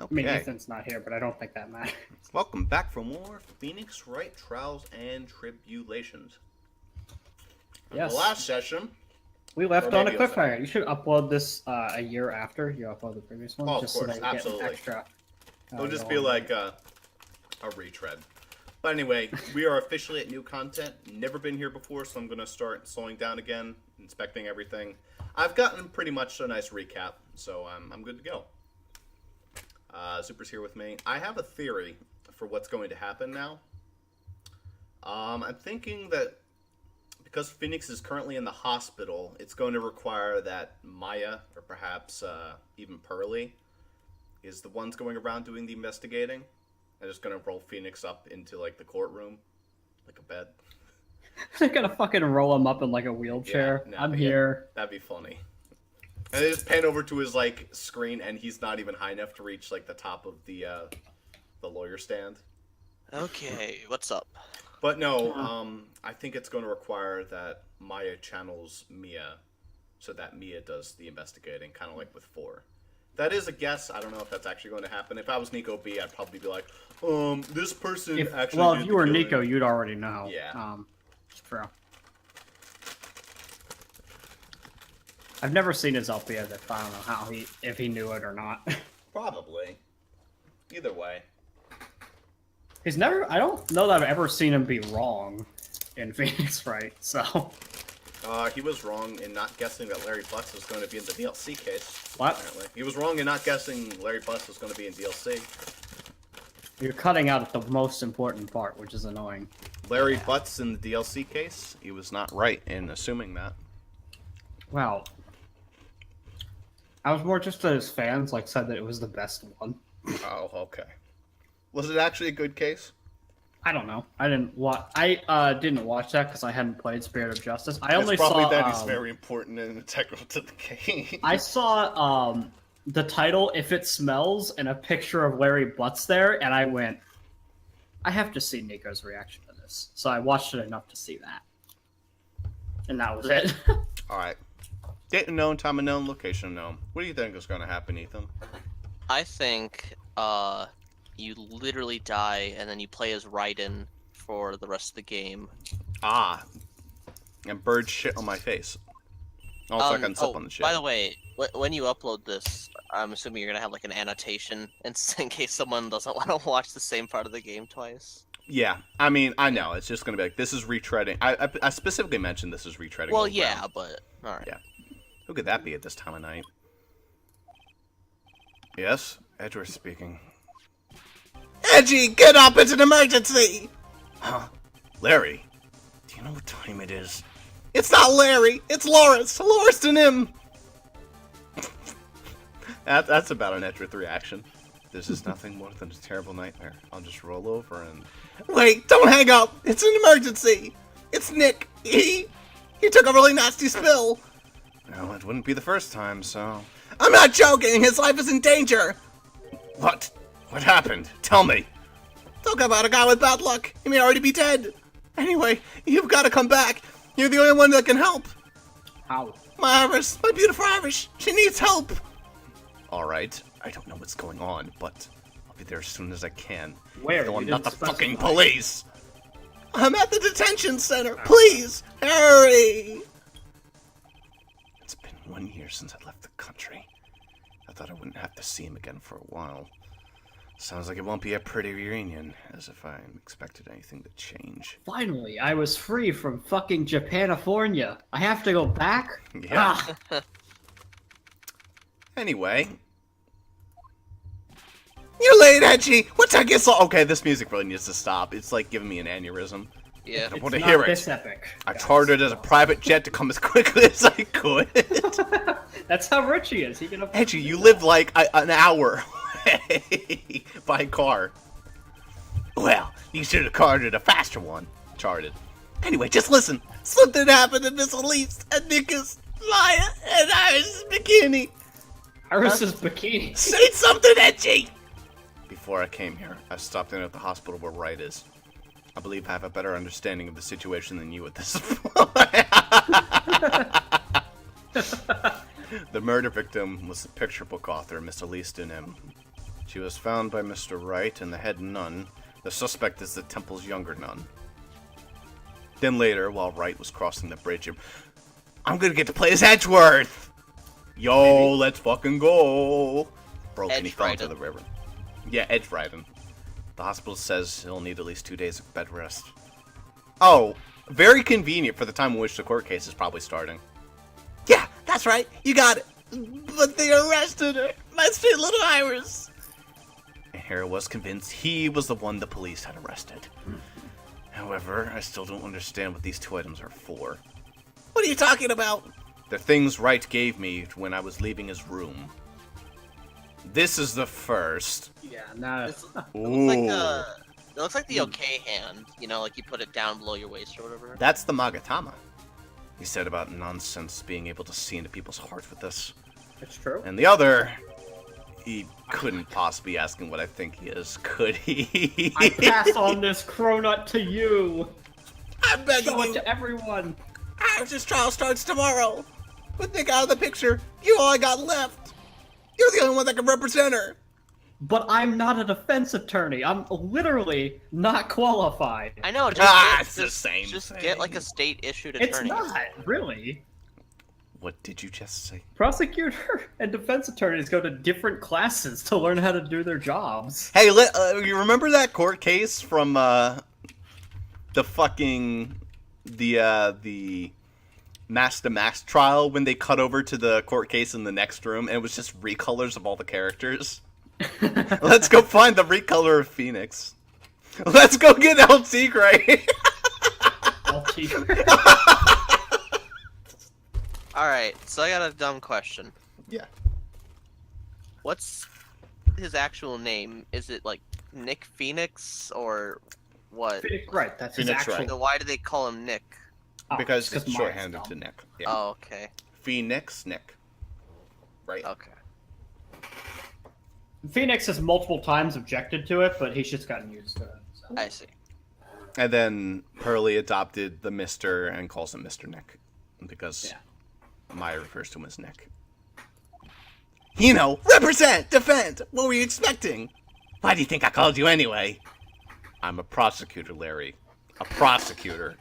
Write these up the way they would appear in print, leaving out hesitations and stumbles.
I mean, Okay. Ethan's not here, but I don't think that matters. Welcome back for more Phoenix Wright Trials and Tribulations. Yes. The last session. We left Or on a maybe it was cliffhanger. You should upload this a year after you upload the previous one, Oh, of just course, so that you absolutely. get an extra. It'll just be going like there. a retread. But anyway, we are officially at new content. Never been here before, so I'm going to start slowing down again, inspecting everything. I've gotten pretty much a nice recap, so I'm good to go. Super's here with me. I have a theory for what's going to happen now. I'm thinking that because Phoenix is currently in the hospital, it's going to require that Maya, or perhaps even Pearly, is the ones going around doing the investigating. I'm just going to roll Phoenix up into, like, the courtroom, like a bed. They're gonna fucking roll him up in like a wheelchair. Yeah, no, I'm yeah, here. That'd be funny. And they just pan over to his, like, screen, and he's not even high enough to reach, like, the top of the lawyer stand. Okay, what's up? But no, I think it's going to require that Maya channels Mia, so that Mia does the investigating, kind of like with 4. That is a guess. I don't know if that's actually going to happen. If I was Nico B, I'd probably be like, this person actually Well, did if the you were killing. Nico, you'd already know. Yeah. True. I've never seen his LP edit. I don't know if he knew it or not. Probably. Either way. He's never. I don't know that I've ever seen him be wrong in Phoenix, right? So. He was wrong in not guessing that Larry Butz was going to be in the DLC case. What? Apparently. He was wrong in not guessing Larry Butz was going to be in DLC. You're cutting out the most important part, which is annoying. Larry Butz in the DLC case, he was not right in assuming that. Wow. I was more just that his fans said that it was the best one. Oh, okay. Was it actually a good case? I don't know. I didn't watch. I didn't watch that because I hadn't played Spirit of Justice. I only it's probably saw that he's very important and integral to the game. I saw the title "If It Smells" and a picture of Larry Butz there, and I went, I have to see Nico's reaction to this. So I watched it enough to see that, and that was it. All right. Date unknown, time unknown, location unknown. What do you think is going to happen, Ethan? I think you literally die and then you play as Raiden for the rest of the game. Ah. And bird shit on my face. Oh, it's like on slip on the shit. By the way, when you upload this, I'm assuming you're gonna have like an annotation in case someone doesn't want to watch the same part of the game twice. Yeah, I mean, I know. It's just going to be like, this is retreading. I specifically mentioned this is retreading. Well, old yeah, ground. but alright. Yeah. Who could that be at this time of night? Yes? Edgeworth speaking. Edgy, get up! It's an emergency! Huh? Larry, do you know what time it is? It's not Larry! It's Loris! Loris and him! That's about an Edgeworth reaction. This is nothing more than a terrible nightmare. I'll just roll over and... Wait, don't hang up! It's an emergency! It's Nick! He took a really nasty spill! Well, it wouldn't be the first time, so... I'm not joking! His life is in danger! What? What happened? Tell me! Talk about a guy with bad luck! He may already be dead! Anyway, you've got to come back! You're the only one that can help! How? My Iris! My beautiful Iris! She needs help! Alright, I don't know what's going on, but I'll be there as soon as I can. Where? Though You I'm not the didn't specify. fucking police! I'm at the detention center! Please! Hurry! It's been 1 year since I left the country. I thought I wouldn't have to see him again for a while. Sounds like it won't be a pretty reunion, as if I expected anything to change. Finally, I was free from fucking Japanifornia. I have to go back? Yeah. Ah, Anyway. You're late, Edgy! What took you so... Okay, this music really needs to stop. It's like giving me an aneurysm. Yeah. I it's want to not hear this it. epic. I guys. chartered as a private jet to come as quickly as I could. That's how rich he is. He can afford Edgy, to do you that. live like an hour away by car. Well, you should have chartered a faster one. Charted. Anyway, just listen. Something happened to Miss Elise and Nicholas, Maya, and Iris' bikini. Iris's bikini. Say something, Edgy! Before I came here, I stopped in at the hospital where Wright is. I believe I have a better understanding of the situation than you at this point. The murder victim was the picture book author, Miss Elise Dunim. She was found by Mr. Wright and the head nun. The suspect is the temple's younger nun. Then later, while Wright was crossing the bridge, I'm gonna get to play as Edgeworth! Yo, let's fucking go! Broke and he fell into the river. Yeah, Edge riding. The hospital says he'll need at least 2 days of bed rest. Oh, very convenient for the time in which the court case is probably starting. Yeah, that's right, you got it. But they arrested her, my sweet little Iris. And Hera was convinced he was the one the police had arrested. However, I still don't understand what these 2 items are for. What are you talking about? They're things Wright gave me when I was leaving his room. This is the first. Yeah, no. It looks like the okay hand. You know, like you put it down below your waist or whatever. That's the Magatama. He said about nonsense being able to see into people's hearts with this. It's true. And the other, he couldn't possibly be asking what I think he is, could he? I pass on this cronut to you. I'm begging Show you. it to everyone. Iris' trial starts tomorrow. With Nick out of the picture, you all I got left. You're the only one that can represent her. But I'm not a defense attorney. I'm literally not qualified. I know. It's the same Just thing. get like a state-issued It's attorney. not, really. What did you just say? Prosecutor and defense attorneys go to different classes to learn how to do their jobs. Hey, you remember that court case from the Master Max trial when they cut over to the court case in the next room and it was just recolors of all the characters? Let's go find the recolor of Phoenix. Let's go get LT Gray. LT. Alright, so I got a dumb question. Yeah. What's his actual name? Is it like Nick Phoenix or what? Right, that's his Phoenix actual. Wright. So why do they call him Nick? Oh, Because it's it's shorthanded to Nick. Yeah. Oh, okay. Phoenix Nick. Right. Okay. Phoenix has multiple times objected to it, but he's just gotten used to it. So. I see. And then Pearly adopted the Mr. and calls him Mr. Nick. Because Maya refers to him as Nick. You know, represent, defend. What were you expecting? Why do you think I called you anyway? I'm a prosecutor, Larry. A prosecutor.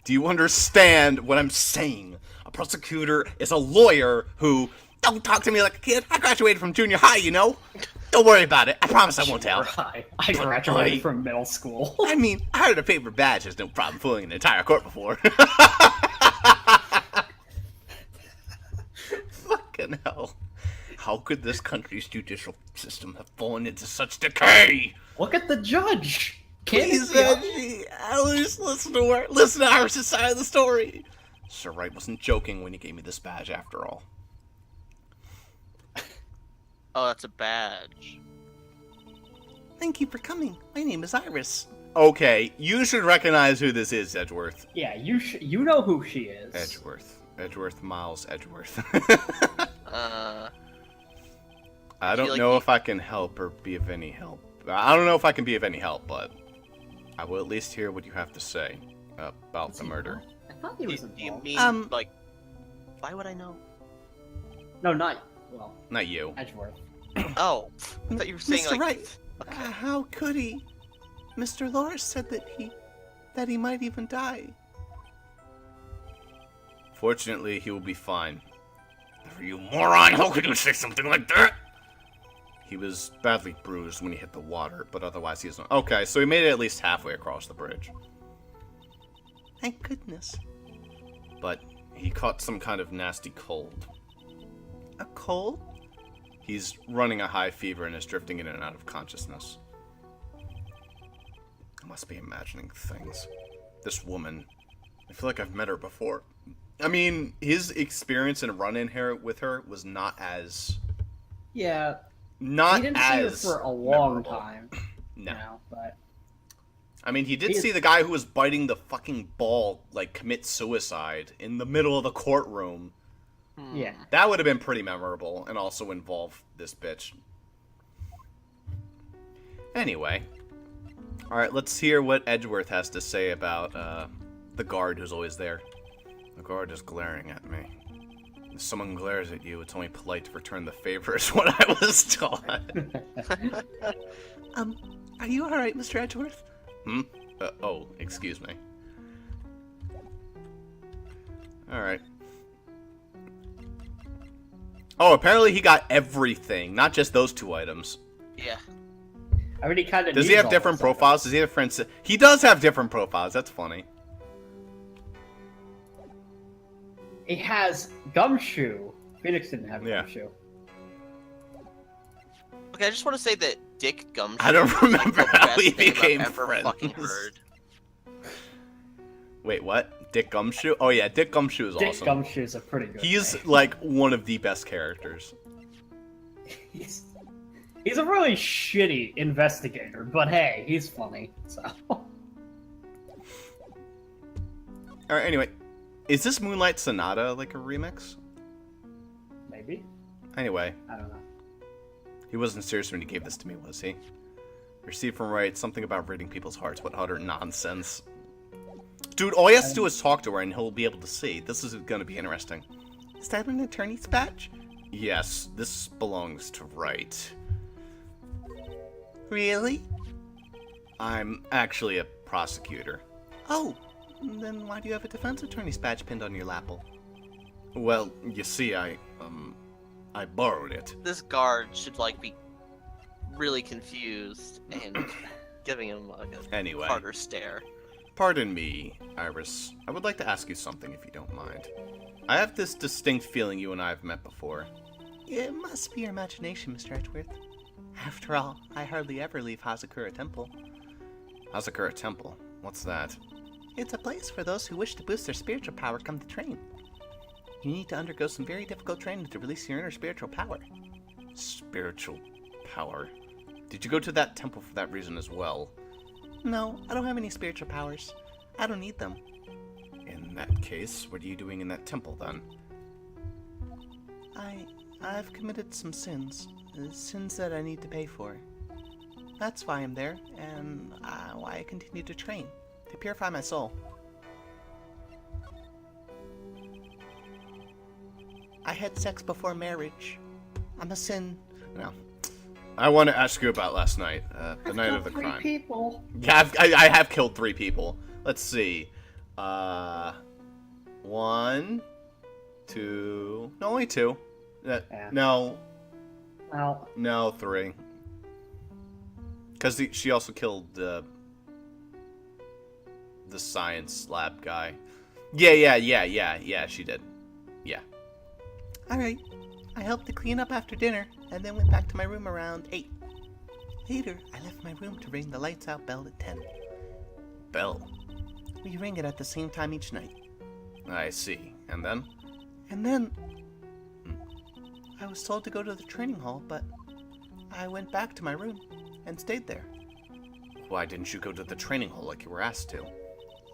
Do you understand what I'm saying? A prosecutor is a lawyer who... Don't talk to me like a kid. I graduated from junior high, you know? Don't worry about it. I promise I won't tell. I graduated from middle school. I mean, I heard a paper badge is no problem fooling an entire court before. Fucking hell. How could this country's judicial system have fallen into such decay? Look at the judge. He said she at least listen to her. Listen to Iris' side of the story. Sir Wright wasn't joking when he gave me this badge after all. Oh, that's a badge. Thank you for coming. My name is Iris. Okay, you should recognize who this is, Edgeworth. Yeah, you know who she is. Edgeworth Miles Edgeworth. I I don't know if I can help or be of any help. I don't know if I can be of any help, but I will at least hear what you have to say about the murder. I thought he was Do you involved. mean, like, why would I know? No, not you. Edgeworth. Oh, I thought you were saying, Mr. like... Wright, Okay. how could he? Mr. Loris said that he might even die. Fortunately, he will be fine. You moron! How could you say something like that? He was badly bruised when he hit the water, but otherwise he is not. Okay, so he made it at least halfway across the bridge. Thank goodness. But he caught some kind of nasty cold. A cold? He's running a high fever and is drifting in and out of consciousness. I must be imagining things. This woman, I feel like I've met her before. I mean, his experience in a run-in here with her was not as... Yeah. Not he didn't as see her for a long memorable. time. No. You know, but I mean, he did see the guy who was biting the fucking ball, like, commit suicide in the middle of the courtroom. yeah. That would have been pretty memorable, and also involve this bitch. Anyway. Alright, let's hear what Edgeworth has to say about, the guard who's always there. The guard is glaring at me. someone glares at you, it's only polite to return the favor, is what I was taught. Are you alright, Mr. Edgeworth? Hmm? Oh, excuse me. Alright. Oh, apparently he got everything, not just those 2 items. Yeah. I mean, he kind of Does he have different profiles? Does he have friends? He does have different profiles, that's funny. He has Gumshoe. Phoenix didn't have Yeah. Gumshoe. Okay, I just want to say that Dick Gumshoe. I don't remember is the how best we name I've became ever friends. fucking heard. Wait, what? Dick Gumshoe? Oh yeah, Dick Gumshoe is Dick awesome. Gumshoe's a pretty good He's name. like one of the best characters. He's a really shitty investigator, but hey, he's funny, so... Alright, anyway. Is this Moonlight Sonata like a remix? Maybe? Anyway, I don't know. he wasn't serious when he gave this to me, was he? Received from Wright, something about reading people's hearts. What utter nonsense. Dude, all he has to do is talk to her and he'll be able to see. This is gonna be interesting. Is that an attorney's badge? Yes, this belongs to Wright. Really? I'm actually a prosecutor. Oh, then why do you have a defense attorney's badge pinned on your lapel? Well, you see, I borrowed it. This guard should like be really confused and giving him like a Anyway. harder stare. Pardon me, Iris. I would like to ask you something if you don't mind. I have this distinct feeling you and I have met before. It must be your imagination, Mr. Edgeworth. After all, I hardly ever leave Hazakura Temple. Hazakura Temple? What's that? It's a place for those who wish to boost their spiritual power come to train. You need to undergo some very difficult training to release your inner spiritual power. Spiritual power? Did you go to that temple for that reason as well? No, I don't have any spiritual powers. I don't need them. In that case, what are you doing in that temple then? I've committed some sins. Sins that I need to pay for. That's why I'm there, and why I continue to train. To purify my soul. I had sex before marriage. I'm a sin. No. I want to ask you about last night, the night of the crime. People. Yeah, I have killed 3 people. Let's see. 1, 2. No, only 2. No. Well, No, 3. Because she also killed the science lab guy. Yeah, she did. Yeah. Alright. I helped to clean up after dinner, and then went back to my room around 8. Later, I left my room to ring the lights out bell at 10. Bell? We ring it at the same time each night. I see. And then? And then... I was told to go to the training hall, but I went back to my room and stayed there. Why didn't you go to the training hall like you were asked to?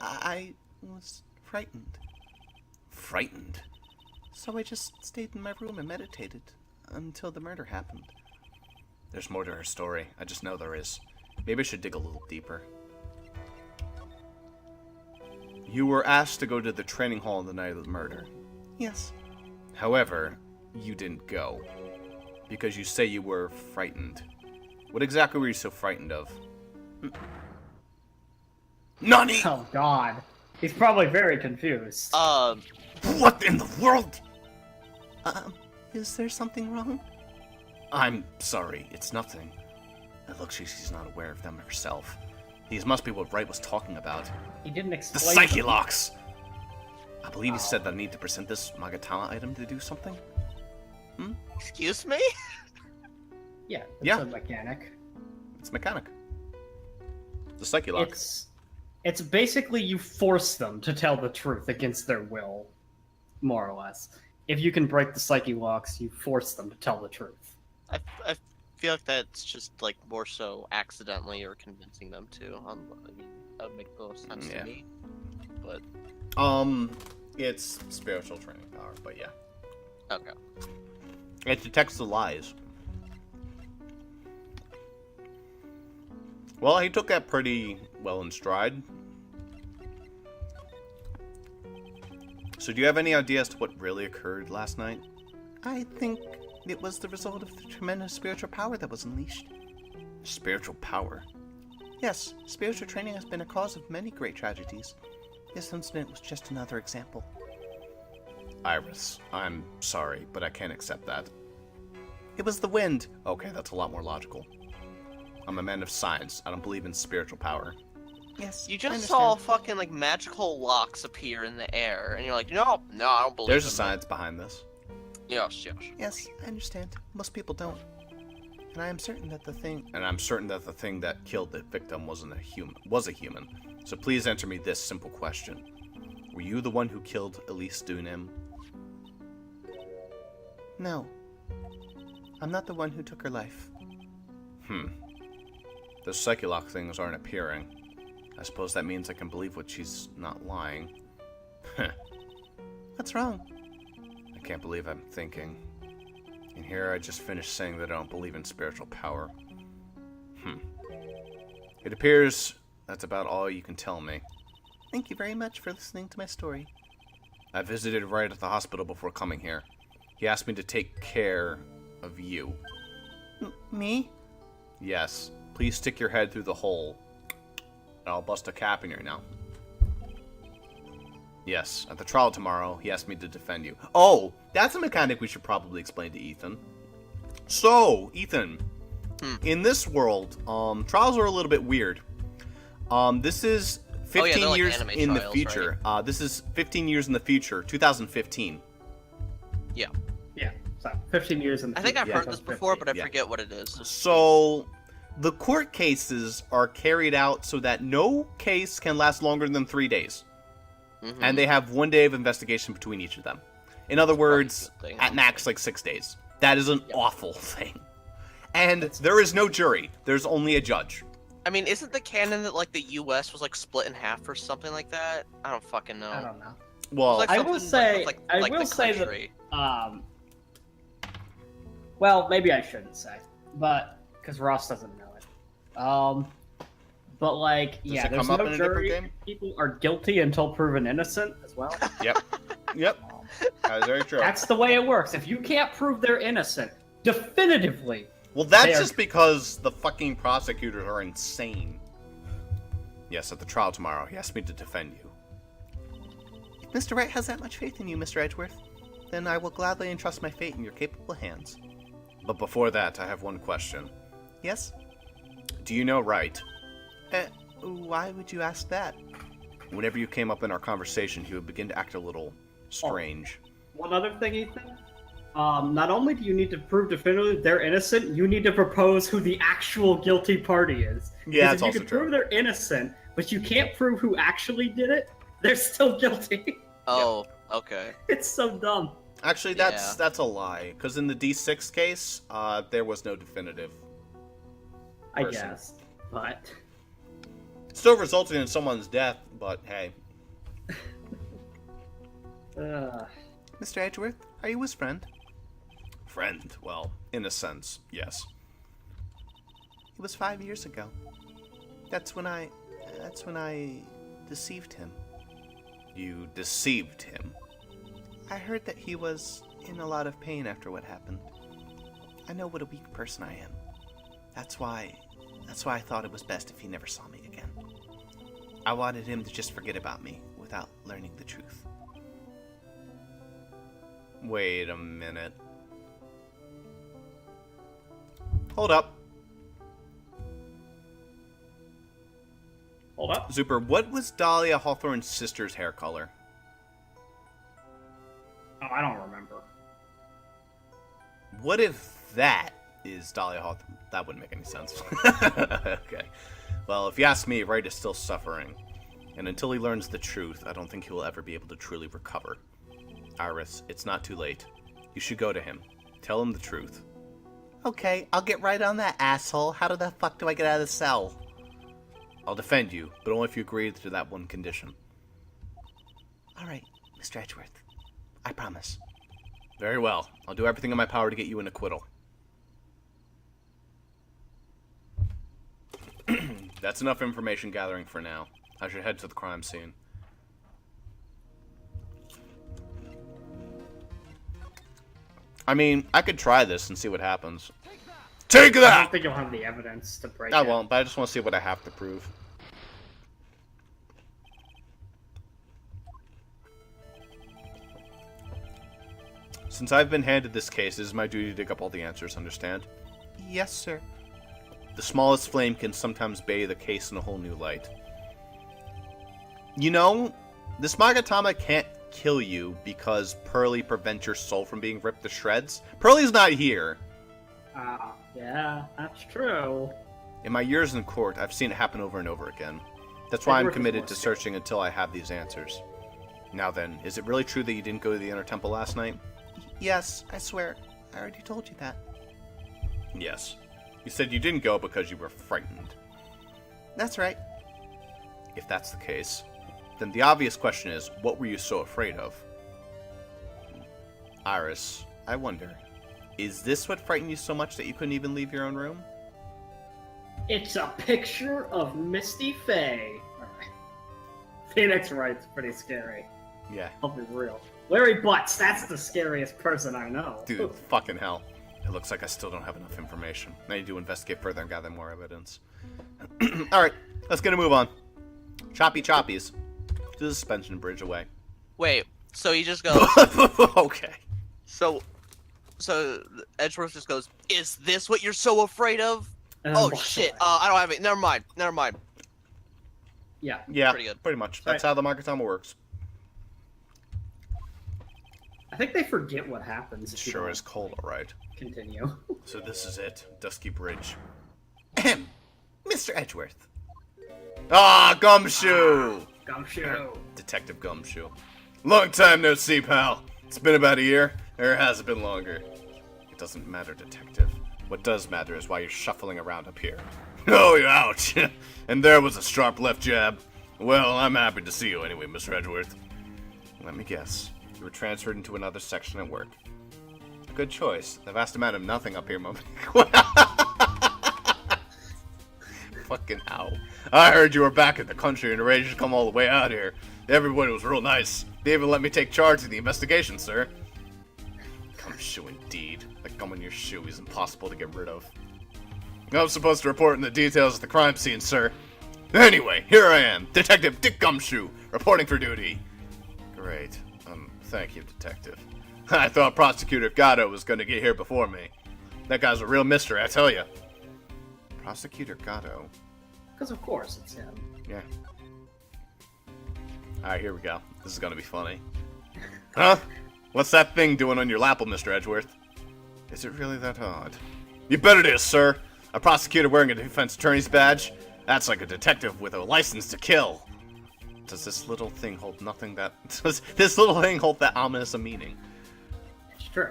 I was frightened. Frightened? So I just stayed in my room and meditated until the murder happened. There's more to her story. I just know there is. Maybe I should dig a little deeper. You were asked to go to the training hall on the night of the murder. Yes. However, you didn't go. Because you say you were frightened. What exactly were you so frightened of? Nani! oh god. He's probably very confused. What in the world? Is there something wrong? I'm sorry, it's nothing. It looks like she's not aware of them herself. These must be what Wright was talking about. He didn't The explain. Psyche Locks! I believe he said that I need to present this Magatama item to do something. Excuse me? Yeah, it's Yeah. a mechanic. It's mechanic. The Psyche Lock. It's basically you force them to tell the truth against their will, more or less. If you can break the psyche locks, you force them to tell the truth. I feel like that's just like more so accidentally or convincing them to. I mean, that would make the most sense Yeah. to me. But It's spiritual training power, but yeah. okay. It detects the lies. Well, he took that pretty well in stride. So do you have any idea as to what really occurred last night? I think it was the result of the tremendous spiritual power that was unleashed. Spiritual power? Yes, spiritual training has been a cause of many great tragedies. This incident was just another example. Iris, I'm sorry, but I can't accept that. It was the wind. Okay, that's a lot more logical. I'm a man of science. I don't believe in spiritual power. Yes, You just saw fucking like magical locks appear in the air, and you're like, no, I don't believe. There's a in science behind this. that. Yes. Yes, I understand. Most people don't. And I am certain that the thing... And I'm certain that the thing that killed the victim was a human. So please answer me this simple question. Were you the one who killed Elise Dunim? No. I'm not the one who took her life. The Psyche-Lock things aren't appearing. I suppose that means I can believe what she's not lying. What's wrong? I can't believe I'm thinking. And here I just finished saying that I don't believe in spiritual power. It appears that's about all you can tell me. Thank you very much for listening to my story. I visited Wright at the hospital before coming here. He asked me to take care of you. Me? Yes. Please stick your head through the hole. And I'll bust a cap in your now. Yes, at the trial tomorrow, he asked me to defend you. Oh, that's a mechanic we should probably explain to Ethan. So, Ethan, in this world, trials are a little bit weird. This is 15 like years anime in the trials, future. right? This is 15 years in the future, 2015. Yeah. Yeah, so 15 years in the I think I've future. heard this before, but I Yeah. forget what it is. So, the court cases are carried out so that no case can last longer than 3 days. And they have 1 day of investigation between each of them. In other words, at max, like 6 days. That is an awful thing. And there is no jury. There's only a judge. I mean, isn't the canon that like the U.S. was like split in half or something like that? I don't fucking know. I don't know. Well, Like I will something say, like I the will say country. that, well, maybe I shouldn't say, but, because Ross doesn't know it. But, like, Does yeah, it there's come up no in a different jury. game? People are guilty until proven innocent as well. Yep. That is very true. That's the way it works. If you can't prove they're innocent, definitively. Well, that's They are- just because the fucking prosecutors are insane. Yes, at the trial tomorrow, he asked me to defend you. If Mr. Wright has that much faith in you, Mr. Edgeworth, then I will gladly entrust my fate in your capable hands. But before that, I have one question. Yes? Do you know Wright? Why would you ask that? Whenever you came up in our conversation, he would begin to act a little strange. One other thing, Ethan. Not only do you need to prove definitively they're innocent, you need to propose who the actual guilty party is. Yeah, Because that's if you also can true. prove they're innocent, but you can't prove who actually did it, they're still guilty. Oh, okay. It's so dumb. Actually, that's a lie. Because in the D6 case, there was no definitive I person. guess. But Still resulted in someone's death, but hey. Mr. Edgeworth, are you his friend? Friend? Well, in a sense, yes. It was 5 years ago. That's when I deceived him. You deceived him? I heard that he was in a lot of pain after what happened. I know what a weak person I am. That's why I thought it was best if he never saw me again. I wanted him to just forget about me without learning the truth. Wait a minute. Hold up. hold up. Zuper, what was Dahlia Hawthorne's sister's hair color? Oh, I don't remember. What if that is Dahlia Hawthorne? That wouldn't make any sense. Okay. Well, if you ask me, Wright is still suffering. And until he learns the truth, I don't think he will ever be able to truly recover. Iris, it's not too late. You should go to him. Tell him the truth. Okay, I'll get right on that, asshole. How the fuck do I get out of the cell? I'll defend you, but only if you agree to that one condition. Alright, Mr. Edgeworth. I promise. Very well. I'll do everything in my power to get you an acquittal. That's enough information gathering for now. I should head to the crime scene. I mean, I could try this and see what happens. Take I that! don't think you'll have the evidence to break I it. won't, but I just want to see what I have to prove. Since I've been handed this case, it is my duty to dig up all the answers, understand? Yes, sir. The smallest flame can sometimes bathe a case in a whole new light. You know, this Magatama can't kill you because Pearly prevents your soul from being ripped to shreds. Pearly's not here. Yeah, that's true. In my years in court, I've seen it happen over and over again. That's why I'm Edward committed was to more searching until I have these answers. Now then, is it really true that you didn't go to the inner temple last night? Yes, I swear. I already told you that. Yes. You said you didn't go because you were frightened. That's right. If that's the case, then the obvious question is, what were you so afraid of? Iris, I wonder, is this what frightened you so much that you couldn't even leave your own room? It's a picture of Misty Faye. Alright. Phoenix Wright's pretty scary. Yeah. I'll be real. Larry Butz, that's the scariest person I know. Dude, fucking hell. It looks like I still don't have enough information. I need to investigate further and gather more evidence. Alright, let's get a move on. Choppy choppies. To the suspension bridge away. Wait, so he just goes. Okay. So Edgeworth just goes, "Is this what you're so afraid of?" Oh shit! I don't have it. Never mind. Yeah. Yeah, Pretty good. pretty much. That's how the Magatama works. I think they forget what happens. It if you sure don't is cold, alright. Continue. So this is it. Dusky Bridge. Ahem. Mr. Edgeworth. Ah, Gumshoe! Gumshoe. Detective Gumshoe. Long time no see, pal. It's been about a year, or has it been longer? It doesn't matter, Detective. What does matter is why you're shuffling around up here. Oh, ouch! And there was a sharp left jab. Well, I'm happy to see you anyway, Mr. Edgeworth. Let me guess. You were transferred into another section at work. Good choice. The vast amount of nothing up here, Mom. Fucking how. I heard you were back in the country and arranged to come all the way out here. Everybody was real nice. They even let me take charge of the investigation, sir. Gumshoe indeed. That gum in your shoe is impossible to get rid of. I'm supposed to report in the details of the crime scene, sir. Anyway, here I am, Detective Dick Gumshoe, reporting for duty. Great. Thank you, Detective. I thought Prosecutor Gatto was going to get here before me. That guy's a real mystery, I tell you. Prosecutor Gatto? Because of course it's him. Yeah. Alright, here we go. This is going to be funny. Huh? What's that thing doing on your lapel, Mr. Edgeworth? Is it really that odd? You bet it is, sir. A prosecutor wearing a defense attorney's badge? That's like a detective with a license to kill. Does this little thing hold nothing that... Does this little thing hold that ominous a meaning? It's true.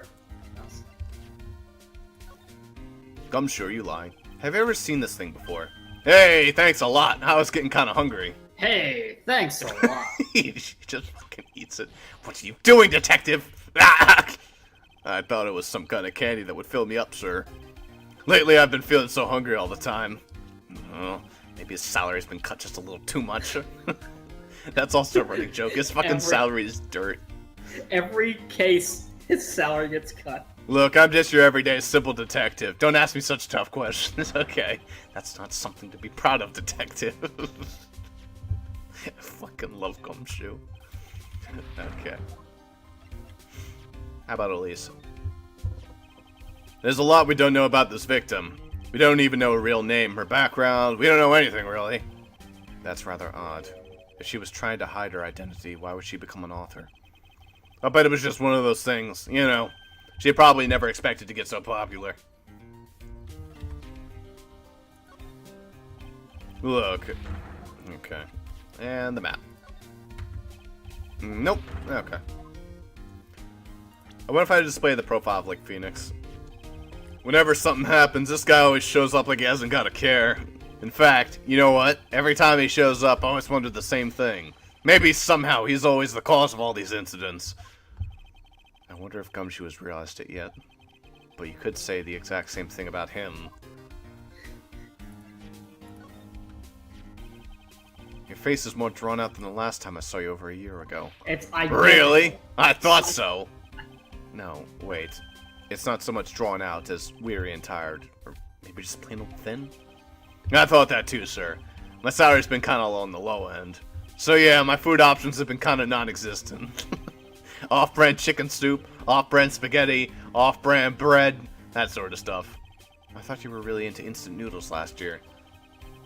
Gumshoe, are you lying? Have you ever seen this thing before? Hey, thanks a lot. I was getting kind of hungry. Hey, thanks a lot. He just fucking eats it. What are you doing, detective? I thought it was some kind of candy that would fill me up, sir. Lately, I've been feeling so hungry all the time. Oh, maybe his salary's been cut just a little too much. That's also a running joke. His fucking salary is dirt. Every case, his salary gets cut. Look, I'm just your everyday simple detective. Don't ask me such tough questions, okay? That's not something to be proud of, detective. I fucking love Gumshoe. Okay. How about Elise? There's a lot we don't know about this victim. We don't even know her real name, her background. We don't know anything, really. That's rather odd. If she was trying to hide her identity, why would she become an author? I bet it was just one of those things, you know. She probably never expected to get so popular. Look. Okay. And the map. Nope. Okay. I wonder if I display the profile of, like, Phoenix. Whenever something happens, this guy always shows up like he hasn't got a care. In fact, you know what? Every time he shows up, I always wondered the same thing. Maybe somehow he's always the cause of all these incidents. I wonder if Gumshoe has realized it yet. But you could say the exact same thing about him. Your face is more drawn out than the last time I saw you over a year ago. It's identical. Really? I thought so. No, wait. It's not so much drawn out as weary and tired, or maybe just plain old thin. I thought that too, sir. My salary's been kind of on the low end. So yeah, my food options have been kind of non-existent. Off-brand chicken soup, off-brand spaghetti, off-brand bread, that sort of stuff. I thought you were really into instant noodles last year.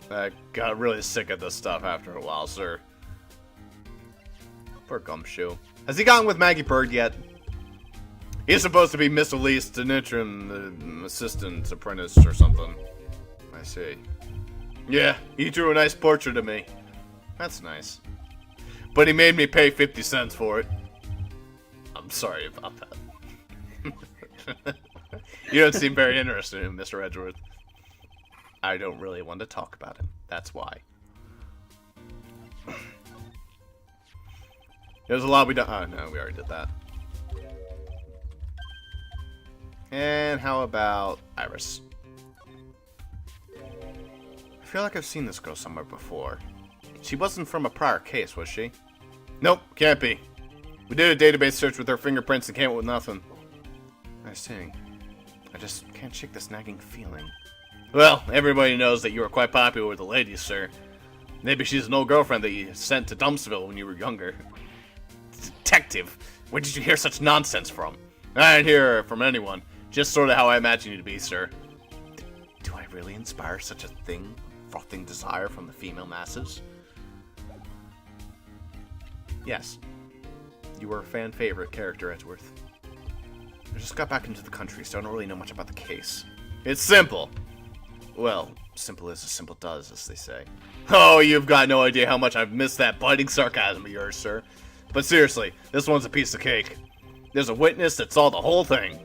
I got really sick of this stuff after a while, sir. Poor Gumshoe. Has he gotten with Maggie Bird yet? He's supposed to be Miss Elise, an interim assistant apprentice or something. I see. Yeah, he drew a nice portrait of me. That's nice. But he made me pay 50 cents for it. I'm sorry about that. You don't seem very interested in him, Mr. Edgeworth. I don't really want to talk about him. That's why. There's a lot we don't... Oh, no, we already did that. And how about Iris? I feel like I've seen this girl somewhere before. She wasn't from a prior case, was she? Nope, can't be. We did a database search with her fingerprints and came up with nothing. I see. I just can't shake this nagging feeling. Well, everybody knows that you were quite popular with the ladies, sir. Maybe she's an old girlfriend that you sent to Dumpsville when you were younger. Detective, where did you hear such nonsense from? I didn't hear it from anyone. Just sort of how I imagine you to be, sir. Do I really inspire such a thing? Frothing desire from the female masses? Yes. You were a fan favorite character, Edgeworth. I just got back into the country, so I don't really know much about the case. It's simple. Well, simple as a simple does, as they say. Oh, you've got no idea how much I've missed that biting sarcasm of yours, sir. But seriously, this one's a piece of cake. There's a witness that saw the whole thing.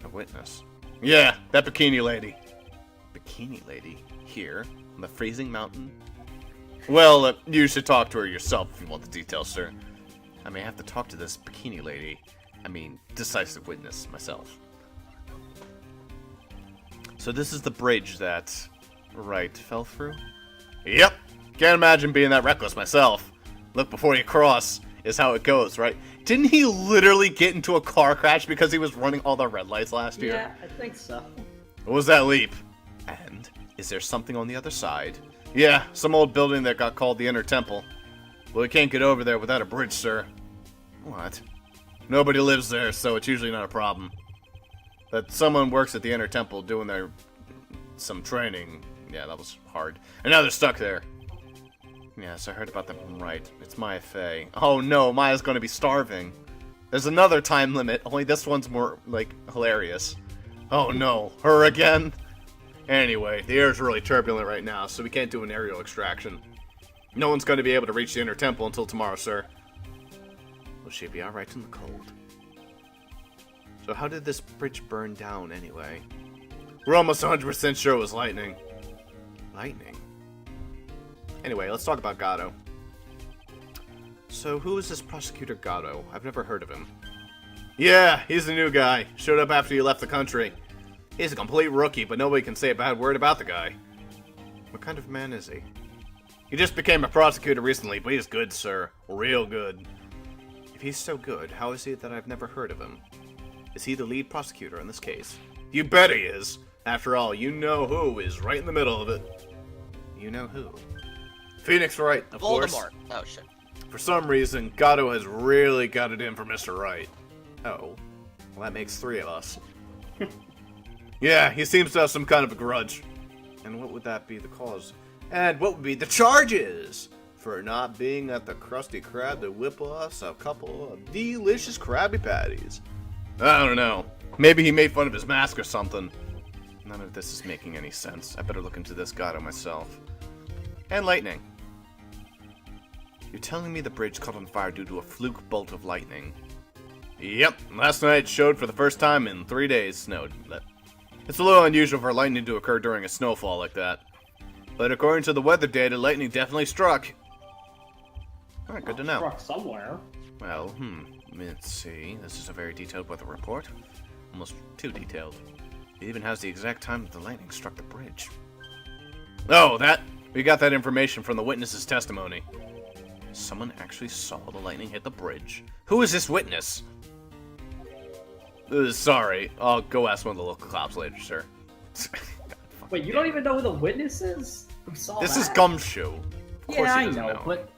A witness? Yeah, that bikini lady. Bikini lady? Here? On the freezing mountain? Well, you should talk to her yourself if you want the details, sir. I may have to talk to this bikini lady. I mean, decisive witness myself. So this is the bridge that Wright fell through? Yep. Can't imagine being that reckless myself. Look before you cross is how it goes, right? Didn't he literally get into a car crash because he was running all the red lights last year? Yeah, I think so. What was that leap? And is there something on the other side? Yeah, some old building that got called the Inner Temple. Well, we can't get over there without a bridge, sir. What? Nobody lives there, so it's usually not a problem. But someone works at the Inner Temple doing some training. Yeah, that was hard. And now they're stuck there. Yes, I heard about them from Wright. It's Maya Fey. Oh no, Maya's gonna be starving. There's another time limit, only this one's more, like, hilarious. Oh no, her again? Anyway, the air's really turbulent right now, so we can't do an aerial extraction. No one's gonna be able to reach the Inner Temple until tomorrow, sir. Will she be alright in the cold? So how did this bridge burn down, anyway? We're almost 100% sure it was lightning. Lightning? Anyway, let's talk about Gatto. So who is this Prosecutor Gatto? I've never heard of him. Yeah, he's the new guy. Showed up after you left the country. He's a complete rookie, but nobody can say a bad word about the guy. What kind of man is he? He just became a prosecutor recently, but he's good, sir. Real good. If he's so good, how is it that I've never heard of him? Is he the lead prosecutor in this case? You bet he is. After all, you know who is right in the middle of it. You know who? Phoenix Wright, of course. Voldemort. Oh, shit. For some reason, Gatto has really got it in for Mr. Wright. Oh. Well, that makes 3 of us. Yeah, he seems to have some kind of a grudge. And what would that be the cause? And what would be the charges? For not being at the Krusty Krab to whip us a couple of delicious Krabby Patties. I don't know. Maybe he made fun of his mask or something. None of this is making any sense. I better look into this Gatto myself. And lightning. You're telling me the bridge caught on fire due to a fluke bolt of lightning? Yep. Last night it showed for the first time in 3 days snowed. It's a little unusual for lightning to occur during a snowfall like that. But according to the weather data, lightning definitely struck. Alright, good to know. Struck somewhere. Well, let's see. This is a very detailed weather report. Almost too detailed. It even has the exact time that the lightning struck the bridge. Oh, we got that information from the witness's testimony. Someone actually saw the lightning hit the bridge. Who is this witness? Sorry, I'll go ask one of the local cops later, sir. Wait, you don't even know who the witness is? Who saw This that? is Gumshoe. Of course Yeah, he I doesn't know, but...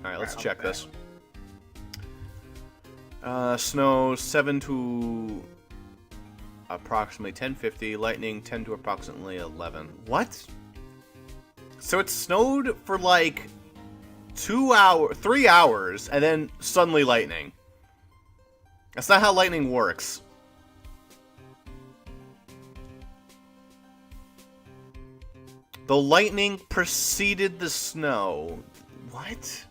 Alright, let's Alright, check okay. this. Snow 7 to approximately 10:50, lightning 10 to approximately 11. What? So it snowed for like 3 hours, and then suddenly lightning. That's not how lightning works. The lightning preceded the snow. What?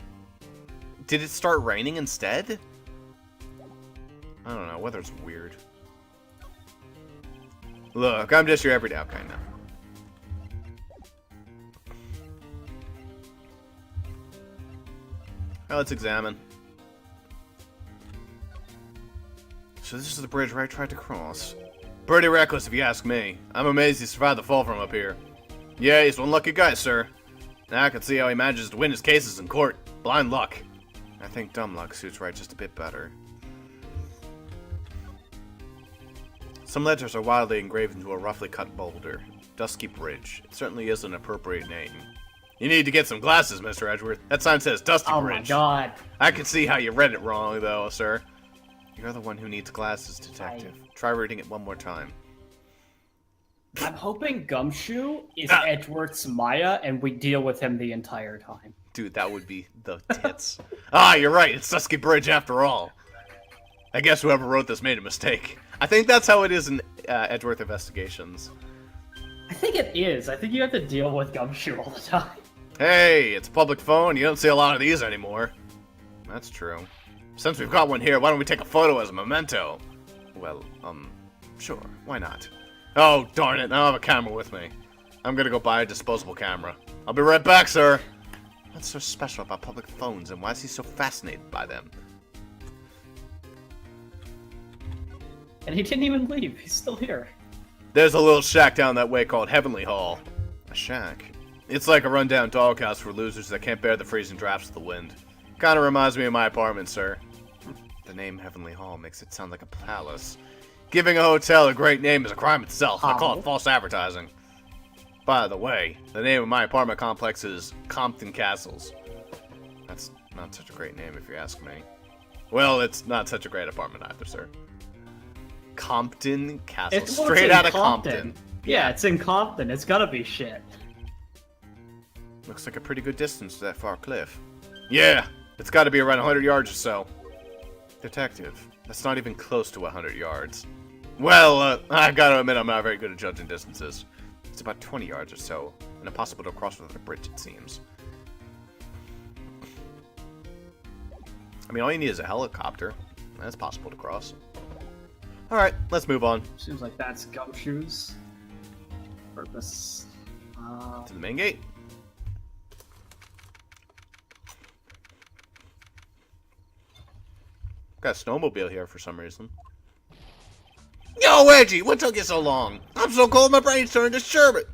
Did it start raining instead? I don't know, weather's weird. Look, I'm just your everyday kind now. Now let's examine. So this is the bridge Wright tried to cross. Pretty reckless if you ask me. I'm amazed he survived the fall from up here. Yeah, he's one lucky guy, sir. Now I can see how he manages to win his cases in court. Blind luck. I think dumb luck suits Wright just a bit better. Some letters are wildly engraved into a roughly cut boulder. Dusky Bridge. It certainly is an appropriate name. You need to get some glasses, Mr. Edgeworth. That sign says Dusty Oh Bridge. my god. I can see how you read it wrong, though, sir. You're the one who needs glasses, detective. Try reading it one more time. I'm hoping Gumshoe is Ah. Edgeworth's Maya, and we deal with him the entire time. Dude, that would be the tits. Ah, you're right. It's Dusky Bridge after all. I guess whoever wrote this made a mistake. I think that's how it is in Edgeworth Investigations. I think it is. I think you have to deal with Gumshoe all the time. Hey, it's a public phone. You don't see a lot of these anymore. That's true. Since we've got one here, why don't we take a photo as a memento? Well, sure. Why not? Oh, darn it. I don't have a camera with me. I'm gonna go buy a disposable camera. I'll be right back, sir. What's so special about public phones, and why is he so fascinated by them? And he didn't even leave. He's still here. There's a little shack down that way called Heavenly Hall. A shack? It's like a rundown doghouse for losers that can't bear the freezing drafts of the wind. Kinda reminds me of my apartment, sir. The name Heavenly Hall makes it sound like a palace. Giving a hotel a great name is a crime itself. I call it false advertising. By the way, the name of my apartment complex is Compton Castles. That's not such a great name if you ask me. Well, it's not such a great apartment either, sir. Compton Castle. It's Straight out of Compton. Yeah, it's in Compton. It's gotta be shit. Looks like a pretty good distance to that far cliff. Yeah, it's gotta be around 100 yards or so. Detective, that's not even close to 100 yards. Well, I've gotta admit I'm not very good at judging distances. It's about 20 yards or so, and impossible to cross without a bridge, it seems. I mean, all you need is a helicopter. That's possible to cross. Alright, let's move on. Seems like that's Gumshoe's purpose. To the main gate. Got a snowmobile here for some reason. Yo, Edgy, what took you so long? I'm so cold my brain's turned to sherbet.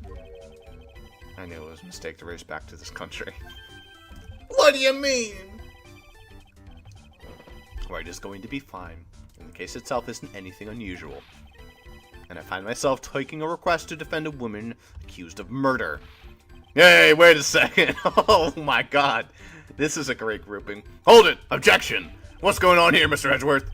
I knew it was a mistake to race back to this country. What do you mean? Wright is going to be fine. And the case itself isn't anything unusual. And I find myself taking a request to defend a woman accused of murder. Hey, wait a second. Oh my god. This is a great grouping. Hold it! Objection! What's going on here, Mr. Edgeworth?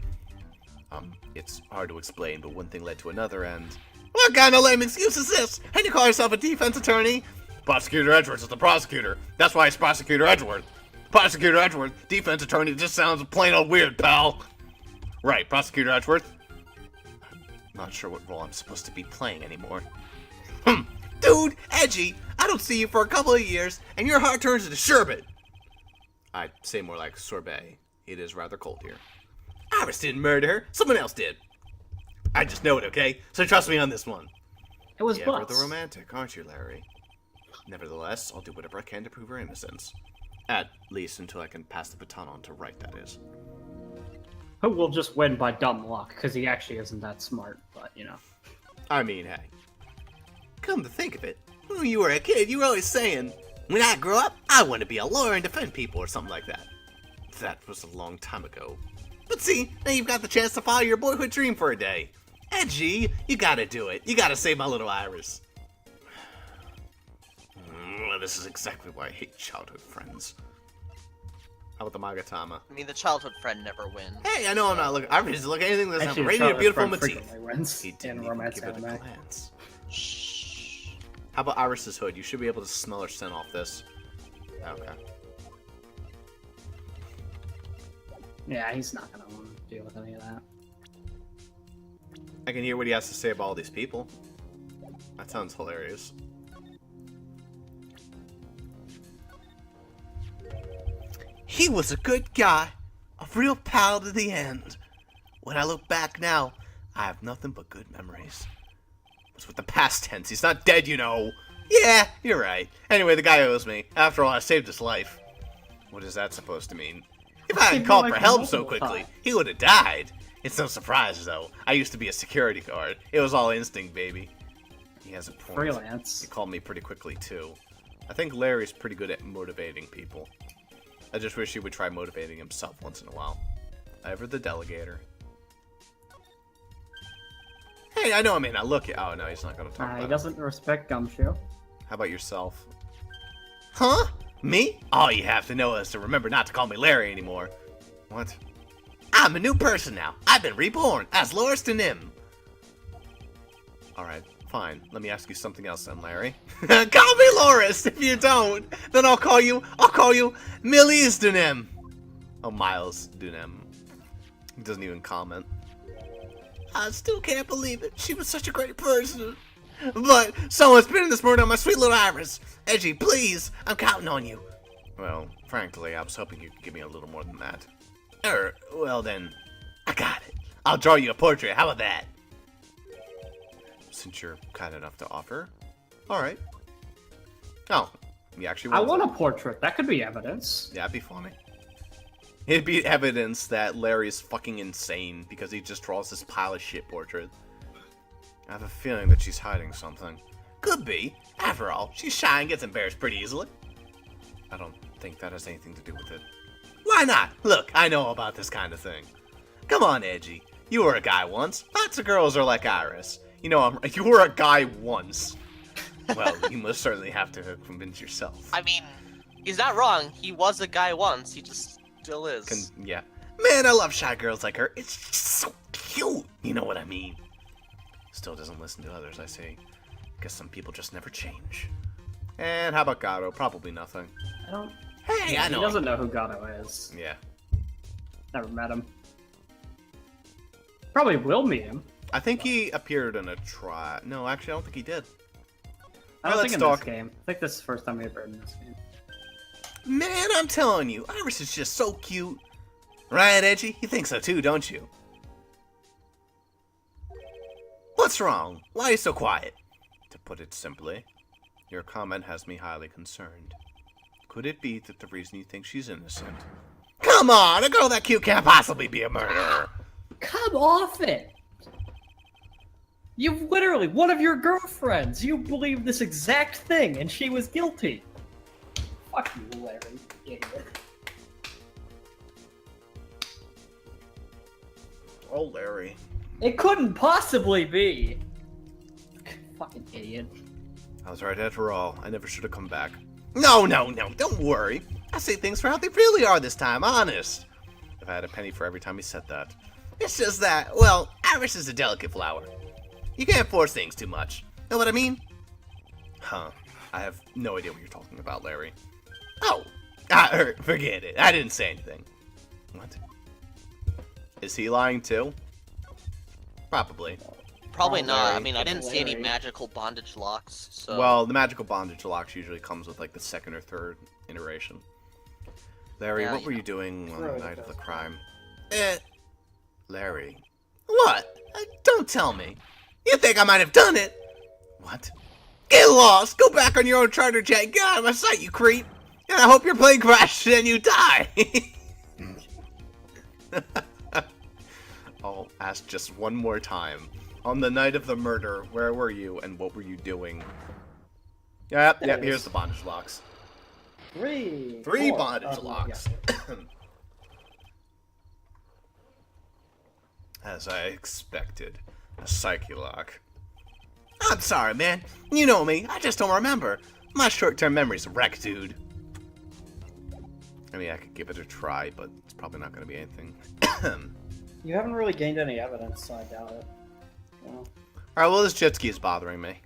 It's hard to explain, but one thing led to another, and... What kind of lame excuse is this? And you call yourself a defense attorney? Prosecutor Edgeworth is the prosecutor. That's why he's Prosecutor Edgeworth. Prosecutor Edgeworth, defense attorney, just sounds plain old weird, pal. Right, Prosecutor Edgeworth? I'm not sure what role I'm supposed to be playing anymore. Dude, Edgy, I don't see you for a couple of years, and your heart turns into sherbet. I'd say more like sorbet. It is rather cold here. Iris didn't murder her. Someone else did. I just know it, okay? So trust me on this one. It was You're Butz. the romantic, aren't you, Larry? Nevertheless, I'll do whatever I can to prove her innocence. At least until I can pass the baton on to Wright, that is. Who will just win by dumb luck, because he actually isn't that smart, but, you know. I mean, hey. Come to think of it, when you were a kid, you were always saying, when I grow up, I want to be a lawyer and defend people or something like that. That was a long time ago. But see, now you've got the chance to follow your boyhood dream for a day. Edgy, you gotta do it. You gotta save my little Iris. This is exactly why I hate childhood friends. How about the Magatama? I mean, the childhood friend never wins. Hey, I know I'm not looking. I refuse to look at anything that's not Actually, radiant, beautiful Charlotte's friend motif. frequently wins He in didn't even romance give it a anime. glance. Shh. How about Iris's hood? You should be able to smell her scent off this. Okay. Yeah, he's not gonna want to deal with any of that. I can hear what he has to say about all these people. That sounds hilarious. He was a good guy, a real pal to the end. When I look back now, I have nothing but good memories. What's with the past tense? He's not dead, you know. Yeah, you're right. Anyway, the guy owes me. After all, I saved his life. What is that supposed to mean? If I hadn't called for help so quickly, he would have died. It's no surprise, though. I used to be a security guard. It was all instinct, baby. He has a point. Freelance. He called me pretty quickly, too. I think Larry's pretty good at motivating people. I just wish he would try motivating himself once in a while. Ever the delegator. Hey, I know I may not look. Oh, no, he's not going to talk about He it. doesn't respect Gumshoe. How about yourself? Huh? Me? All you have to know is to remember not to call me Larry anymore. What? I'm a new person now. I've been reborn as Loris to Nim. Alright, fine. Let me ask you something else then, Larry. Call me Loris! If you don't, then I'll call you Millie's Dunem. Oh, Miles Dunem. He doesn't even comment. I still can't believe it. She was such a great person. But someone's pinning this murder on my sweet little Iris. Edgy, please. I'm counting on you. Well, frankly, I was hoping you could give me a little more than that. Well then, I got it. I'll draw you a portrait. How about that? Since you're kind enough to offer. Alright. Oh, you actually I want want a portrait. That could be evidence. Yeah, it'd be funny. It'd be evidence that Larry's fucking insane because he just draws this pile of shit portrait. I have a feeling that she's hiding something. Could be. After all, she's shy and gets embarrassed pretty easily. I don't think that has anything to do with it. Why not? Look, I know about this kind of thing. Come on, Edgy. You were a guy once. Lots of girls are like Iris. You know, you were a guy once. Well, you must certainly have to convince yourself. I mean, he's not wrong. He was a guy once. He just still is. Yeah. Man, I love shy girls like her. It's just so cute. You know what I mean? Still doesn't listen to others, I see. Guess some people just never change. And how about Gato? Probably nothing. I don't. Hey, I know. He doesn't know who Gato is. Yeah. Never met him. Probably will meet him. I think he appeared in a No, actually, I don't think he did. I don't Alright, think in let's this game. I think this is the first time we've heard in this game. Man, I'm telling you, Iris is just so cute. Right, Edgy? You think so too, don't you? What's wrong? Why are you so quiet? To put it simply, your comment has me highly concerned. Could it be that the reason you think she's innocent? Come on, a girl that cute can't possibly be a murderer. Come off it! You literally, one of your girlfriends, you believe this exact thing, and she was guilty. Fuck you, Larry, idiot. Oh, Larry. It couldn't possibly be. Fucking idiot. I was right after all. I never should have come back. No, don't worry. I say things for how they really are this time, honest. If I had a penny for every time he said that. It's just that, well, Iris is a delicate flower. You can't force things too much. Know what I mean? Huh. I have no idea what you're talking about, Larry. Oh. Forget it. I didn't say anything. What? Is he lying too? Probably. Probably Oh, not. Larry. I mean, I didn't see any Larry. magical bondage locks, so... Well, the magical bondage locks usually comes with like the second or third iteration. Larry, Yeah, what you were know. you doing on the Right. night of the crime? Larry. What? Don't tell me. You think I might have done it? What? Get lost! Go back on your own charter jet! Get out of my sight, you creep! And I hope your plane crashes and you die! I'll ask just one more time. On the night of the murder, where were you and what were you doing? Yep, There it here's is. the bondage locks. Three Three four. bondage Oh, locks. yeah. As I expected. A psyche lock. I'm sorry, man. You know me. I just don't remember. My short-term memory's a wreck, dude. I mean, I could give it a try, but it's probably not going to be anything. You haven't really gained any evidence, so I doubt it. Well, Alright, well, this jet ski is bothering me.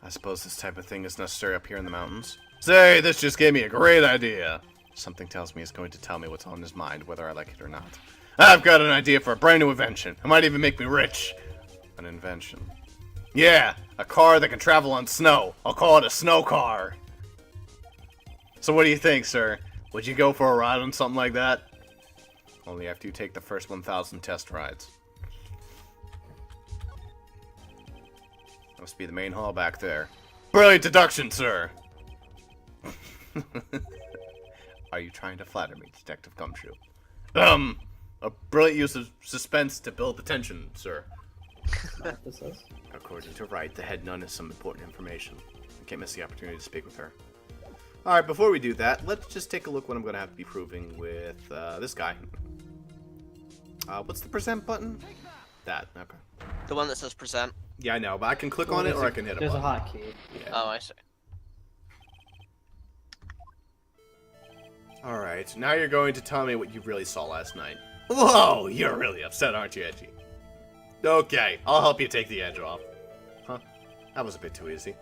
I suppose this type of thing is necessary up here in the mountains. Say, this just gave me a great idea. Something tells me he's going to tell me what's on his mind, whether I like it or not. I've got an idea for a brand new invention. It might even make me rich. An invention. Yeah, a car that can travel on snow. I'll call it a snow car. So what do you think, sir? Would you go for a ride on something like that? Only after you take the first 1,000 test rides. Must be the main hall back there. Brilliant deduction, sir! Are you trying to flatter me, Detective Gumshoe? A brilliant use of suspense to build the tension, sir. what this is. According to Wright, the head nun has some important information. I can't miss the opportunity to speak with her. Alright, before we do that, let's just take a look what I'm going to have to be proving with this guy. What's the present button? That, okay. The one that says present. Yeah, I know, but I can click on it or I can hit a There's button. a hotkey. Yeah. Oh, I see. Alright, now you're going to tell me what you really saw last night. Whoa, you're really upset, aren't you, Edgy? Okay, I'll help you take the edge off. Huh? That was a bit too easy.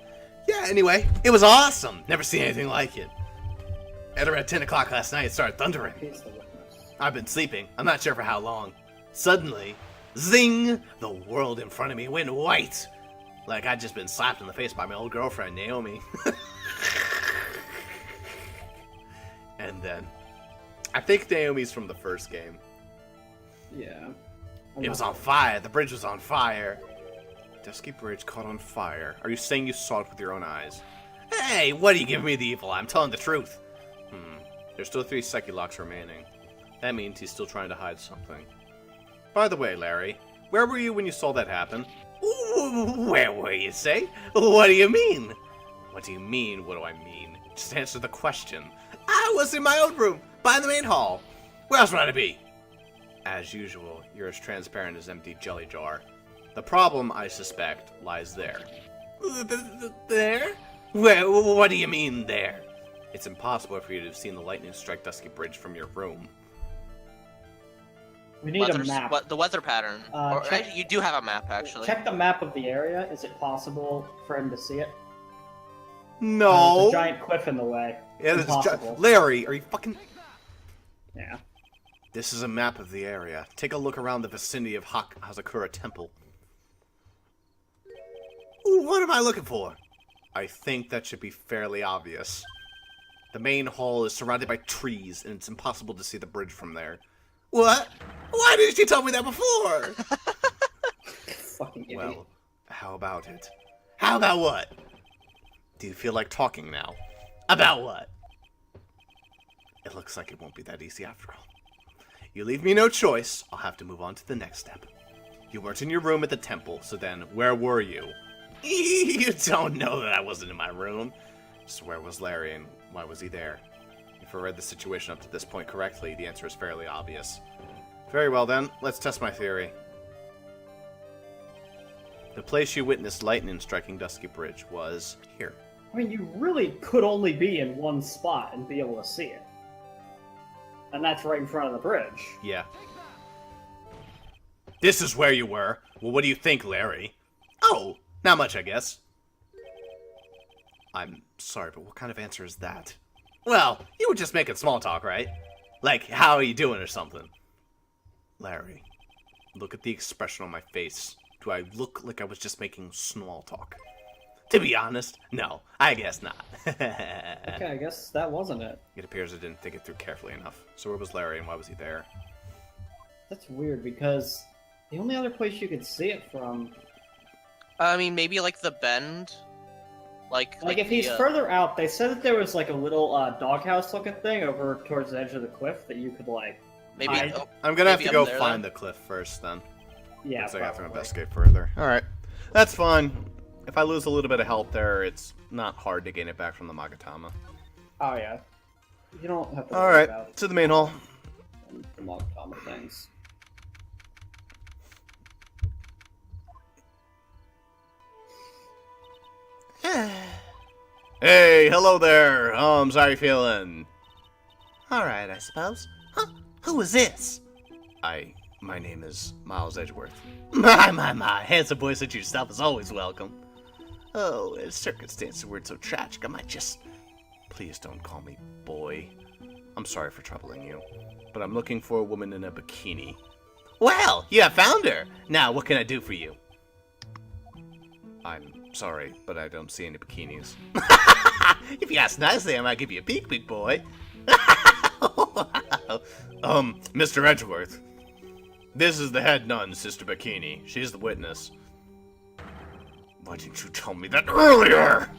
Yeah, anyway, it was awesome! Never seen anything like it. At around 10 o'clock last night, it started thundering. He's the witness. I've been sleeping. I'm not sure for how long. Suddenly, zing! The world in front of me went white. Like I'd just been slapped in the face by my old girlfriend, Naomi. And then, I think Naomi's from the first game. Yeah. It was on fire. The bridge was on fire. Dusky Bridge caught on fire. Are you saying you saw it with your own eyes? Hey, what are you giving me the evil eye? I'm telling the truth. There's still 3 psyche locks remaining. That means he's still trying to hide something. By the way, Larry, where were you when you saw that happen? Ooh, where were you, say? What do you mean? What do you mean, what do I mean? Just answer the question. I was in my own room, by the main hall. Where else would I be? As usual, you're as transparent as empty jelly jar. The problem, I suspect, lies there. There? Where? What do you mean, there? It's impossible for you to have seen the lightning strike Dusky Bridge from your room. We need a map. The weather pattern. You do have a map, actually. Check the map of the area. Is it possible for him to see it? No! There's a giant cliff in the way. Yeah, Impossible. Larry, are you fucking... Yeah. This is a map of the area. Take a look around the vicinity of Hazakura Temple. What am I looking for? I think that should be fairly obvious. The main hall is surrounded by trees, and it's impossible to see the bridge from there. What? Why didn't you tell me that before? Fucking idiot. Well, how about it? How about what? Do you feel like talking now? About what? It looks like it won't be that easy after all. You leave me no choice. I'll have to move on to the next step. You weren't in your room at the temple, so then where were you? You don't know that I wasn't in my room. So where was Larry and why was he there? If I read the situation up to this point correctly, the answer is fairly obvious. Very well then, let's test my theory. The place you witnessed lightning striking Dusky Bridge was here. I mean, you really could only be in one spot and be able to see it. And that's right in front of the bridge. Yeah. This is where you were. Well, what do you think, Larry? Oh, not much, I guess. I'm sorry, but what kind of answer is that? Well, you were just making small talk, right? Like, how are you doing or something? Larry, look at the expression on my face. Do I look like I was just making small talk? To be honest, no, I guess not. Okay, I guess that wasn't it. It appears I didn't think it through carefully enough. So where was Larry and why was he there? That's weird because the only other place you could see it from... I mean, maybe like the bend? Like if he's further out, they said that there was like a little doghouse looking thing over towards the edge of the cliff that you could like... Maybe... hide. I'm gonna have maybe to go up there, find then? the cliff first, then. Yeah, Looks like I have to probably. investigate further. Alright. That's fine. If I lose a little bit of health there, it's not hard to gain it back from the Magatama. Oh yeah. You don't have to worry Alright, about to the main hall. the Magatama things. Hey, hello there. How you feeling? Alright, I suppose. Huh? Who is this? My name is Miles Edgeworth. My, handsome boy such as yourself is always welcome. Oh, in circumstances where it's so tragic, I might just... Please don't call me boy. I'm sorry for troubling you, but I'm looking for a woman in a bikini. Well, you have found her! Now, what can I do for you? I'm sorry, but I don't see any bikinis. If you ask nicely, I might give you a peek, big boy. Mr. Edgeworth. This is the head nun, Sister Bikini. She's the witness. Why didn't you tell me that earlier?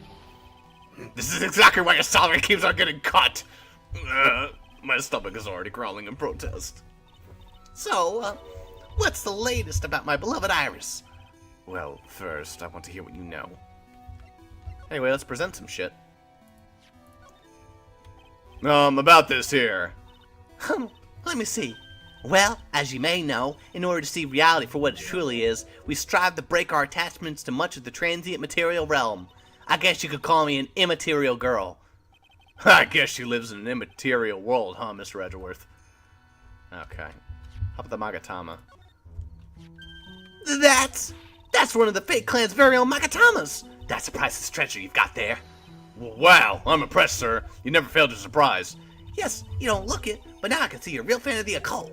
This is exactly why your salary keeps on getting cut. My stomach is already growling in protest. So, what's the latest about my beloved Iris? Well, first, I want to hear what you know. Anyway, let's present some shit. About this here. Let me see. Well, as you may know, in order to see reality for what it truly is, we strive to break our attachments to much of the transient material realm. I guess you could call me an immaterial girl. I guess she lives in an immaterial world, huh, Mr. Edgeworth? Okay. How about the Magatama? That's one of the fake clan's very own Magatamas! That's a priceless treasure you've got there. Wow, I'm impressed, sir. You never failed to surprise. Yes, you don't look it, but now I can see you're a real fan of the occult.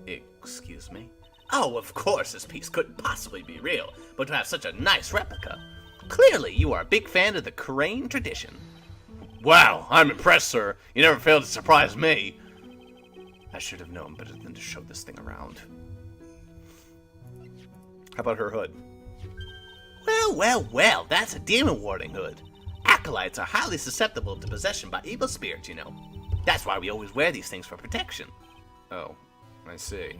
Excuse me? Oh, of course, this piece couldn't possibly be real, but to have such a nice replica. Clearly, you are a big fan of the Crane tradition. Wow, I'm impressed, sir. You never failed to surprise me. I should have known better than to show this thing around. How about her hood? Well, that's a demon warding hood. Acolytes are highly susceptible to possession by evil spirits, you know. That's why we always wear these things for protection. Oh, I see.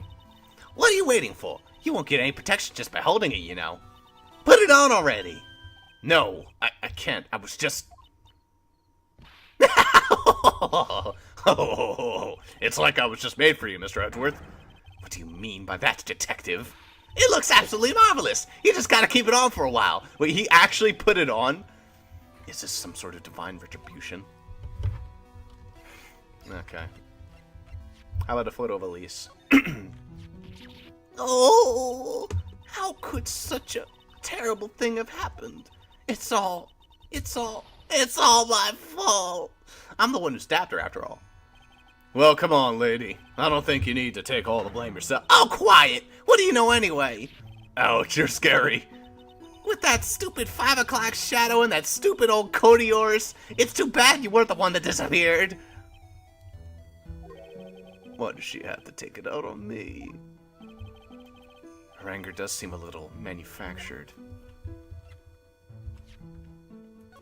What are you waiting for? You won't get any protection just by holding it, you know. Put it on already. No, I can't. I was just... It's like I was just made for you, Mr. Edgeworth. What do you mean by that, detective? It looks absolutely marvelous. You just gotta keep it on for a while. Wait, he actually put it on? Is this some sort of divine retribution? Okay. How about a photo of Elise? Oh, how could such a terrible thing have happened? It's all my fault. I'm the one who stabbed her, after all. Well, come on, lady. I don't think you need to take all the blame yourself. Oh, quiet! What do you know anyway? Ouch, you're scary. With that stupid 5 o'clock shadow and that stupid old coat of yours, it's too bad you weren't the one that disappeared. Why does she have to take it out on me? Her anger does seem a little manufactured.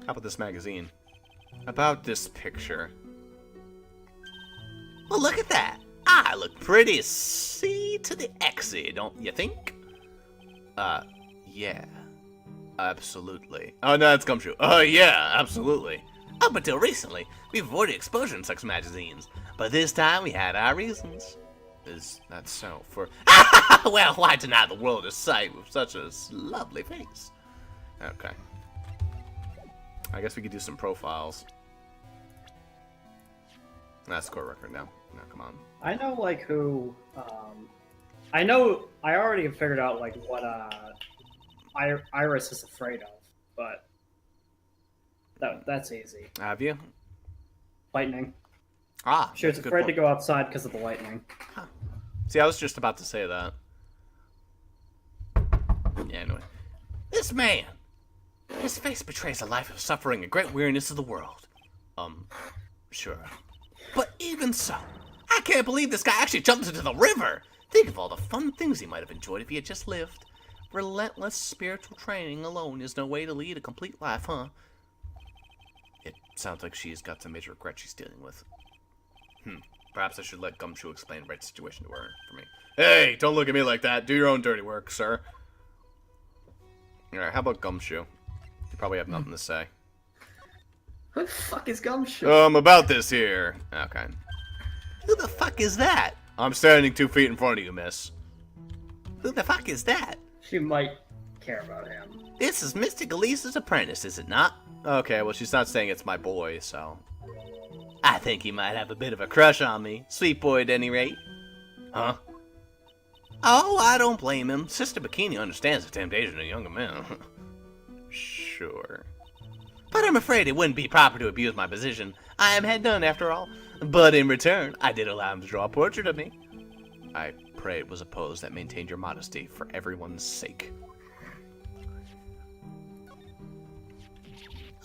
How about this magazine? About this picture. Well, look at that. I look pretty C to the Xy, don't you think? Yeah. Absolutely. Oh, no, it's Gumshoe. Yeah, absolutely. Up until recently, we've avoided exposure in such magazines, but this time we had our reasons. Is that so? For well, why deny the world a sight with such a lovely face? Okay. I guess we could do some profiles. That's score record now. No, come on. I know, like, who, I know, I already figured out, like, what, Iris is afraid of, but that's easy. Have you? Lightning. Ah, She was afraid to go outside because of the lightning. Huh. See, I was just about to say that. Yeah, anyway. This man! His face betrays a life of suffering and great weariness of the world. Sure. But even so, I can't believe this guy actually jumped into the river! Think of all the fun things he might have enjoyed if he had just lived. Relentless spiritual training alone is no way to lead a complete life, huh? It sounds like she's got some major regret she's dealing with. Perhaps I should let Gumshoe explain Wright's situation to her for me. Hey, don't look at me like that. Do your own dirty work, sir. Alright, how about Gumshoe? You probably have nothing to say. Who the fuck is Gumshoe? About this here. Okay. Who the fuck is that? I'm standing 2 feet in front of you, miss. Who the fuck is that? She might care about him. This is Mystic Elise's apprentice, is it not? Okay, well, she's not saying it's my boy, so... I think he might have a bit of a crush on me. Sweet boy at any rate. Huh? Oh, I don't blame him. Sister Bikini understands the temptation of younger men. Sure. But I'm afraid it wouldn't be proper to abuse my position. I am head none, after all. But in return, I did allow him to draw a portrait of me. I pray it was a pose that maintained your modesty for everyone's sake.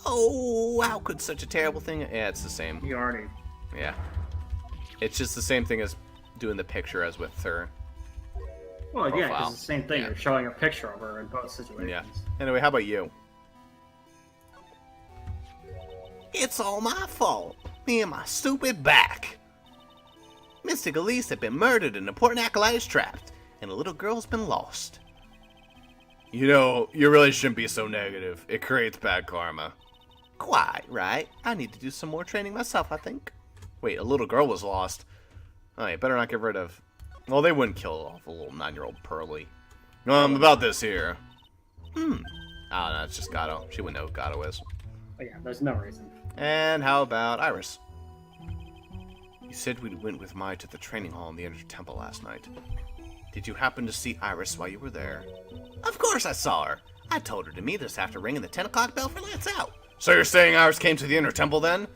Oh, how could such a terrible thing... Yeah, it's the same. You already... Yeah. It's just the same thing as doing the picture as with her. Well, yeah, profile. it's the same thing. Yeah. You're showing a picture of her in both situations. Yeah. Anyway, how about you? It's all my fault. Me and my stupid back. Mystic Elise had been murdered and the important acolyte is trapped, and a little girl's been lost. You know, you really shouldn't be so negative. It creates bad karma. Quite right. I need to do some more training myself, I think. Wait, a little girl was lost. Oh, you better not get rid of... Well, they wouldn't kill off a little 9-year-old Pearly. About this here. Oh, no, it's just Gato. She wouldn't know who Gato is. But yeah, there's no reason. And how about Iris? You said we went with Mai to the training hall in the Inner Temple last night. Did you happen to see Iris while you were there? Of course I saw her. I told her to meet us after ringing the 10 o'clock bell for Lights Out. So you're saying Iris came to the Inner Temple then?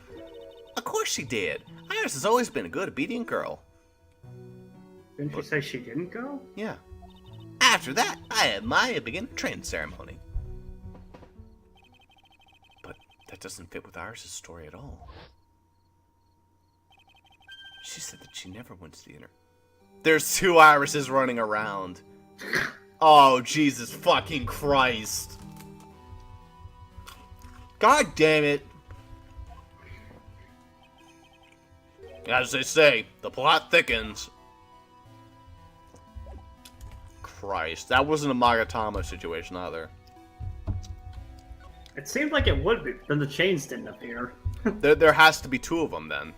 Of course she did. Iris has always been a good, obedient girl. Didn't you say she didn't go? Yeah. After that, I had Maya begin the training ceremony. But that doesn't fit with Iris' story at all. She said that she never went to the inner... There's 2 Irises running around. Oh, Jesus fucking Christ. God damn it. As they say, the plot thickens. Christ, that wasn't a Magatama situation either. It seemed like it would be, then the chains didn't appear. There has to be 2 of them then.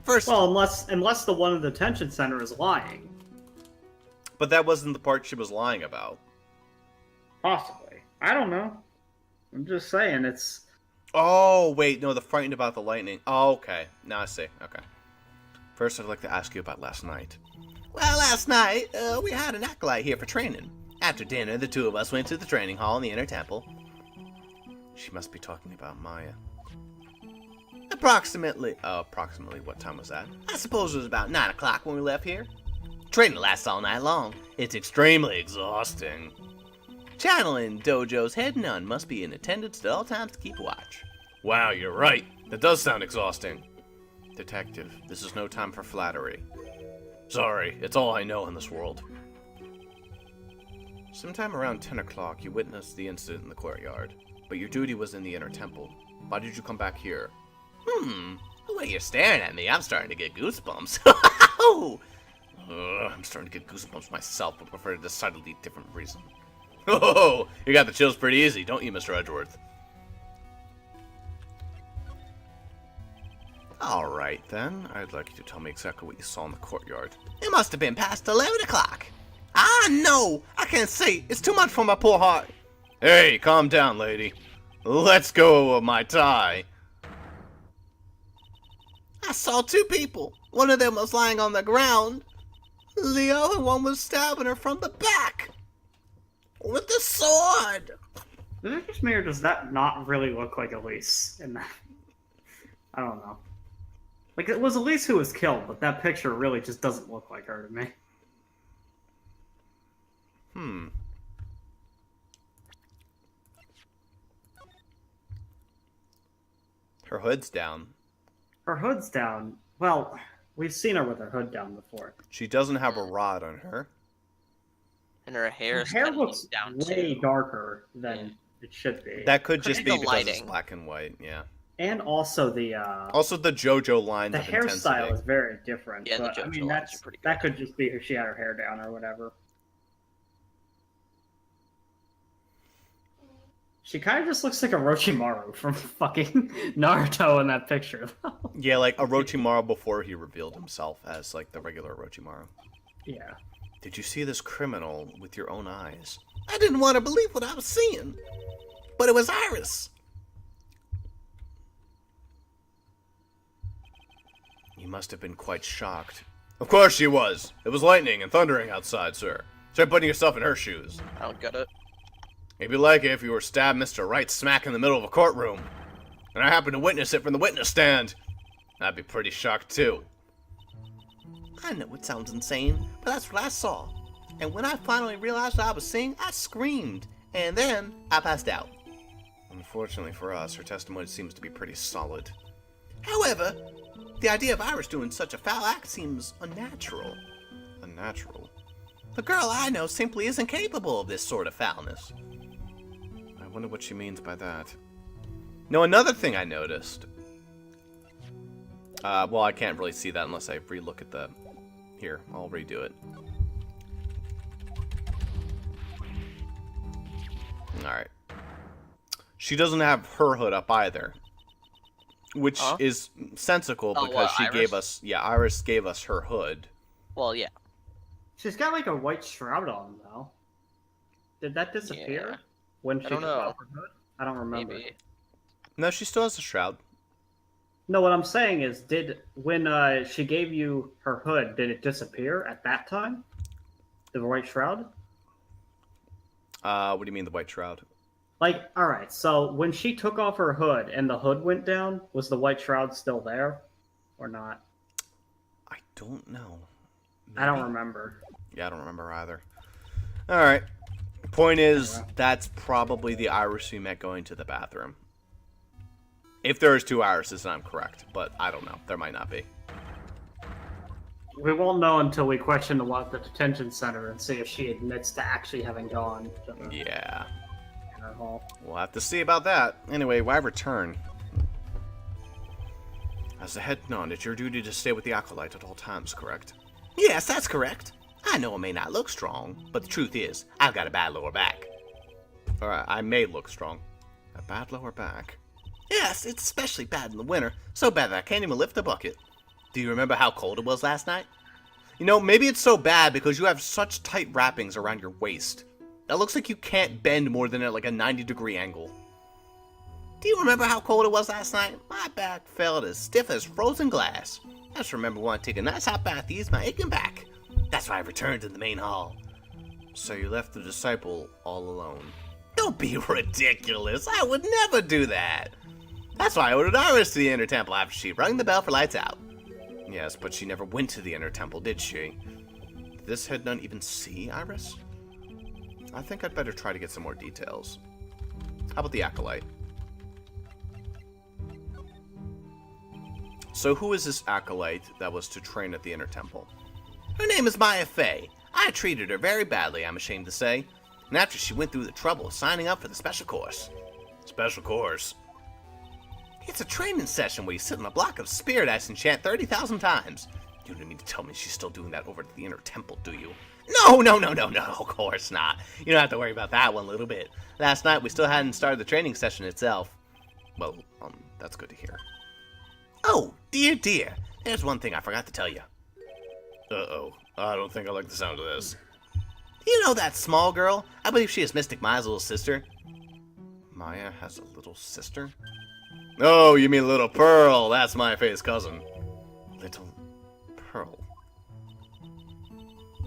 First, Well, unless the one in the detention center is lying. but that wasn't the part she was lying about. Possibly. I don't know. I'm just saying, it's... Oh, wait, no, the frightened about the lightning. Oh, okay. Now I see. Okay. First, I'd like to ask you about last night. Well, last night, we had an acolyte here for training. After dinner, the 2 of us went to the training hall in the Inner Temple. She must be talking about Maya. Approximately what time was that? I suppose it was about 9 o'clock when we left here. Training lasts all night long. It's extremely exhausting. Channeling Dojo's head nun must be in attendance at all times to keep watch. Wow, you're right. That does sound exhausting. Detective, this is no time for flattery. Sorry, it's all I know in this world. Sometime around 10 o'clock, you witnessed the incident in the courtyard, but your duty was in the Inner Temple. Why did you come back here? The way you're staring at me, I'm starting to get goosebumps. I'm starting to get goosebumps myself, but for a decidedly different reason. Oh, you got the chills pretty easy, don't you, Mr. Edgeworth? Alright then, I'd like you to tell me exactly what you saw in the courtyard. It must have been past 11 o'clock. Ah, no! I can't say. It's too much for my poor heart. Hey, calm down, lady. Let's go of my tie. I saw 2 people. One of them was lying on the ground. The other one was stabbing her from the back. With the sword. Is it just me, or does that not really look like Elise in that? I don't know. Like, it was Elise who was killed, but that picture really just doesn't look like her to me. Her hood's down. Her hood's down. Well, we've seen her with her hood down before. She doesn't have a rod on her. And her hair Her is hair kind looks of down way too. darker than it should be. That could just be be the because it's lighting. black and white, yeah. And also the Also the JoJo lines the of hairstyle intensity. is very different. Yeah, the but, I JoJo mean, lines are pretty that could just be she had her hair down or whatever. She kind of just looks like Orochimaru from fucking Naruto in that picture. Yeah, like Orochimaru before he revealed himself as like the regular Orochimaru. Yeah. Did you see this criminal with your own eyes? I didn't want to believe what I was seeing. But it was Iris. He must have been quite shocked. Of course she was. It was lightning and thundering outside, sir. Try putting yourself in her shoes. I don't get it. It'd be like if you were stabbed Mr. Wright smack in the middle of a courtroom, and I happened to witness it from the witness stand. I'd be pretty shocked, too. I know it sounds insane, but that's what I saw. And when I finally realized what I was seeing, I screamed. And then I passed out. Unfortunately for us, her testimony seems to be pretty solid. However, the idea of Iris doing such a foul act seems unnatural. Unnatural? The girl I know simply isn't capable of this sort of foulness. I wonder what she means by that. No, another thing I noticed. Well, I can't really see that unless I relook at the... Here, I'll redo it. Alright. She doesn't have her hood up either. Which is sensical because she Iris? gave us... Yeah, Iris gave us her hood. Well, yeah. She's got like a white shroud on though. Did that disappear Yeah. when she don't took know. off her hood? I don't remember. Maybe. No, she still has a shroud. No, what I'm saying is, when she gave you her hood, did it disappear at that time? The white shroud? What do you mean the white shroud? Like, alright, so when she took off her hood and the hood went down, was the white shroud still there? Or not? I don't know. I don't remember. Yeah, I don't remember either. Alright. Point is, that's probably the Iris we met going to the bathroom. If there's two Irises, then I'm correct. But I don't know. There might not be. We won't know until we question the detention center and see if she admits to actually having gone to the Yeah. inner hall. We'll have to see about that. Anyway, why return? As the head nun, it's your duty to stay with the Acolyte at all times, correct? Yes, that's correct. I know it may not look strong, but the truth is, I've got a bad lower back. Alright, I may look strong. A bad lower back? Yes, it's especially bad in the winter. So bad that I can't even lift a bucket. Do you remember how cold it was last night? You know, maybe it's so bad because you have such tight wrappings around your waist. That looks like you can't bend more than at like a 90-degree angle. Do you remember how cold it was last night? My back felt as stiff as frozen glass. I just remember wanting to take a nice hot bath to ease my aching back. That's why I returned to the main hall. So you left the disciple all alone. Don't be ridiculous. I would never do that. That's why I ordered Iris to the inner temple after she rung the bell for lights out. Yes, but she never went to the inner temple, did she? Did this head nun even see Iris? I think I'd better try to get some more details. How about the Acolyte? So who is this Acolyte that was to train at the inner temple? Her name is Maya Fey. I treated her very badly, I'm ashamed to say. And after she went through the trouble of signing up for the special course. Special course? It's a training session where you sit on a block of spirit ice and chant 30,000 times. You don't mean to tell me she's still doing that over at the inner temple, do you? No, of course not. You don't have to worry about that one little bit. Last night we still hadn't started the training session itself. Well, that's good to hear. Oh, dear. There's one thing I forgot to tell you. Uh-oh. I don't think I like the sound of this. You know that small girl? I believe she is Mystic Maya's little sister. Maya has a little sister? Oh, you mean Little Pearl. That's Maya Fey's cousin. Little Pearl.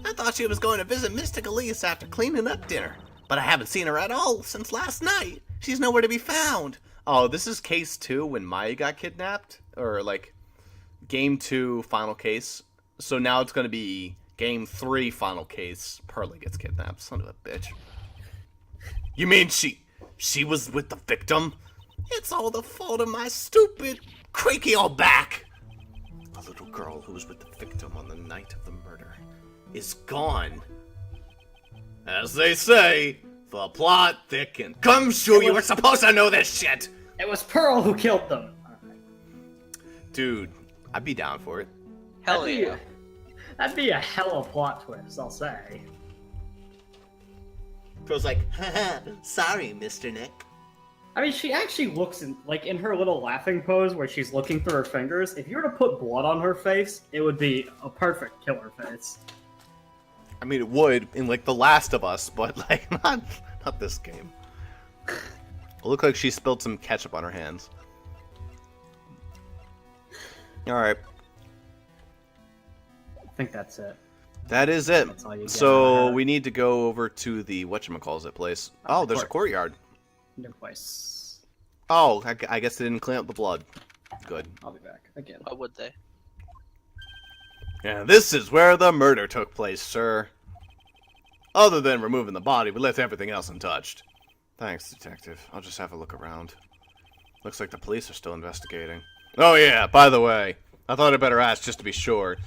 I thought she was going to visit Mystic Elise after cleaning up dinner. But I haven't seen her at all since last night. She's nowhere to be found. Oh, this is case 2 when Maya got kidnapped? Or, like, game 2 final case. So now it's going to be game 3 final case. Pearlie gets kidnapped. Son of a bitch. You mean she was with the victim? It's all the fault of my stupid, creaky old back. A little girl who was with the victim on the night of the murder is gone. As they say, the plot thickens. Come, Shu, you were supposed to know this shit. It was Pearl who killed them. Dude, I'd be down for it. Hell yeah. That'd be a hell of a plot twist, I'll say. Pearl's like, haha, sorry, Mr. Nick. I mean, she actually looks in her little laughing pose where she's looking through her fingers. If you were to put blood on her face, it would be a perfect killer face. I mean, it would in like The Last of Us, but like not this game. It looked like she spilled some ketchup on her hands. All right. think that's it. That is it. That's all you get out So of we need to go over to the whatchamacallit place. Oh, there's a courtyard. New place. Oh, I guess they didn't clean up the blood. Good. I'll be back again. Why would they? Yeah, this is where the murder took place, sir. Other than removing the body, we left everything else untouched. Thanks, Detective. I'll just have a look around. Looks like the police are still investigating. Oh yeah, by the way, I thought I'd better ask just to be sure.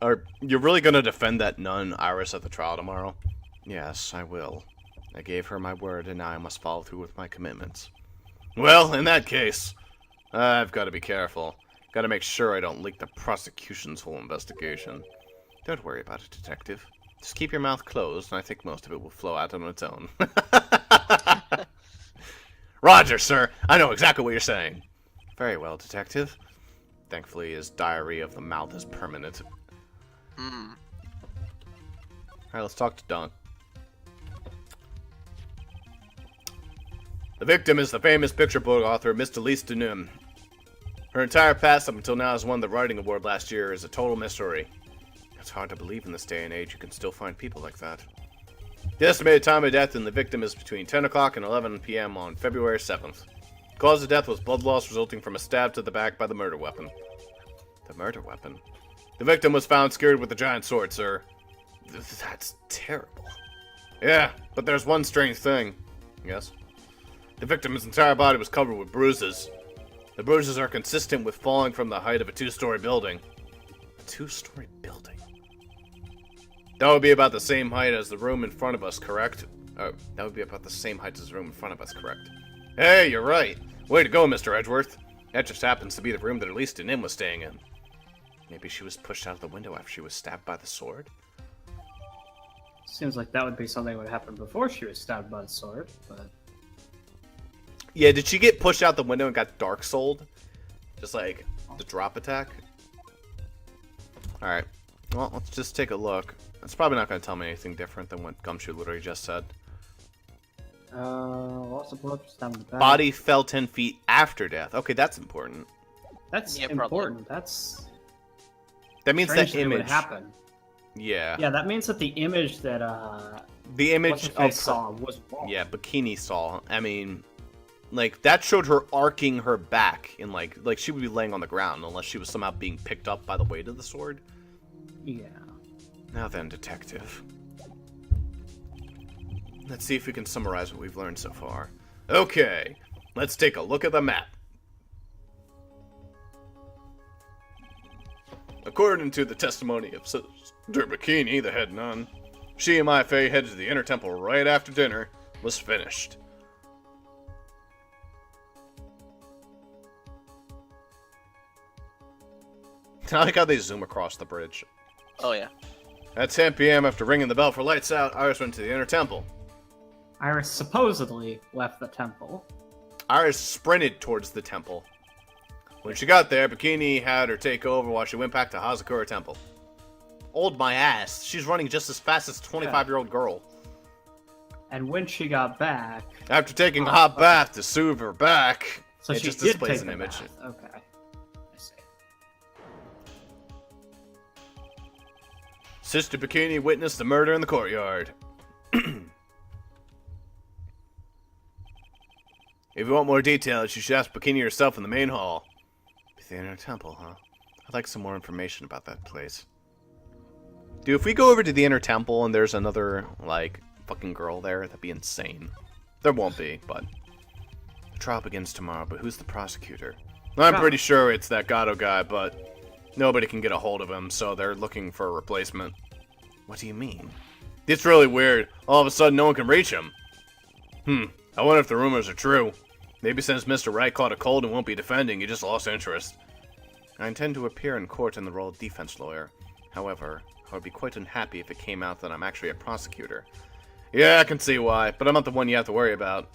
Are you really going to defend that nun, Iris, at the trial tomorrow? Yes, I will. I gave her my word, and now I must follow through with my commitments. Well, in that case, I've got to be careful. Got to make sure I don't leak the prosecution's whole investigation. Don't worry about it, Detective. Just keep your mouth closed, and I think most of it will flow out on its own. Roger, sir. I know exactly what you're saying. Very well, Detective. Thankfully, his diary of the mouth is permanent. Alright, let's talk to Dunk. The victim is the famous picture book author, Miss Delise Denum. Her entire past up until now has won the Writing Award last year is a total mystery. It's hard to believe in this day and age you can still find people like that. The estimated time of death in the victim is between 10 o'clock and 11 p.m. on February 7th. The cause of death was blood loss resulting from a stab to the back by the murder weapon. The murder weapon? The victim was found skewered with a giant sword, sir. That's terrible. Yeah, but there's one strange thing. Yes? The victim's entire body was covered with bruises. The bruises are consistent with falling from the height of a two-story building. A two-story building? That would be about the same height as the room in front of us, correct? Oh, that would be about the same height as the room in front of us, correct? Hey, you're right. Way to go, Mr. Edgeworth. That just happens to be the room that Elise Denim was staying in. Maybe she was pushed out of the window after she was stabbed by the sword? Seems like that would be something that would happen before she was stabbed by the sword, but... Yeah, did she get pushed out the window and got dark souled? Just like the drop attack? Alright. Well, let's just take a look. It's probably not going to tell me anything different than what Gumshoe literally just said. Lots of blood just down the back. Body fell 10 feet after death. Okay, that's important. That's Yeah, important. That's That means strange that that it would image. happen. Yeah. Yeah, that means that the image that The image of saw was wrong. Yeah, Bikini saw. I mean, like that showed her arcing her back in like she would be laying on the ground unless she was somehow being picked up by the weight of the sword. Yeah. Now then, Detective. Let's see if we can summarize what we've learned so far. Okay, let's take a look at the map. According to the testimony of Sister Bikini, the head nun, she and my Faye headed to the inner temple right after dinner was finished. I like how they zoom across the bridge. Oh yeah. At 10 p.m. after ringing the bell for lights out, Iris went to the inner temple. Iris supposedly left the temple. Iris sprinted towards the temple. When she got there, Bikini had her take over while she went back to Hazakura Temple. Old my ass. She's running just as fast as a 25-year-old girl. And when she got back... After taking a hot bath to soothe her back, So it she just did displays take an the image. bath. Okay. I see. Sister Bikini witnessed the murder in the courtyard. If you want more details, you should ask Bikini herself in the main hall. The inner temple, huh? I'd like some more information about that place. Dude, if we go over to the inner temple and there's another, like, fucking girl there, that'd be insane. There won't be, but... The trial begins tomorrow, but who's the prosecutor? I'm pretty sure it's that Gato guy, but nobody can get a hold of him, so they're looking for a replacement. What do you mean? It's really weird. All of a sudden, no one can reach him. I wonder if the rumors are true. Maybe since Mr. Wright caught a cold and won't be defending, he just lost interest. I intend to appear in court in the role of defense lawyer. However, I would be quite unhappy if it came out that I'm actually a prosecutor. Yeah, I can see why, but I'm not the one you have to worry about.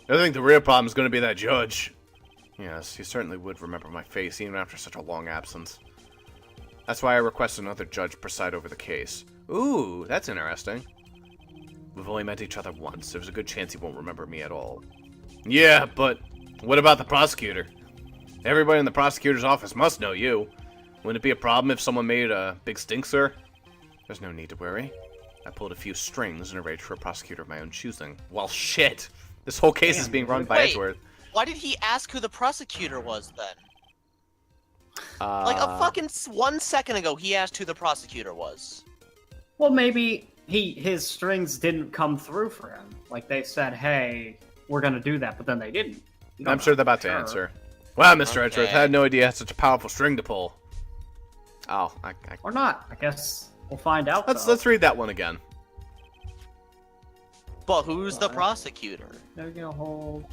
I think the real problem is going to be that judge. Yes, he certainly would remember my face even after such a long absence. That's why I request another judge preside over the case. Ooh, that's interesting. We've only met each other once. There's a good chance he won't remember me at all. Yeah, but what about the prosecutor? Everybody in the prosecutor's office must know you. Wouldn't it be a problem if someone made a big stink, sir? There's no need to worry. I pulled a few strings in a rage for a prosecutor of my own choosing. Well, shit! This whole case is being run by Wait. Edgeworth. Why did he ask who the prosecutor was then? Like a fucking 1 second ago, he asked who the prosecutor was. Well, maybe his strings didn't come through for him. Like they said, "Hey, we're gonna do that," but then they didn't. I'm sure they're about to answer. Wow, Mr. Edgeworth, I had no idea I had such a powerful string to pull. Oh, Or not. I guess we'll find out. Let's read that one again. But who's the prosecutor? There you go. Hold.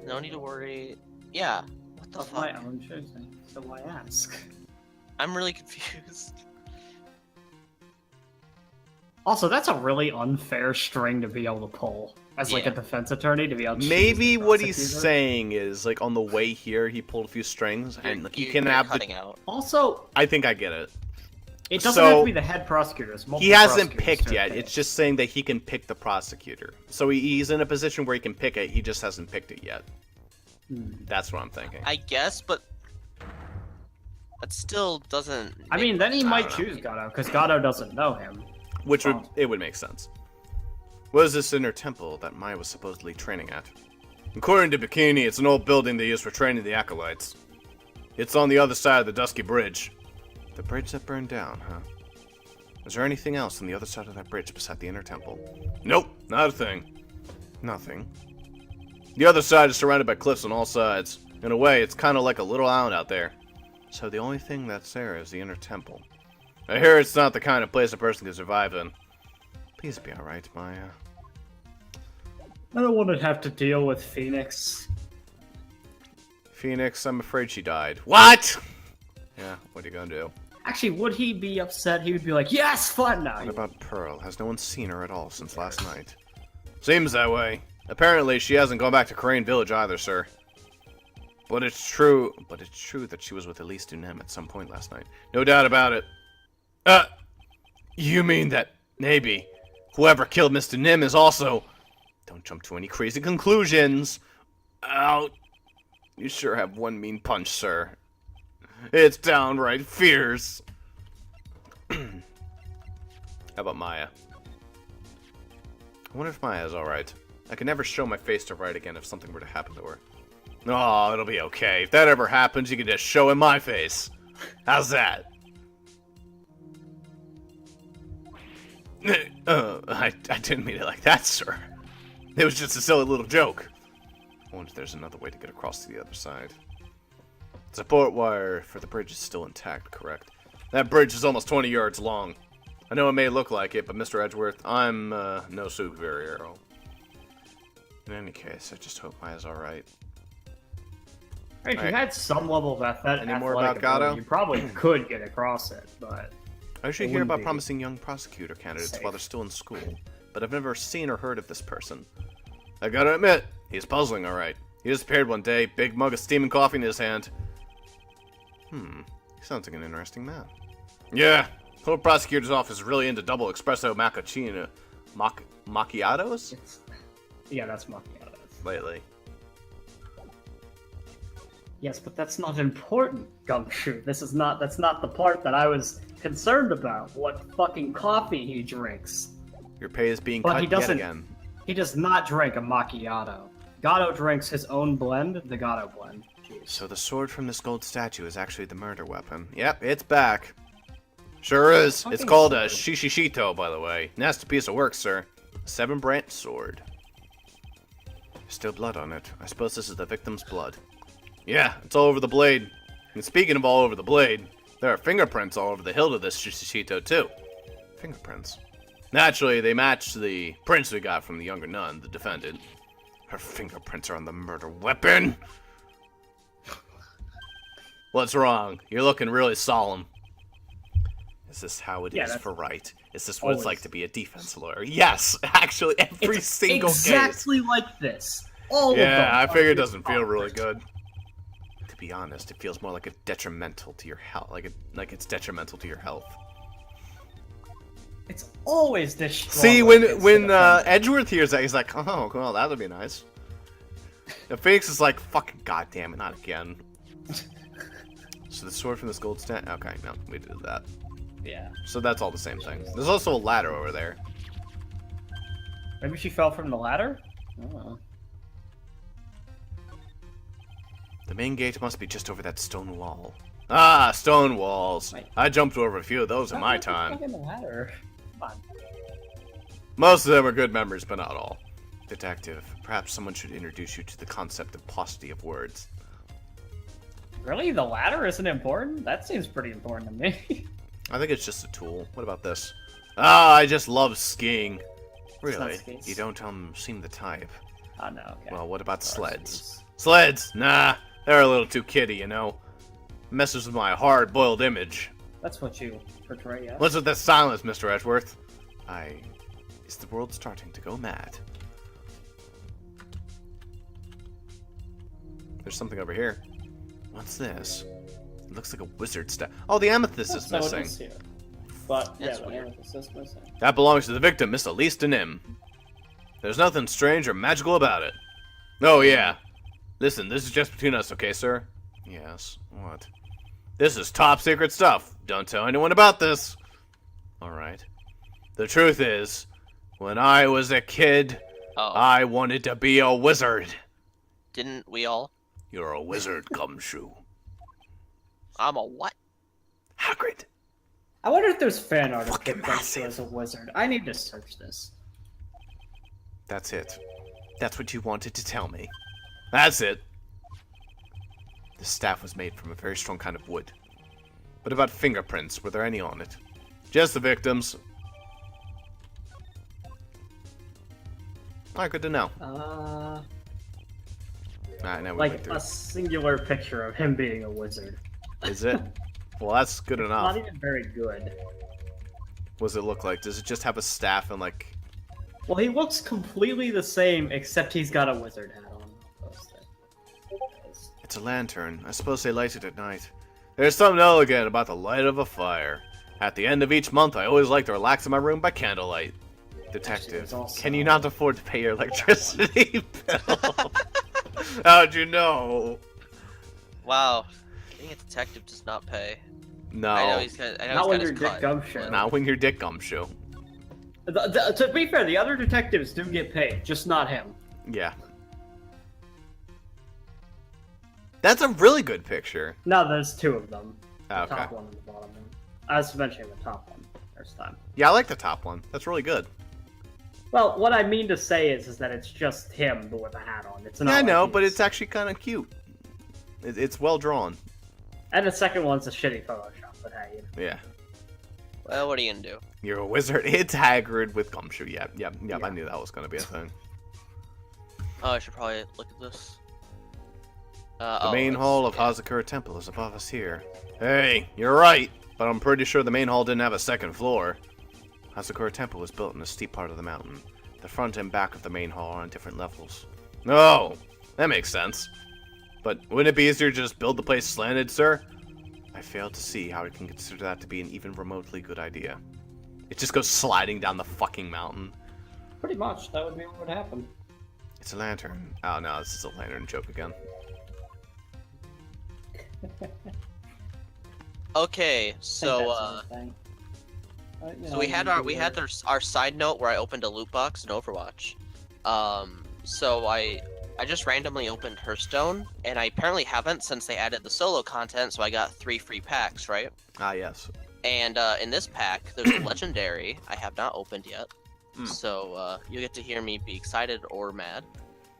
No need to worry. Yeah. What the Of fuck? my own choosing. So why ask? I'm really confused. Also, that's a really unfair string to be able to pull as like a defense attorney to be able to. Maybe what he's saying is like on the way here he pulled a few strings and like, you can have the. Out. Also, I think I get it. It doesn't have to be the head prosecutor. It's multiple he hasn't prosecutors picked yet. It's just saying that he can pick the prosecutor. So he's in a position where he can pick it. He just hasn't picked it yet. That's what I'm thinking. I guess, but that still doesn't. I mean, then he might choose Gatto because Gatto doesn't know him. Which would make sense. What is this inner temple that Maya was supposedly training at? According to Bikini, it's an old building they use for training the acolytes. It's on the other side of the Dusky Bridge. The bridge that burned down, huh? Is there anything else on the other side of that bridge beside the inner temple? Nope, not a thing. Nothing. The other side is surrounded by cliffs on all sides. In a way, it's kind of like a little island out there. So the only thing that's there is the inner temple. I hear it's not the kind of place a person can survive in. Please be alright, Maya. I don't want to have to deal with Phoenix. Phoenix, I'm afraid she died. What? Yeah, what are you gonna do? Actually, would he be upset? He would be like, yes, fun now. What about Pearl? Has no one seen her at all since last night? Seems that way. Apparently, she hasn't gone back to Crane Village either, sir. But it's true that she was with Elise Dunem at some point last night. No doubt about it. You mean that maybe whoever killed Mr. Nim is also... Don't jump to any crazy conclusions. Ow. You sure have one mean punch, sir. It's downright fierce. How about Maya? I wonder if Maya's alright. I could never show my face to Wright again if something were to happen to her. Oh, it'll be okay. If that ever happens, you can just show him my face. How's that? I didn't mean it like that, sir. It was just a silly little joke. I wonder if there's another way to get across to the other side. The support wire for the bridge is still intact, correct? That bridge is almost 20 yards long. I know it may look like it, but Mr. Edgeworth, I'm no superhero. In any case, I just hope Maya's alright. If you had some level of Any more about Gatto? You probably could get across it, but... I usually hear about promising young prosecutor candidates while they're still in school, but I've never seen or heard of this person. I gotta admit, he's puzzling alright. He disappeared one day, big mug of steaming coffee in his hand. He sounds like an interesting man. Yeah, the whole prosecutor's office is really into double espresso macchiatos? Yeah, that's macchiatos. Lately. Yes, but that's not important, Gumshoe. That's not the part that I was concerned about. What fucking coffee he drinks. Your pay is being cut yet again. He does not drink a macchiato. Gatto drinks his own blend, the Gatto blend. Jeez. So the sword from this gold statue is actually the murder weapon. Yep, it's back. Sure is. It's called a shishishito, by the way. Nasty piece of work, sir. A 7-branch sword. There's still blood on it. I suppose this is the victim's blood. Yeah, it's all over the blade. And speaking of all over the blade, there are fingerprints all over the hilt of this shishishito, too. Fingerprints. Naturally, they match the prints we got from the younger nun, the defendant. Her fingerprints are on the murder weapon! What's wrong? You're looking really solemn. Is this how it is for Wright? Is this what it's like to be a defense lawyer? Yes! Actually, every single case. Exactly like this. All of them. Yeah, I figure it doesn't feel really good. To be honest, it feels more like a detrimental to your health. Like it's detrimental to your health. It's always this strong. See, when Edgeworth hears that, he's like, oh, well, that would be nice. The Phoenix is like, fucking goddamn it, not again. So the sword from this gold stand? Okay, no, we did that. Yeah. So that's all the same thing. There's also a ladder over there. Maybe she fell from the ladder? Oh. The main gate must be just over that stone wall. Ah, stone walls. Wait. I jumped over a few of those in my time. The ladder. Come on. Most of them are good memories, but not all. Detective, perhaps someone should introduce you to the concept of paucity of words. Really? The ladder isn't important? That seems pretty important to me. I think it's just a tool. What about this? Ah, I just love skiing. Really? skates. You don't seem the type. Oh, no, okay. Well, what about sleds? Skis. Sleds? Nah, they're a little too kiddie, you know. Messes with my hard-boiled image. That's what you portray, yeah? What's with this silence, Mr. Edgeworth? Is the world starting to go mad? There's something over here. What's this? It looks like a wizard staff. Oh, the amethyst is So it missing. is here. But, yeah, That's the weird. amethyst is missing. That belongs to the victim, Miss Elise Denim. There's nothing strange or magical about it. Oh, yeah. Listen, this is just between us, okay, sir? Yes. What? This is top secret stuff. Don't tell anyone about this. Alright. The truth is, when I was a kid, Oh, I wanted to be a wizard. didn't we all? You're a wizard, Gumshoe. I'm a what? Hagrid. I wonder if there's fan art of Fucking Kid Gumshoe as a wizard. I need to search this. That's it. That's what you wanted to tell me. That's it. The staff was made from a very strong kind of wood. What about fingerprints? Were there any on it? Just the victims. Alright, good to know. Alright, now we went Like through. a singular picture of him being a wizard. Is it? Well, that's good enough. Not even very good. What does it look like? Does it just have a staff and like... Well, he looks completely the same, except he's got a wizard hat on. I'll post it. It's a lantern. I suppose they light it at night. There's something elegant about the light of a fire. At the end of each month, I always like to relax in my room by candlelight. Detective, there's also- can you not afford to pay your electricity bill? How'd you know? Wow. Being a detective does not pay. No. I know he's got. I know Not he's when got you're his Dick cut. Gumshoe. Not when you're Dick Gumshoe. To be fair, the other detectives do get paid, just not him. Yeah. That's a really good picture. No, there's two of them. The Okay. top one and the bottom one. I was mentioning the top one first time. Yeah, I like the top one. That's really good. Well, what I mean to say is that it's just him but with a hat on. It's not. Yeah, I like know, but he's- it's actually kind of cute. It's well drawn. And the second one's a shitty Photoshop, but hey. Yeah. Well, what are you gonna do? You're a wizard. It's Hagrid with Gumshoe. Yep. I Yeah. knew that was going to be a thing. Oh, I should probably look at this. The main hall of Hazakura Temple is above us here. Hey, you're right, but I'm pretty sure the main hall didn't have a second floor. Hazakura Temple was built in a steep part of the mountain. The front and back of the main hall are on different levels. Oh, that makes sense. But wouldn't it be easier to just build the place slanted, sir? I fail to see how I can consider that to be an even remotely good idea. It just goes sliding down the fucking mountain. Pretty much, that would be what would happen. It's a lantern. Oh no, this is a lantern joke again. Okay, so we had our side note where I opened a loot box in Overwatch. So I just randomly opened Hearthstone, and I apparently haven't since they added the solo content. So I got 3 free packs, right? Ah yes. And in this pack, there's a legendary I have not opened yet. Mm. So you get to hear me be excited or mad.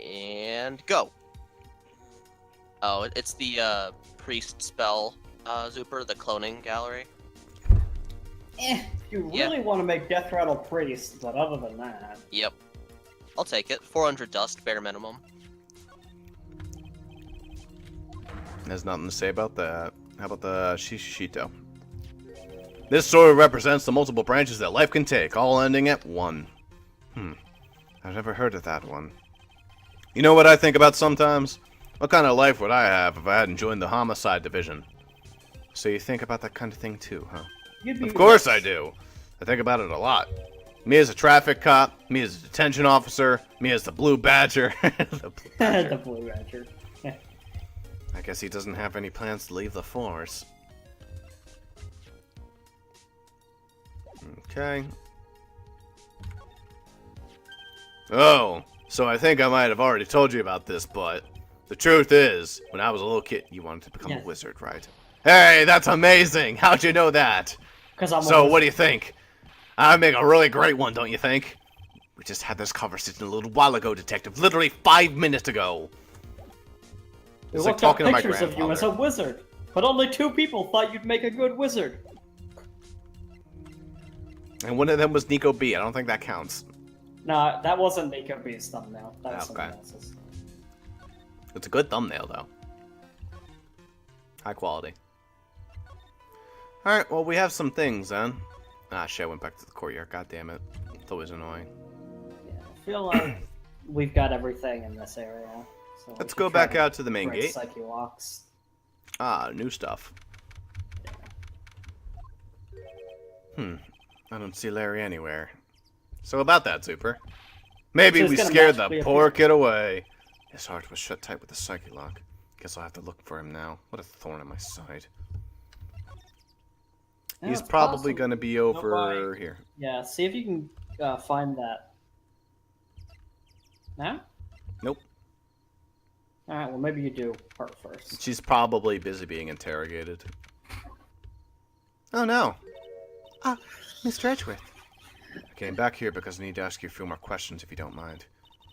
And go. Oh, it's the priest spell Zuper, the cloning gallery. You Yeah. really want to make Death Rattle Priest, but other than that... Yep. I'll take it. 400 dust, bare minimum. There's nothing to say about that. How about the Shishito? This sword represents the multiple branches that life can take, all ending at one. I've never heard of that one. You know what I think about sometimes? What kind of life would I have if I hadn't joined the homicide division? So you think about that kind of thing too, huh? You'd be Of course I do. I think about it a lot. Me as a traffic cop, me as a detention officer, me as the Blue Badger. The Blue Badger. The Blue Badger. I guess he doesn't have any plans to leave the force. Okay. Oh, so I think I might have already told you about this, but the truth is, when I was a little kid, you wanted to become a wizard, right? Hey, that's amazing! How'd you know that? So, what do you think? I make a really great one, don't you think? We just had this conversation a little while ago, Detective. Literally 5 minutes ago. We looked up pictures of you as a wizard, but only 2 people thought you'd make a good wizard. And one of them was Nico B. I don't think that counts. No, that wasn't Nico B's thumbnail. That was someone else's. It's a good thumbnail, though. High quality. Alright, well, we have some things, then. Ah, shit, I went back to the courtyard. God damn it. It's always annoying. Yeah, I feel like we've got everything in this area. So let's go back out to the main gate. Psyche walks. Ah, new stuff. I don't see Larry anywhere. So about that, Super. Maybe we scared the poor kid away. His heart was shut tight with a psyche lock. Guess I'll have to look for him now. What a thorn in my side. Yeah, he's probably going to be over here. Yeah, see if you can find that. Now? Nope. Alright, well maybe you do part first. She's probably busy being interrogated. Oh no. Ah, Mr. Edgeworth. I came back here because I need to ask you a few more questions if you don't mind.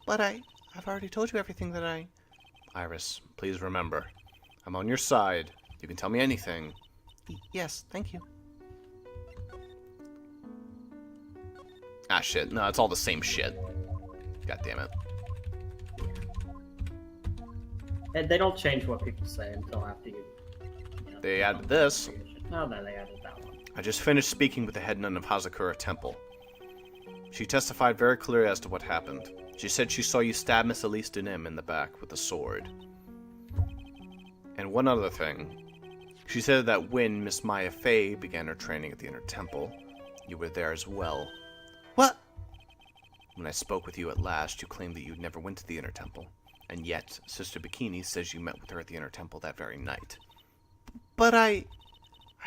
But I've already told you everything that I... Iris, please remember. I'm on your side. You can tell me anything. Yes, thank you. Ah, shit. No, it's all the same shit. God damn it. And they don't change what people say until after you know, they added this. No, no, they added that one. I just finished speaking with the head nun of Hazakura Temple. She testified very clearly as to what happened. She said she saw you stab Miss Elise Dunim in the back with a sword. And one other thing. She said that when Miss Maya Fey began her training at the Inner Temple, you were there as well. What? When I spoke with you at last, you claimed that you never went to the Inner Temple. And yet, Sister Bikini says you met with her at the Inner Temple that very night. But I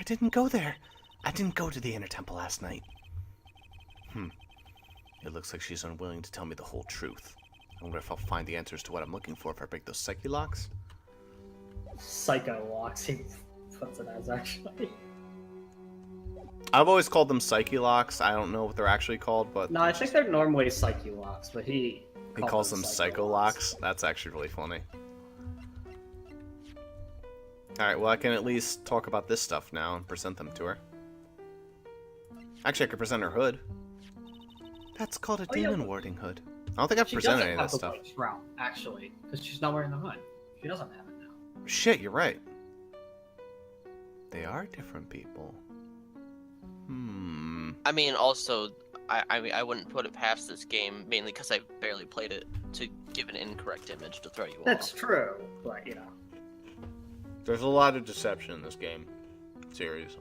didn't go there. I didn't go to the Inner Temple last night. It looks like she's unwilling to tell me the whole truth. I wonder if I'll find the answers to what I'm looking for if I break those psyche locks. Psycho locks, he puts it as, actually. I've always called them psyche locks. I don't know what they're actually called, but... No, I think they're normally psyche locks, but he calls them psycho locks. That's actually really funny. Alright, well I can at least talk about this stuff now and present them to her. Actually, I could present her hood. That's called a demon warding hood. I don't think I've presented any of this stuff. She doesn't have the white shroud, actually, because she's not wearing the hood. She doesn't have it now. Shit, you're right. They are different people. I mean, also, I wouldn't put it past this game, mainly because I barely played it, to give an incorrect image to throw you off. That's true, but, you know. There's a lot of deception in this game. Series.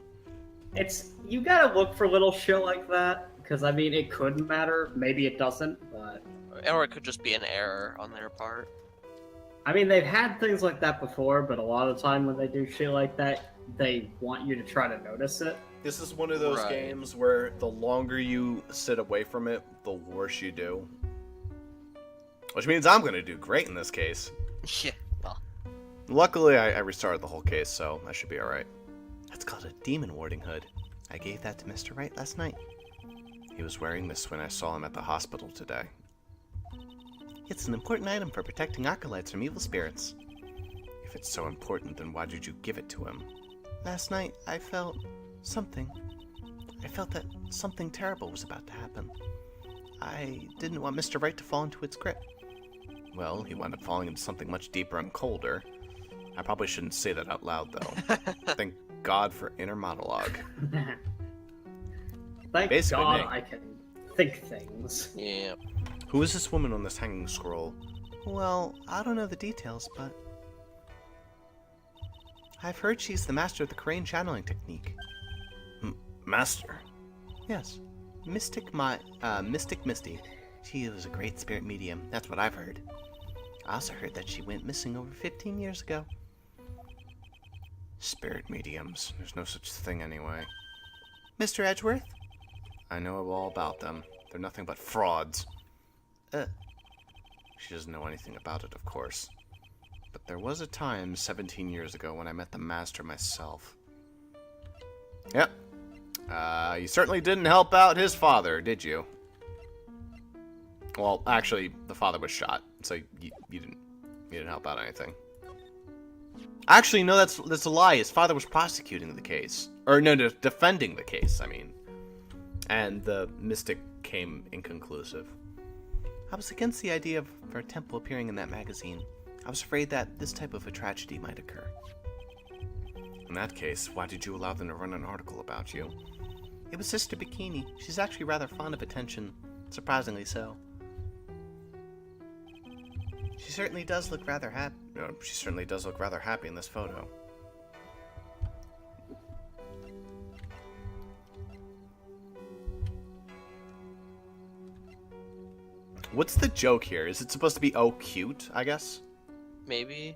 You gotta look for little shit like that, because, I mean, it could matter. Maybe it doesn't, but... Or it could just be an error on their part. I mean, they've had things like that before, but a lot of the time when they do shit like that, they want you to try to notice it. This is one of those games where the longer you sit away from it, the worse you do. Which means I'm gonna do great in this case. Yeah, well. Luckily, I restarted the whole case, so I should be alright. That's called a demon warding hood. I gave that to Mr. Wright last night. He was wearing this when I saw him at the hospital today. It's an important item for protecting acolytes from evil spirits. If it's so important, then why did you give it to him? Last night, I felt something. I felt that something terrible was about to happen. I didn't want Mr. Wright to fall into its grip. Well, he wound up falling into something much deeper and colder. I probably shouldn't say that out loud, though. Thank God for inner monologue. Thank Basically God me. I can think things. Yeah. Who is this woman on this hanging scroll? Well, I don't know the details, but... I've heard she's the master of the Korean channeling technique. Master? Yes. Mystic Misty. She was a great spirit medium. That's what I've heard. I also heard that she went missing over 15 years ago. Spirit mediums. There's no such thing anyway. Mr. Edgeworth? I know all about them. They're nothing but frauds. She doesn't know anything about it, of course. But there was a time 17 years ago when I met the master myself. Yep. You certainly didn't help out his father, did you? Well, actually, the father was shot, so you didn't help out anything. Actually, no, that's a lie. His father was prosecuting the case, or no, defending the case. I mean, and the mystic came inconclusive. I was against the idea of our temple appearing in that magazine. I was afraid that this type of a tragedy might occur. In that case, why did you allow them to run an article about you? It was Sister Bikini. She's actually rather fond of attention, surprisingly so. She certainly does look rather happy. No, she certainly does look rather happy in this photo. What's the joke here? Is it supposed to be oh cute, I guess? Maybe.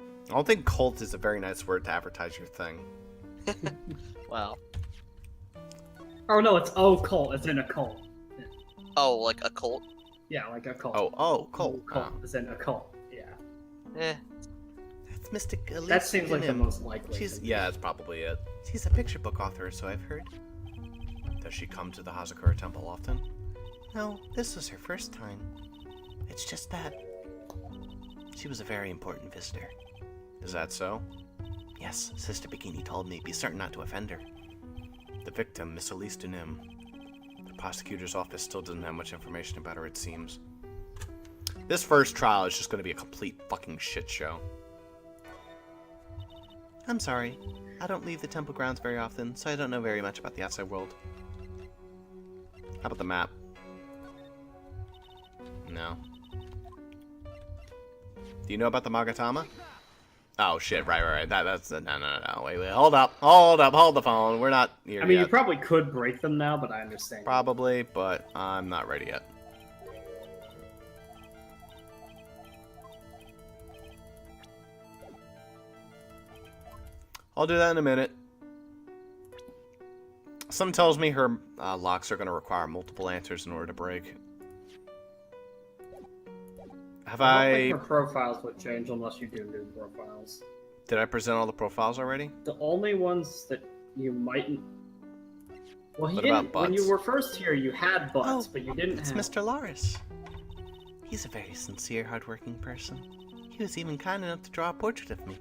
I don't think cult is a very nice word to advertise your thing. Wow. Oh no, it's cult, as in a cult. Oh, like a cult? Yeah, like a cult. Oh, cult. Cult, as in a cult. Yeah. Eh. That's Mystic Elise. That seems like the most likely. Yeah, that's probably it. She's a picture book author, so I've heard. Does she come to the Hazakura Temple often? No, this was her first time. It's just that she was a very important visitor. Is that so? Yes, Sister Bikini told me be certain not to offend her. The victim, Miss Elise Dunim. The prosecutor's office still doesn't have much information about her, it seems. This first trial is just going to be a complete fucking shit show. I'm sorry. I don't leave the temple grounds very often, so I don't know very much about the outside world. How about the map? No. Do you know about the Magatama? Oh shit! Right. That's no. Wait. Hold the phone. We're not here I mean, yet. you probably could break them now, but I understand. Probably, but I'm not ready yet. I'll do that in a minute. Something tells me her locks are going to require multiple answers in order to break. I don't think her profiles would change unless you do new profiles. Did I present all the profiles already? The only ones that you mightn't... Well, he What didn't... about Butz? When you were first here, you had Butz, but you didn't It's have... Mr. Loris. He's a very sincere, hardworking person. He was even kind enough to draw a portrait of me.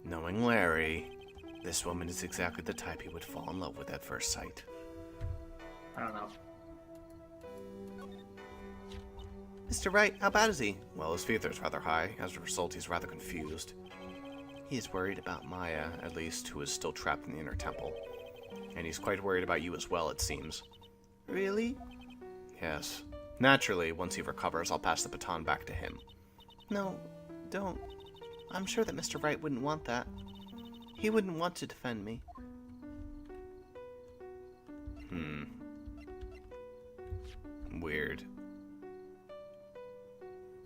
Knowing Larry, this woman is exactly the type he would fall in love with at first sight. I don't know. Mr. Wright, how bad is he? Well, his fever is rather high. As a result, he's rather confused. He is worried about Maya, at least, who is still trapped in the inner temple. And he's quite worried about you as well, it seems. Really? Yes. Naturally, once he recovers, I'll pass the baton back to him. No, don't. I'm sure that Mr. Wright wouldn't want that. He wouldn't want to defend me. Weird.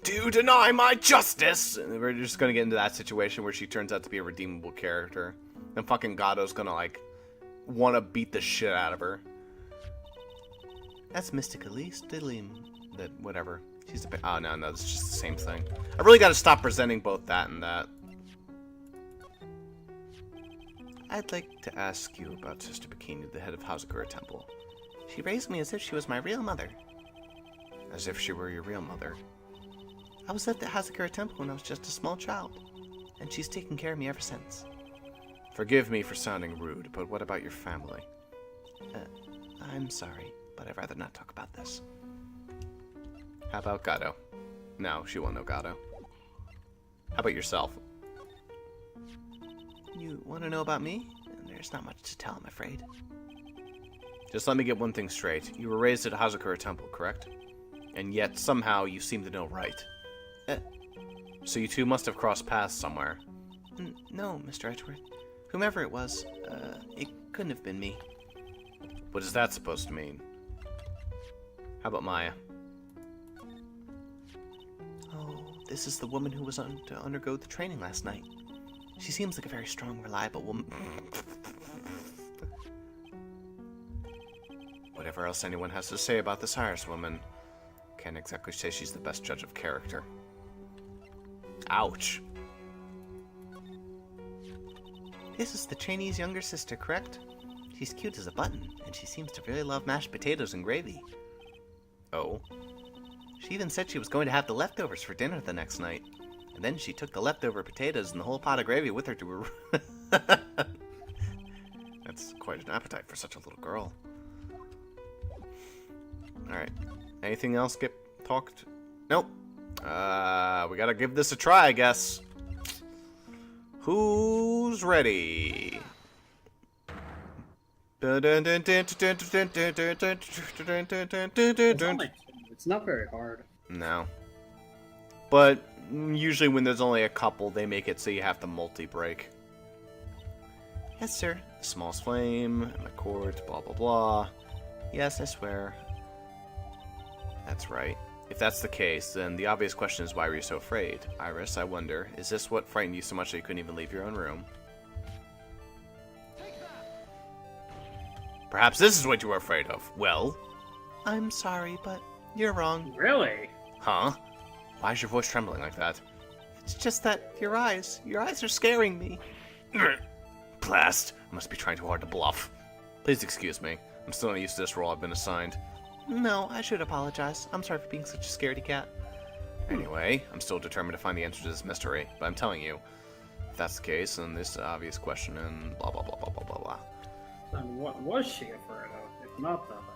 Do you deny my justice? And we're just gonna get into that situation where she turns out to be a redeemable character. And fucking Gado's gonna, like, wanna beat the shit out of her. That's Mystic Elise Diddly. That, whatever. She's a bit. Oh, no, it's just the same thing. I really gotta stop presenting both that and that. I'd like to ask you about Sister Bikini, the head of Hazakura Temple. She raised me as if she was my real mother. As if she were your real mother. I was at the Hazakura Temple when I was just a small child, and she's taken care of me ever since. Forgive me for sounding rude, but what about your family? I'm sorry, but I'd rather not talk about this. How about Gado? No, she won't know Gado. How about yourself? You want to know about me? There's not much to tell, I'm afraid. Just let me get one thing straight. You were raised at Hazakura Temple, correct? And yet, somehow, you seem to know Wright. So you two must have crossed paths somewhere. No, Mr. Edgeworth. Whomever it was, it couldn't have been me. What is that supposed to mean? How about Maya? Oh, this is the woman who was to undergo the training last night. She seems like a very strong, reliable woman. Whatever else anyone has to say about this Irish woman, can't exactly say she's the best judge of character. Ouch. This is the trainee's younger sister, correct? She's cute as a button, and she seems to really love mashed potatoes and gravy. Oh? She even said she was going to have the leftovers for dinner the next night. And then she took the leftover potatoes and the whole pot of gravy with her to her... That's quite an appetite for such a little girl. Alright. Anything else get talked? Nope. We gotta give this a try, I guess. Who's ready? It's not very hard. No. But usually when there's only a couple, they make it so you have to multi-break. Yes, sir. The smallest flame, my cord, blah, blah, blah. Yes, I swear. That's right. If that's the case, then the obvious question is why were you so afraid? Iris, I wonder, is this what frightened you so much that you couldn't even leave your own room? Perhaps this is what you were afraid of. Well? I'm sorry, but you're wrong. Really? Huh? Why is your voice trembling like that? It's just that your eyes are scaring me. Blast. I must be trying too hard to bluff. Please excuse me. I'm still not used to this role I've been assigned. No, I should apologize. I'm sorry for being such a scaredy cat. Anyway, I'm still determined to find the answer to this mystery, but I'm telling you, if that's the case, then this obvious question and blah blah blah blah blah blah blah. Then what was she afraid of, if not the lightning?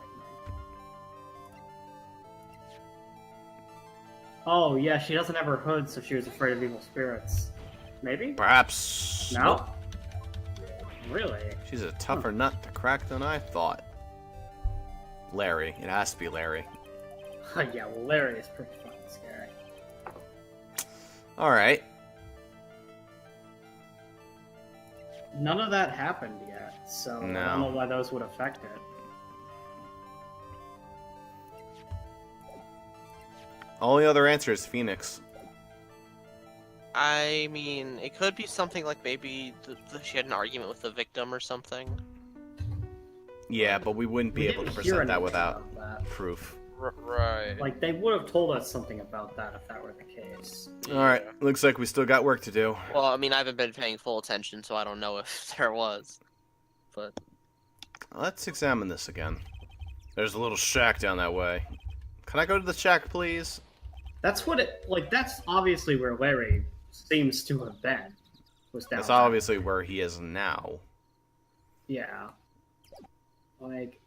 Oh, yeah, she doesn't have her hood, so she was afraid of evil spirits. Maybe? Perhaps... No? Nope. Really? She's a tougher nut to crack than I thought. Larry. It has to be Larry. Yeah, well, Larry is pretty fucking scary. Alright. None of that happened yet, so No. I don't know why those would affect it. Only other answer is Phoenix. I mean, it could be something like maybe she had an argument with the victim or something. Yeah, but we wouldn't be We able to didn't hear present that anything without about that. proof. Right. Like, they would have told us something about that if that were the case. Alright, looks like we still got work to do. Well, I mean, I haven't been paying full attention, so I don't know if there was. But Let's examine this again. There's a little shack down that way. Can I go to the shack, please? That's what it, like, that's obviously where Larry seems to have been. Was down That's there. obviously where he is now. Yeah. Like,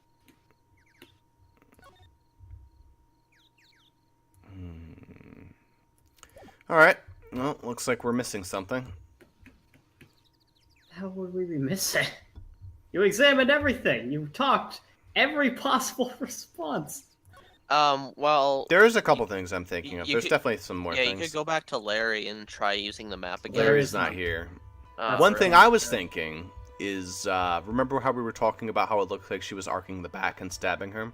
Alright, well, looks like we're missing something. how would we be missing? You examined everything. You talked every possible response. well, There's a couple things I'm thinking of. you There's could- definitely some more yeah, things. you could go back to Larry and try using the map again. Larry's not not here. Oh, One really? thing I was thinking is, remember how we were talking about how it looked like she was arcing the back and stabbing her?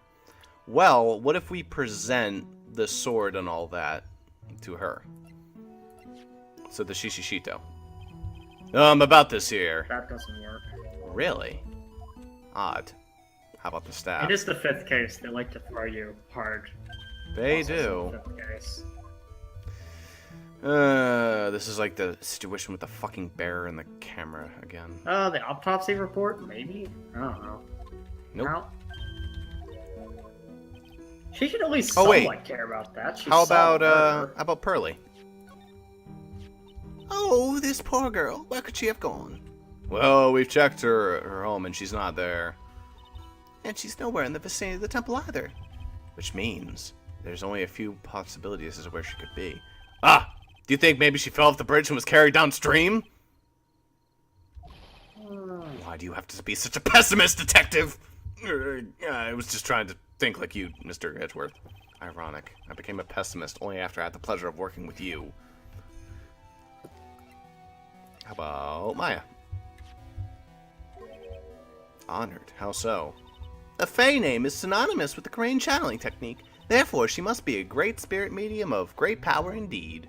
Well, what if we present the sword and all that to her? So the Shishishito. About this here. That doesn't work. Really? Odd. How about the staff? It is the fifth case. They like to throw you hard. They Also do. the fifth case. This is like the situation with the fucking bear and the camera again. The autopsy report? Maybe? I don't know. Nope. No. She should at least Oh, wait. somewhat care about that. She How saw about, the murder. how about Pearly? Oh, this poor girl. Where could she have gone? Well, we've checked her home and she's not there. And she's nowhere in the vicinity of the temple either. Which means there's only a few possibilities as to where she could be. Ah! Do you think maybe she fell off the bridge and was carried downstream? Why do you have to be such a pessimist, detective? I was just trying to think like you, Mr. Edgeworth. Ironic. I became a pessimist only after I had the pleasure of working with you. How about Maya? Honored. How so? A Fey name is synonymous with the crane channeling technique. Therefore, she must be a great spirit medium of great power indeed.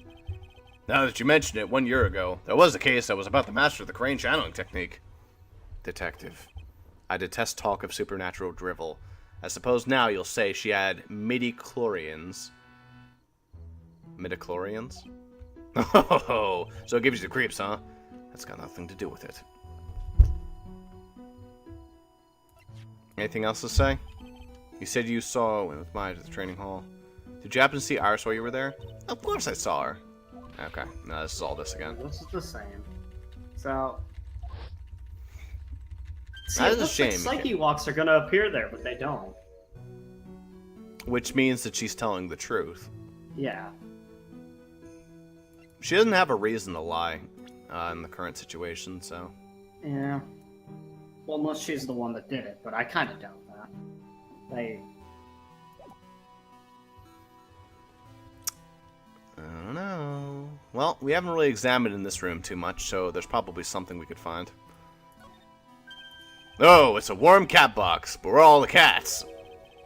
Now that you mention it, 1 year ago, there was a case I was about to master the crane channeling technique. Detective. I detest talk of supernatural drivel. I suppose now you'll say she had midichlorians. Midichlorians? Oh, so it gives you the creeps, huh? That's got nothing to do with it. Anything else to say? You said you saw with Maya at the training hall. Did you happen to see Iris while you were there? Of course I saw her. Okay, no, this is all this again. This is the same. So... See, That it is a looks like shame. Psyche walks are gonna appear there, but they don't. Which means that she's telling the truth. Yeah. She doesn't have a reason to lie in the current situation, so... Yeah. Well, unless she's the one that did it, but I kind of doubt that. They... I don't know. Well, we haven't really examined in this room too much, so there's probably something we could find. Oh, it's a warm cat box, but we're all the cats.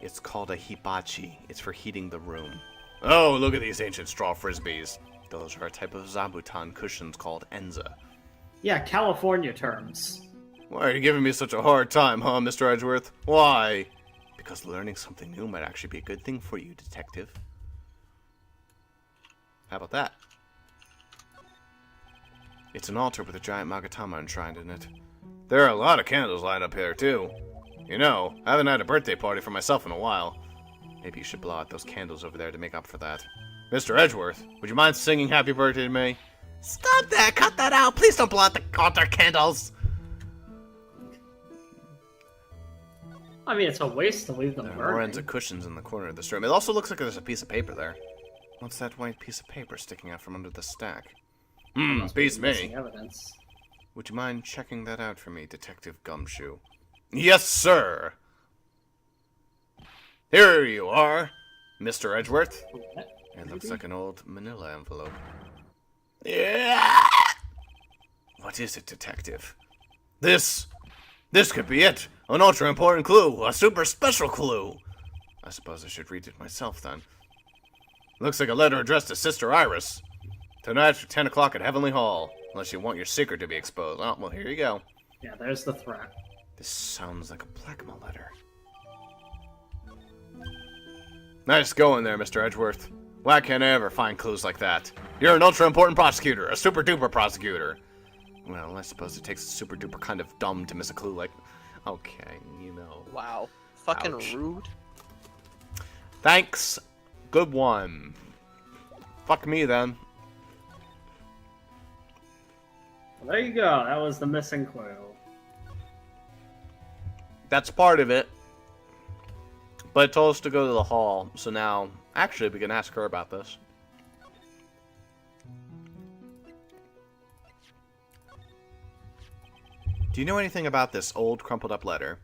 It's called a hibachi. It's for heating the room. Oh, look at these ancient straw frisbees. Those are a type of zabuton cushions called enza. Yeah, California terms. Why are you giving me such a hard time, huh, Mr. Edgeworth? Why? Because learning something new might actually be a good thing for you, detective. How about that? It's an altar with a giant Magatama enshrined in it. There are a lot of candles lined up here, too. You know, I haven't had a birthday party for myself in a while. Maybe you should blow out those candles over there to make up for that. Mr. Edgeworth, would you mind singing happy birthday to me? Stop that! Cut that out! Please don't blow out the altar candles! I mean, it's a waste to leave them There are burning. more ends of cushions in the corner of this room. It also looks like there's a piece of paper there. What's that white piece of paper sticking out from under the stack? Must be Beats me. missing evidence. Would you mind checking that out for me, Detective Gumshoe? Yes, sir! Here you are, Mr. Edgeworth. What? It looks like an old manila envelope. Yeah! What is it, Detective? This could be it! An ultra-important clue! A super special clue! I suppose I should read it myself, then. Looks like a letter addressed to Sister Iris. Tonight at 10 o'clock at Heavenly Hall. Unless you want your secret to be exposed. Oh, well, here you go. Yeah, there's the threat. This sounds like a blackmail letter. Nice going there, Mr. Edgeworth. Why can't I ever find clues like that? You're an ultra-important prosecutor, a super-duper prosecutor. Well, I suppose it takes a super-duper kind of dumb to miss a clue like... Okay, you know. Wow. Fucking Ouch. rude. Thanks. Good one. Fuck me, then. Well, there you go. That was the missing clue. That's part of it. But it told us to go to the hall, so now... Actually, we can ask her about this. Do you know anything about this old, crumpled-up letter?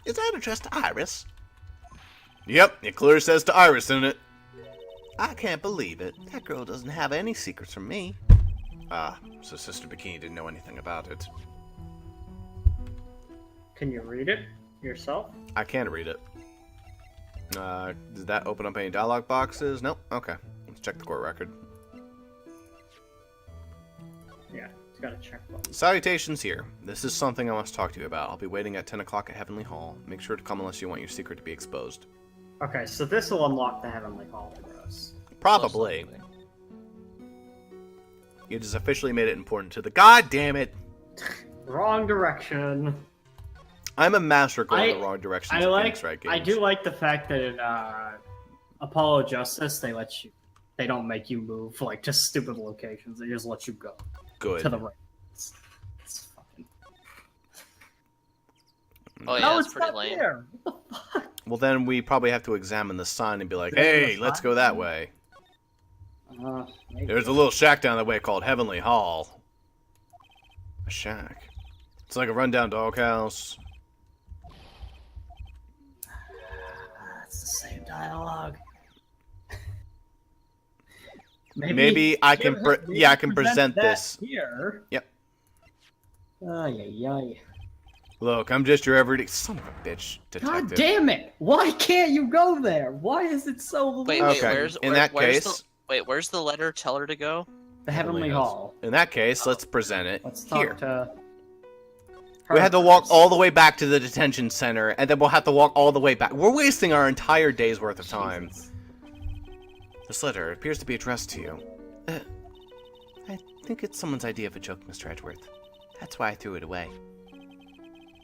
Is that addressed to Iris? Yep, it clearly says to Iris in it. I can't believe it. That girl doesn't have any secrets from me. Ah, so Sister Bikini didn't know anything about it. Can you read it yourself? I can't read it. Did that open up any dialogue boxes? Nope. Okay. Let's check the court record. Yeah, it's got a check button. Salutations here. This is something I must talk to you about. I'll be waiting at 10 o'clock at Heavenly Hall. Make sure to come unless you want your secret to be exposed. Okay, so this will unlock the Heavenly Hall for us. Probably. Most likely. You just officially made it important to the... God damn it! Wrong direction. I'm a master going the wrong direction. I do like the fact that in Apollo Justice they don't make you move like just stupid locations. They just let you go Good. to the right. It's fucking. Oh yeah, No, it's it's pretty not lame. there. What the fuck? Well, then we probably have to examine the sign and be like, Is there hey, a let's sign? go that way. Maybe. There's a little shack down that way called Heavenly Hall. A shack? It's like a rundown doghouse. That's the same dialogue. Maybe I can I can present this. here. Yep. Ay, ay, ay. Look, I'm just your everyday son of a bitch detective. God damn it! Why can't you go there? Why is it so Wait, loose? Okay, where's the letter tell her to go? The Heavenly Hall. In that case, let's present it Let's talk here. to We had to walk all the way back to the detention center, and then we'll have to walk all the way back. We're wasting our entire day's worth of time. Jesus. This letter appears to be addressed to you. I think it's someone's idea of a joke, Mr. Edgeworth. That's why I threw it away.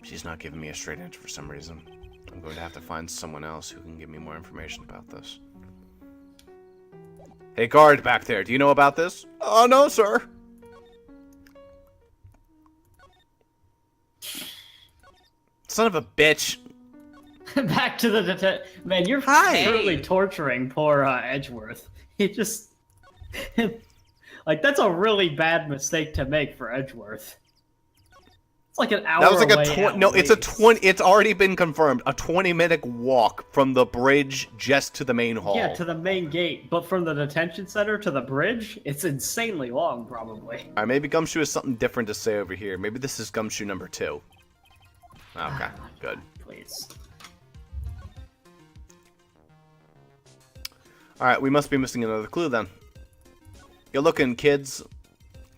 She's not giving me a straight answer for some reason. I'm going to have to find someone else who can give me more information about this. Hey, guard back there, do you know about this? Oh, no, sir. Son of a bitch. Back to the man. You're Hi. truly torturing poor Edgeworth. He just like that's a really bad mistake to make for Edgeworth. It's like an hour. That was like away a no. It's a 20. It's already been confirmed. A 20-minute walk from the bridge just to the main hall. Yeah, to the main gate, but from the detention center to the bridge, it's insanely long, probably. All right, maybe Gumshoe has something different to say over here. Maybe this is Gumshoe number 2. Okay, good. Please. All right, we must be missing another clue then. You're looking, kids.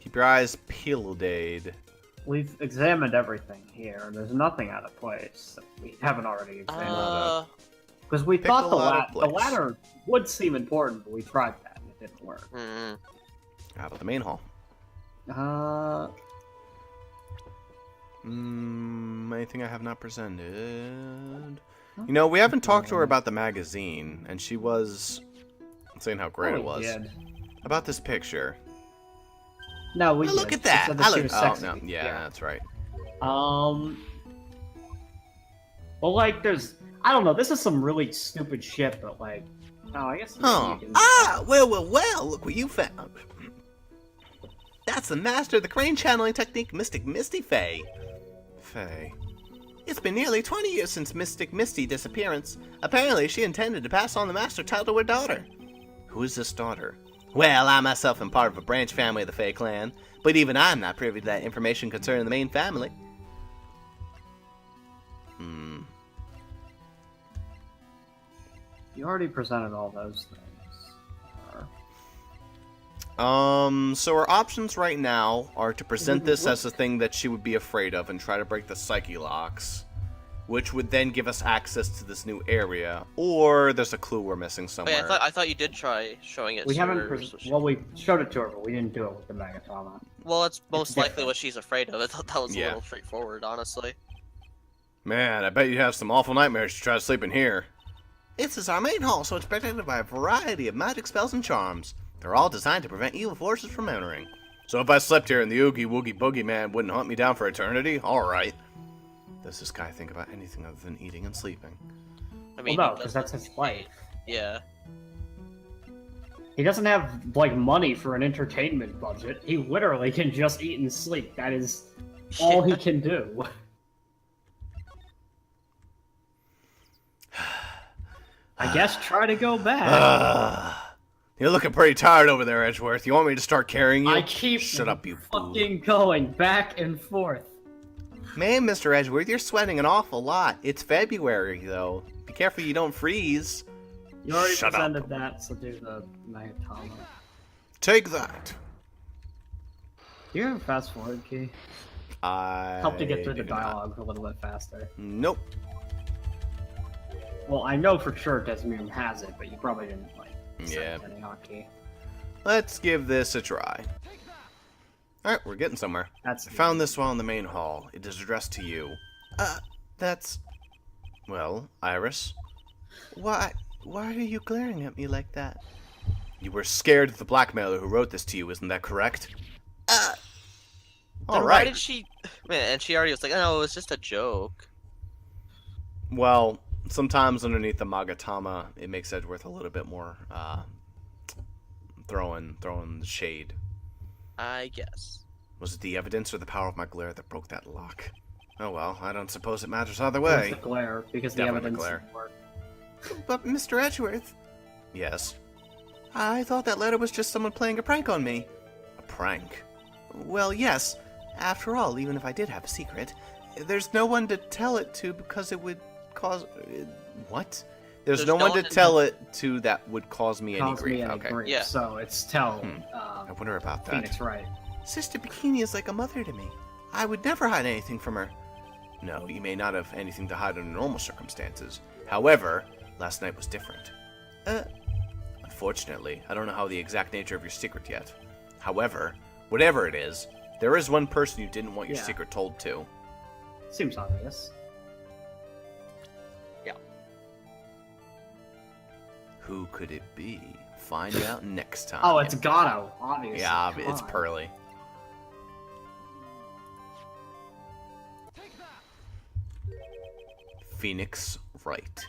Keep your eyes peeled. We've examined everything here. There's nothing out of place that we haven't already examined. Because we thought the ladder would seem important, but we tried that and it didn't work. How about the main hall? Anything I have not presented? You know, we haven't talked to her about the magazine, and she was saying how great it was. Did. About this picture. No, we Look did. at that. She said she was Oh, sexy. no. Yeah, that's right. Well, like, there's... I don't know, this is some really stupid shit, but, like... Oh, I guess... Huh. Well, look what you found. That's the master of the crane channeling technique, Mystic Misty Faye. Faye. It's been nearly 20 years since Mystic Misty's disappearance. Apparently, she intended to pass on the master title to her daughter. Who is this daughter? Well, I myself am part of a branch family of the Faye clan, but even I'm not privy to that information concerning the main family. You already presented all those things. So our options right now are to present this as a thing that she would be afraid of and try to break the psyche locks, which would then give us access to this new area, or there's a clue we're missing somewhere. Wait, I thought you did try showing it We to haven't... her. Well, we showed it to her, but we didn't do it with the Magatama. Well, it's most It's likely different. what she's afraid of. I thought that was Yeah. a little straightforward, honestly. Man, I bet you have some awful nightmares to try to sleep in here. This is our main hall, so it's protected by a variety of magic spells and charms. They're all designed to prevent evil forces from entering. So if I slept here and the Oogie Woogie Boogie Man wouldn't hunt me down for eternity, alright. Does this guy think about anything other than eating and sleeping? I mean, Well, no, because that's his life. yeah. He doesn't have, like, money for an entertainment budget. He literally can just eat and sleep. That is all he can do. I guess try to go back. You're looking pretty tired over there, Edgeworth. You want me to start carrying you? I keep Shut up, you fool. fucking going back and forth. Man, Mr. Edgeworth, you're sweating an awful lot. It's February, though. Be careful you don't freeze. You already Shut up. presented that, so do the Magatama. Take that. Do you have a fast forward key? I Help to get through the do not. dialogue a little bit faster. Nope. Well, I know for sure Desmond has it, but you probably didn't, like, Yeah. send any hotkey. Let's give this a try. Alright, we're getting somewhere. That's I found this while in the main hall. It is addressed to you. That's... Well, Iris. Why are you glaring at me like that? You were scared of the blackmailer who wrote this to you, isn't that correct? Then why Alright. did she... Man, and she already was like, oh, it was just a joke. Well, sometimes underneath the Magatama, it makes Edgeworth a little bit more, throwing the shade. I guess. Was it the evidence or the power of my glare that broke that lock? Oh well, I don't suppose it matters either It was way. the glare, because the Definitely evidence glare. didn't work. But, Mr. Edgeworth... Yes? I thought that letter was just someone playing a prank on me. A prank? Well, yes. After all, even if I did have a secret, there's no one to tell it to because it would cause... what? There's no one to tell it to that would cause me any grief. Okay. Grief. Yeah. So it's tell I wonder about that. Phoenix Wright. Sister Bikini is like a mother to me. I would never hide anything from her. No, you may not have anything to hide under normal circumstances. However, last night was different. Unfortunately, I don't know how the exact nature of your secret yet. However, whatever it is, there is one person you didn't want your secret told to. Seems obvious. Yeah. Who could it be? Find out next time. Oh, it's Gato, obviously. Yeah, it's Pearly. Phoenix Wright.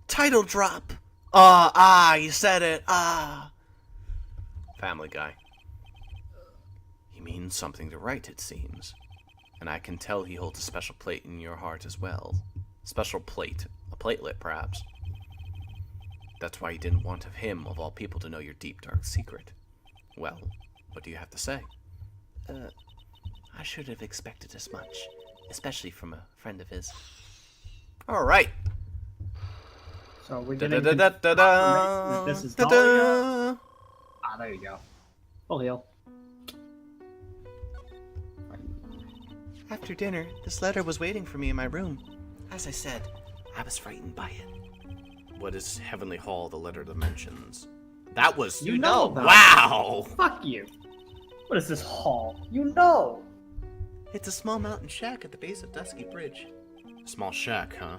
Title drop. You said it. Family Guy. He means something to Wright, it seems. And I can tell he holds a special plate in your heart as well. Special plate. A platelet, perhaps. That's why you didn't want of him, of all people, to know your deep, dark secret. Well, what do you have to say? I should have expected as much. Especially from a friend of his. Alright. So we're getting this is Dahlia. There you go. Full heal. After dinner, this letter was waiting for me in my room. As I said, I was frightened by it. What is Heavenly Hall, the letter that mentions? That was... You know that. Wow! Fuck you. What is this hall? You know! It's a small mountain shack at the base of Dusky Bridge. A small shack, huh?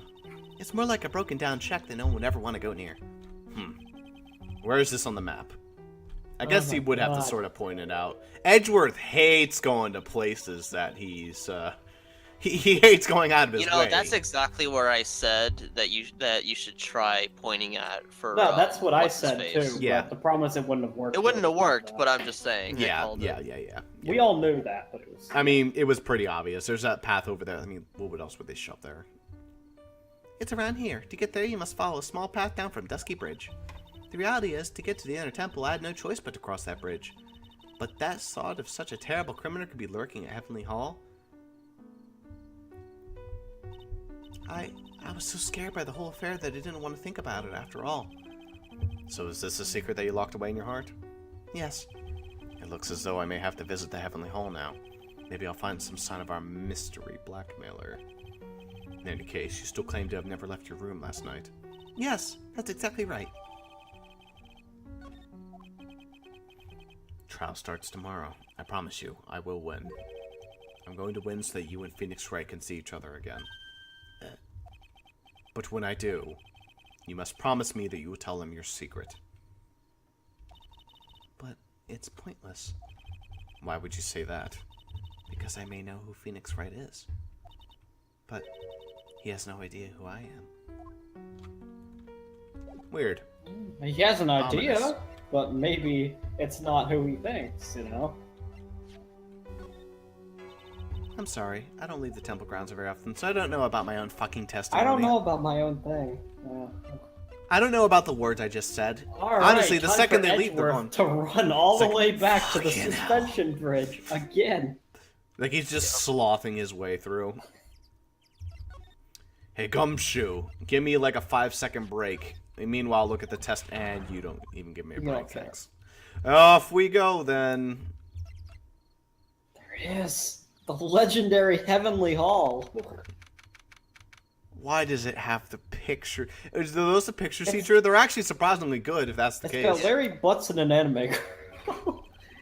It's more like a broken down shack that no one would ever want to go near. Where is this on the map? I guess he would have to sort of point it out. Edgeworth hates going to places that he's, he hates going out of his way. You know, that's exactly where I said that you should try pointing at for. No, that's what I said face. too. Yeah. But the problem is it wouldn't have worked. It wouldn't have worked, but I'm just saying. Yeah. We all knew that, but it was. I mean, it was pretty obvious. There's that path over there. I mean, what else would they shove there? It's around here. To get there, you must follow a small path down from Dusky Bridge. The reality is, to get to the inner temple, I had no choice but to cross that bridge. But that thought of such a terrible criminal could be lurking at Heavenly Hall. I was so scared by the whole affair that I didn't want to think about it after all. So is this a secret that you locked away in your heart? Yes. It looks as though I may have to visit the Heavenly Hall now. Maybe I'll find some sign of our mystery blackmailer. In any case, you still claim to have never left your room last night. Yes, that's exactly right. Trial starts tomorrow. I promise you, I will win. I'm going to win so that you and Phoenix Wright can see each other again. But when I do, you must promise me that you will tell him your secret. But it's pointless. Why would you say that? Because I may know who Phoenix Wright is. But he has no idea who I am. Weird. He has an idea, Ominous. but maybe it's not who he thinks, you know? I'm sorry, I don't leave the temple grounds very often, so I don't know about my own fucking testimony. I don't know about my own thing. I don't know about the words I just said. All Honestly, right, the time second for they leave, they're Edgeworth gone. to run all the It's way back to the fucking suspension bridge again. Like he's just sloughing his way through. Hey, Gumshoe, give me like a 5-second break. And meanwhile, look at the test, and you don't even give me a break, Okay. thanks. Off we go, then. There it is. The legendary Heavenly Hall. Why does it have the picture? Are those the pictures he drew? They're actually surprisingly good, if that's the It's case. got Larry Butz and an anime.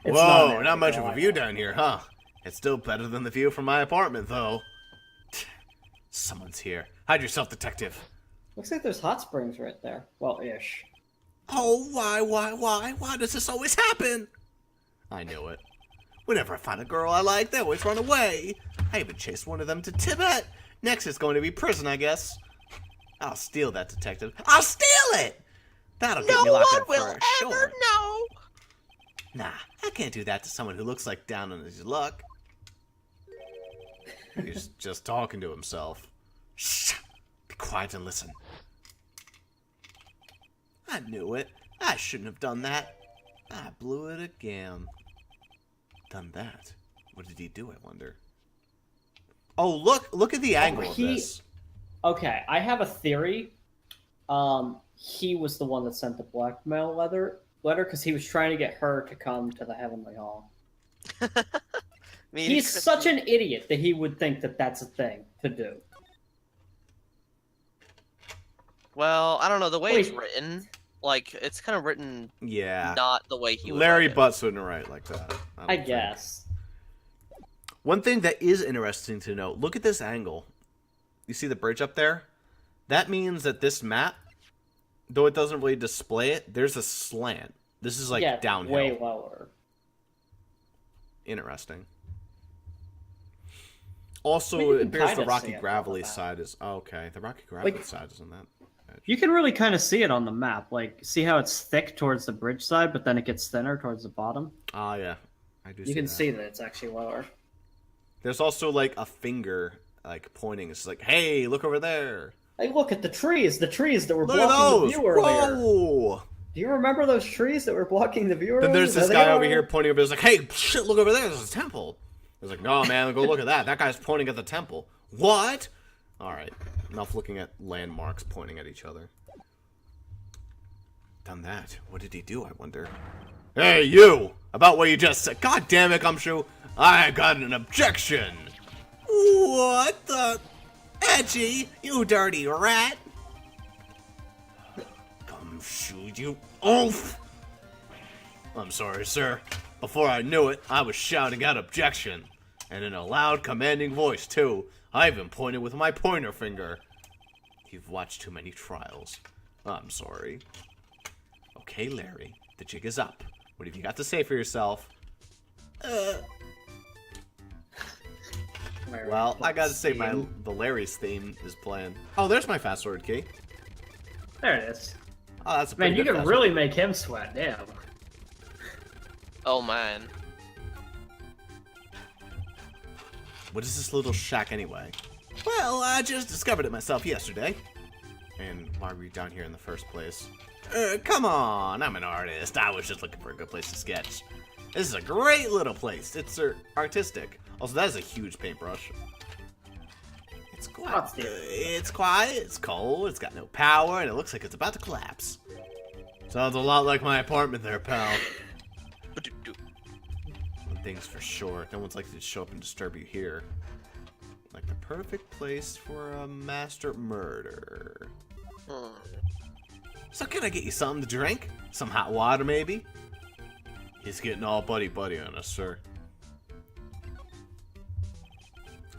Whoa, not much of a view down here, huh? It's still better than the view from my apartment, though. Someone's here. Hide yourself, detective. Looks like there's hot springs right there. Well, ish. Oh, why does this always happen? I knew it. Whenever I find a girl I like, they always run away. I even chased one of them to Tibet. Next it's going to be prison, I guess. I'll steal that, detective. I'll steal it! That'll get me locked up for a short. know. Nah, I can't do that to someone who looks like down on his luck. He's just talking to himself. Shh! Be quiet and listen. I knew it. I shouldn't have done that. I blew it again. Done that? What did he do, I wonder? Oh, look at the angle of this. Okay, I have a theory. He was the one that sent the blackmail letter because he was trying to get her to come to the Heavenly Hall. I mean, He's such an idiot that he would think that that's a thing to do. Well, I don't know. The way it's written, like, it's kind of written not the way he would Larry write it. Butz wouldn't write like that. I guess. One thing that is interesting to note, look at this angle. You see the bridge up there? That means that this map, though it doesn't really display it, there's a slant. This is like downhill. Way lower. Interesting. Also, it appears the rocky gravelly side is... Oh, okay, the rocky gravelly side isn't that edge. You can really kind of see it on the map. Like, see how it's thick towards the bridge side, but then it gets thinner towards the bottom? Oh, yeah. I do see that. You can see that it's actually lower. There's also, like, a finger, like, pointing. It's like, hey, look over there. Hey, look at the trees that were blocking the view earlier. Whoa! Do you remember those trees that were blocking the view earlier? Then there's this guy over here pointing over. He's like, hey, shit, look over there. There's a temple. He's like, no, man, go look at that. That guy's pointing at the temple. What? All right. Enough looking at landmarks pointing at each other. Done that. What did he do, I wonder? Hey, you! About what you just said. God damn it, Gumshoe. I got an objection. What the? Edgy, you dirty rat. Gumshoe, you oaf. I'm sorry, sir. Before I knew it, I was shouting out objection. And in a loud, commanding voice, too. I even pointed with my pointer finger. You've watched too many trials. I'm sorry. Okay, Larry, the jig is up. What have you got to say for yourself? Well, I gotta say the Larry's theme is playing. Oh, there's my fast forward key. There it is. Oh, that's a man. pretty You good can fast really forward. make him sweat. Damn. Oh man. What is this little shack anyway? Well, I just discovered it myself yesterday. And why were you down here in the first place? Come on, I'm an artist. I was just looking for a good place to sketch. This is a great little place. It's artistic. Also, that is a huge paintbrush. It's quiet. It's quiet, it's cold, it's got no power, and it looks like it's about to collapse. Sounds a lot like my apartment there, pal. One thing's for sure, no one's likely to show up and disturb you here. Like the perfect place for a master murder. So can I get you something to drink? Some hot water, maybe? He's getting all buddy-buddy on us, sir.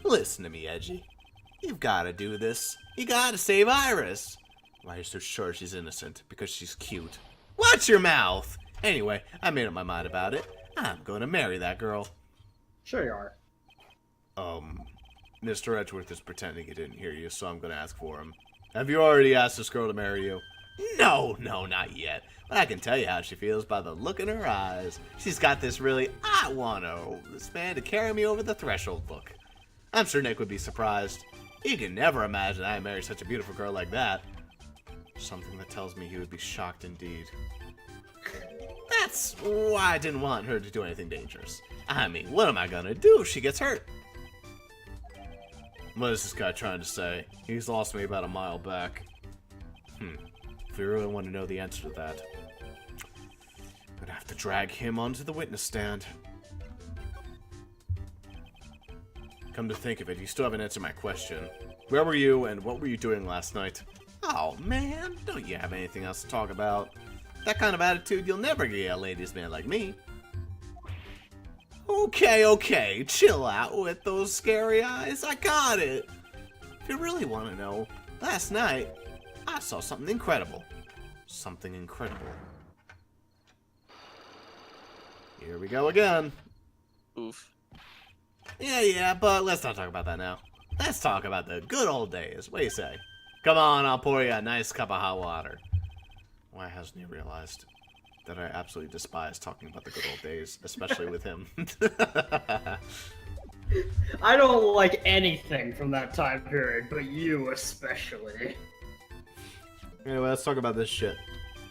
Listen to me, Edgy. You've gotta do this. You gotta save Iris. Why are you so sure she's innocent? Because she's cute. Watch your mouth! Anyway, I made up my mind about it. I'm gonna marry that girl. Sure you are. Mr. Edgeworth is pretending he didn't hear you, so I'm gonna ask for him. Have you already asked this girl to marry you? No, not yet. But I can tell you how she feels by the look in her eyes. She's got this really, I want this man to carry me over the threshold look. I'm sure Nick would be surprised. He can never imagine I married such a beautiful girl like that. Something that tells me he would be shocked indeed. That's why I didn't want her to do anything dangerous. I mean, what am I gonna do if she gets hurt? What is this guy trying to say? He's lost me about a mile back. If we really want to know the answer to that, I'm gonna have to drag him onto the witness stand. Come to think of it, you still haven't answered my question. Where were you and what were you doing last night? Oh man, don't you have anything else to talk about? That kind of attitude you'll never get a ladies' man like me. Okay, chill out with those scary eyes. I got it. If you really want to know, last night I saw something incredible. Something incredible. Here we go again. Oof. Yeah, but let's not talk about that now. Let's talk about the good old days. What do you say? Come on, I'll pour you a nice cup of hot water. Why hasn't he realized that I absolutely despise talking about the good old days, especially with him? I don't like anything from that time period, but you especially. Anyway, let's talk about this shit.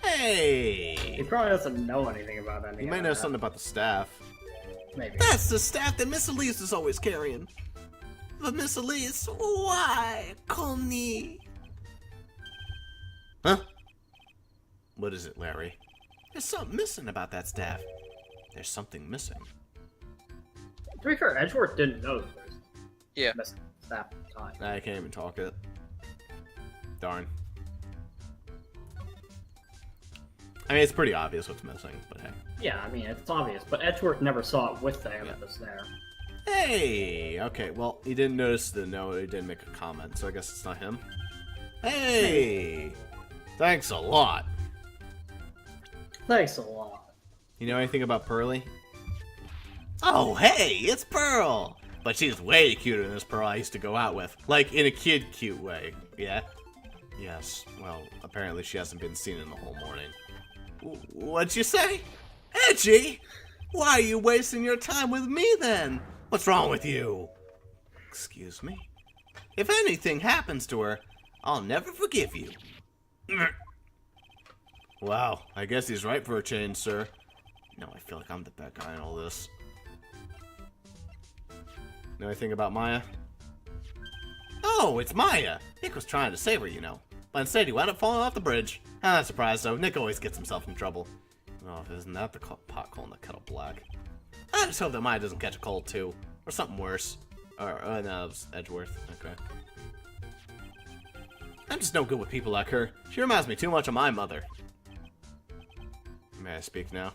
Hey! He probably doesn't know anything about anything. You might know something about the staff. Maybe. That's the staff that Miss Elise is always carrying. But Miss Elise, why call me? Huh? What is it, Larry? There's something missing about that staff. There's something missing. To be fair, Edgeworth didn't know that there's Yeah. missing staff at the time. I can't even talk it. Darn. I mean, it's pretty obvious what's missing, but hey. Yeah, I mean, it's obvious, but Edgeworth never saw it with them Yeah. it was there. Hey! Okay, well, he didn't notice the note, he didn't make a comment, so I guess it's not him. Hey! Thanks a lot. Thanks a lot. You know anything about Pearly? Oh, hey, it's Pearl! But she's way cuter than this Pearl I used to go out with. Like, in a kid-cute way, yeah? Yes, well, apparently she hasn't been seen in the whole morning. What'd you say? Edgy? Why are you wasting your time with me, then? What's wrong with you? Excuse me? If anything happens to her, I'll never forgive you. Wow, I guess he's right for a change, sir. No, I feel like I'm the bad guy in all this. Know anything about Maya? Oh, it's Maya! Nick was trying to save her, you know. But instead he wound up falling off the bridge. I'm not surprised, though. Nick always gets himself in trouble. Oh, isn't that the pot calling the kettle black? I just hope that Maya doesn't catch a cold, too. Or something worse. Or, no, it was Edgeworth. Okay. I'm just no good with people like her. She reminds me too much of my mother. May I speak now?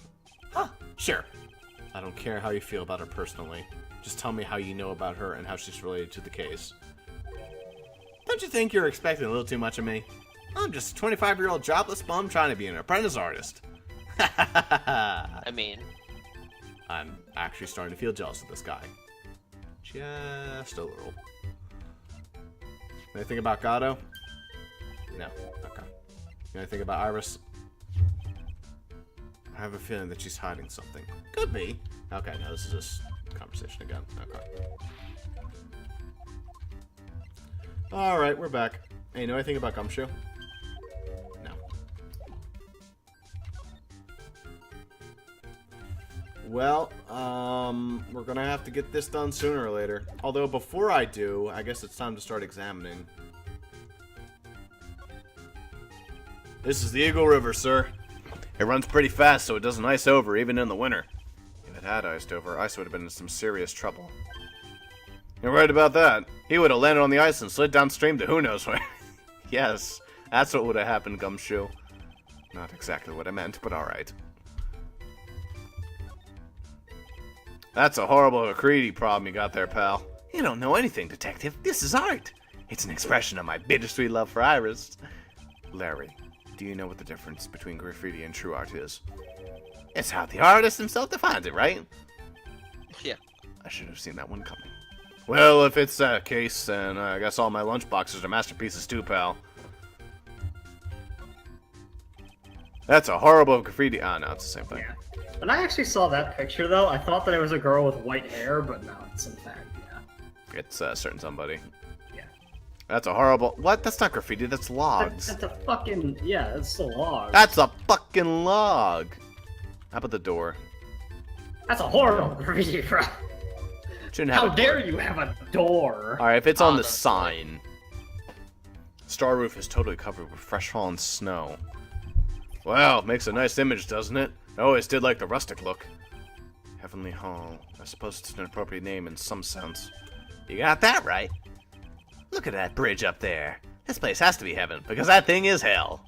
Huh, sure. I don't care how you feel about her personally. Just tell me how you know about her and how she's related to the case. Don't you think you're expecting a little too much of me? I'm just a 25-year-old jobless bum trying to be an apprentice artist. I mean, I'm actually starting to feel jealous of this guy. Just a little. Anything about Gato? No. Okay. Anything about Iris? I have a feeling that she's hiding something. Could be. Okay, no, this is just conversation again. Okay. Alright, we're back. Hey, know anything about Gumshoe? No. Well, we're gonna have to get this done sooner or later. Although, before I do, I guess it's time to start examining. This is the Eagle River, sir. It runs pretty fast, so it doesn't ice over, even in the winter. If it had iced over, ice would have been in some serious trouble. You're right about that. He would have landed on the ice and slid downstream to who knows where. Yes, that's what would have happened, Gumshoe. Not exactly what I meant, but alright. That's a horrible McCready problem you got there, pal. You don't know anything, detective. This is art. It's an expression of my bittersweet love for Iris. Larry, do you know what the difference between graffiti and true art is? It's how the artist himself defines it, right? yeah. I should have seen that one coming. Well, if it's that case, then I guess all my lunchboxes are masterpieces too, pal. That's a horrible graffiti. Ah, no, it's the same thing. Yeah. When I actually saw that picture, though, I thought that it was a girl with white hair, but no, it's in fact, yeah. It's a certain somebody. Yeah. That's a horrible... What? That's not graffiti, that's logs. That's a fucking... Yeah, it's a log. That's a fucking log. How about the door? That's a horrible graffiti, bro. Shouldn't have How a dare door. you have a door? Alright, if it's on the that's sign. Star roof is totally covered with fresh fallen snow. Well, makes a nice image, doesn't it? I always did like the rustic look. Heavenly Hall. I suppose it's an appropriate name in some sense. You got that right. Look at that bridge up there. This place has to be heaven, because that thing is hell.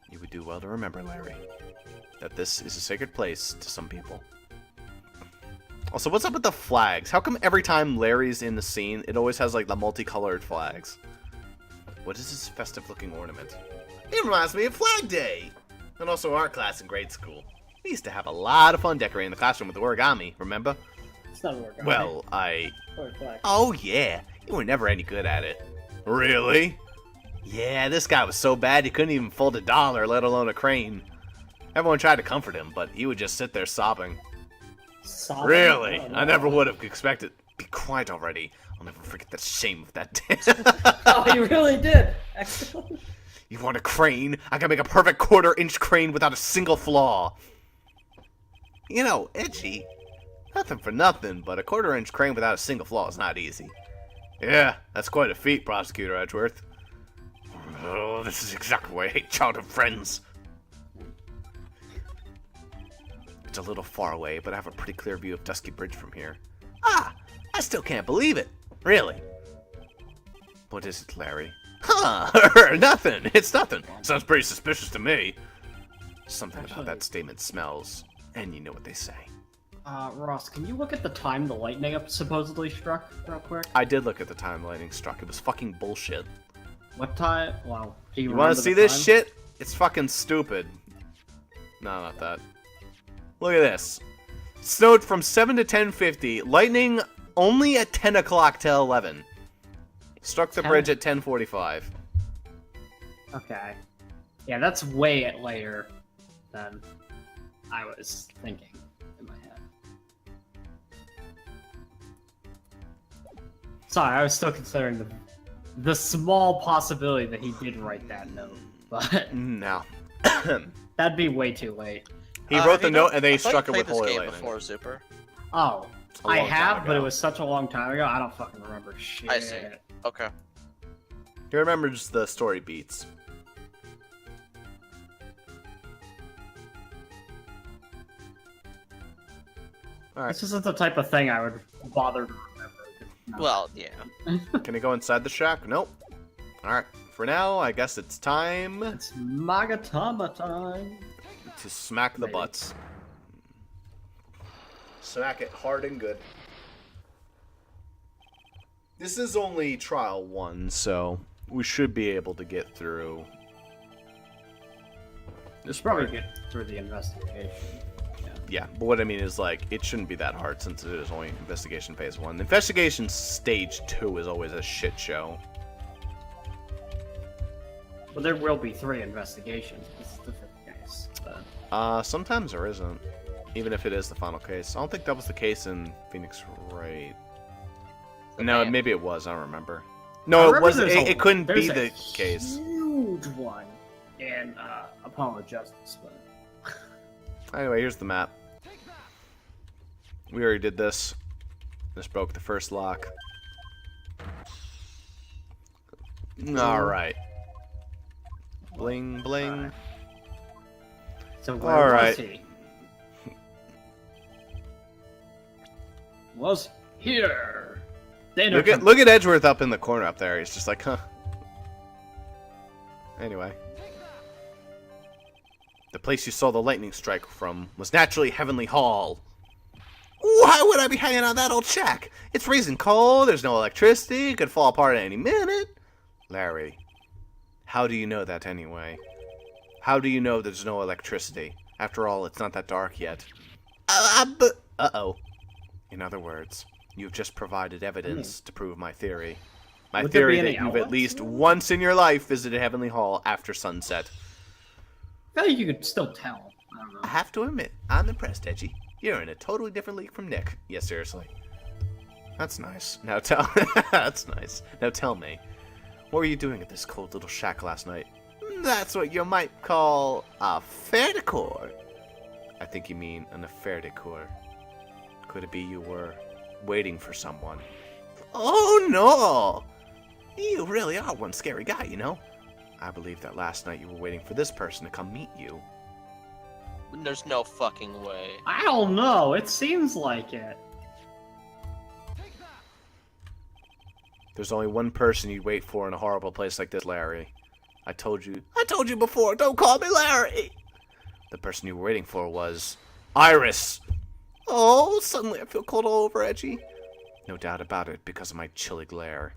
You would do well to remember, Larry, that this is a sacred place to some people. Also, what's up with the flags? How come every time Larry's in the scene, it always has, like, the multicolored flags? What is this festive-looking ornament? It reminds me of Flag Day! And also art class in grade school. We used to have a lot of fun decorating the classroom with origami, remember? It's not origami. Well, Oh, yeah. You were never any good at it. Really? Yeah, this guy was so bad he couldn't even fold $1, let alone a crane. Everyone tried to comfort him, but he would just sit there sobbing. Sobbing? Really? Oh, no. I never would have expected... Be quiet already. I'll never forget the shame of that day. Oh, you really did. Excellent. You want a crane? I can make a perfect 1/4-inch crane without a single flaw. You know, Edgy, nothing for nothing, but a quarter-inch crane without a single flaw is not easy. Yeah, that's quite a feat, Prosecutor Edgeworth. Oh, this is exactly why I hate childhood friends. It's a little far away, but I have a pretty clear view of Dusky Bridge from here. Ah, I still can't believe it. Really? What is it, Larry? Huh, nothing. It's nothing. Sounds pretty suspicious to me. Something about that statement smells, and you know what they say. Ross, can you look at the time the lightning supposedly struck real quick? I did look at the time the lightning struck. It was fucking bullshit. What time? Wow. Do You want to see this shit? It's fucking stupid. No, not that. Look at this. Snowed from 7 to 10:50. Lightning only at 10 o'clock till 11. Struck the bridge at 10:45. Okay. Yeah, that's way later than I was thinking in my head. Sorry, I was still considering the small possibility that he did write that note, but No. that'd be way too late. He wrote the note and they I thought struck you it with played this holy game lightning. before, Super. Oh, A I long time have, but it ago. was such a long time ago, I don't fucking remember shit. I see. Okay. He remembers the story beats. Alright, This isn't the type of thing I would bother to remember. No. Well, yeah. can he go inside the shack? Nope. Alright, for now, I guess it's time It's Magatama time. to smack the Maybe. butts. Smack it hard and good. This is only trial 1, so we should be able to get through Just probably get through the investigation. Yeah, but what I mean is, like, it shouldn't be that hard since it is only investigation phase 1. Investigation stage 2 is always a shit show. Well, there will be 3 investigations. This is the 5th case. But... Sometimes there isn't. Even if it is the final case. I don't think that was the case in Phoenix Wright. No, Okay. maybe it was. I don't remember. I No, it remember wasn't. there's It couldn't be there's a the case. Huge one in Apollo Justice, but Anyway, here's the map. We already did this. This broke the first lock. Alright. Bling, bling. so where All was right. he? Was here. They know Look at Edgeworth up in the corner up there. He's just like, huh. Anyway. The place you saw the lightning strike from was naturally Heavenly Hall. Why would I be hanging on that old shack? It's freezing cold, there's no electricity, it could fall apart at any minute. Larry, how do you know that anyway? How do you know there's no electricity? After all, it's not that dark yet. Uh-oh. In other words, you've just provided evidence to prove my theory. My Would there theory be that any you've at outlets? least once in your life visited Heavenly Hall after sunset. I feel like you could still tell. I don't I know. have to admit, I'm impressed, Edgy. You're in a totally different league from Nick. Yeah, seriously. That's nice. Now tell That's nice. Now tell me, what were you doing at this cold little shack last night? That's what you might call a fair decor. I think you mean an affair decor. Could it be you were waiting for someone? Oh no! You really are one scary guy, you know? I believe that last night you were waiting for this person to come meet you. There's no fucking way. I don't know. It seems like it. There's only one person you'd wait for in a horrible place like this, Larry. I told you before, don't call me Larry! The person you were waiting for was Iris! Oh, suddenly I feel cold all over, Edgy. No doubt about it, because of my chilly glare.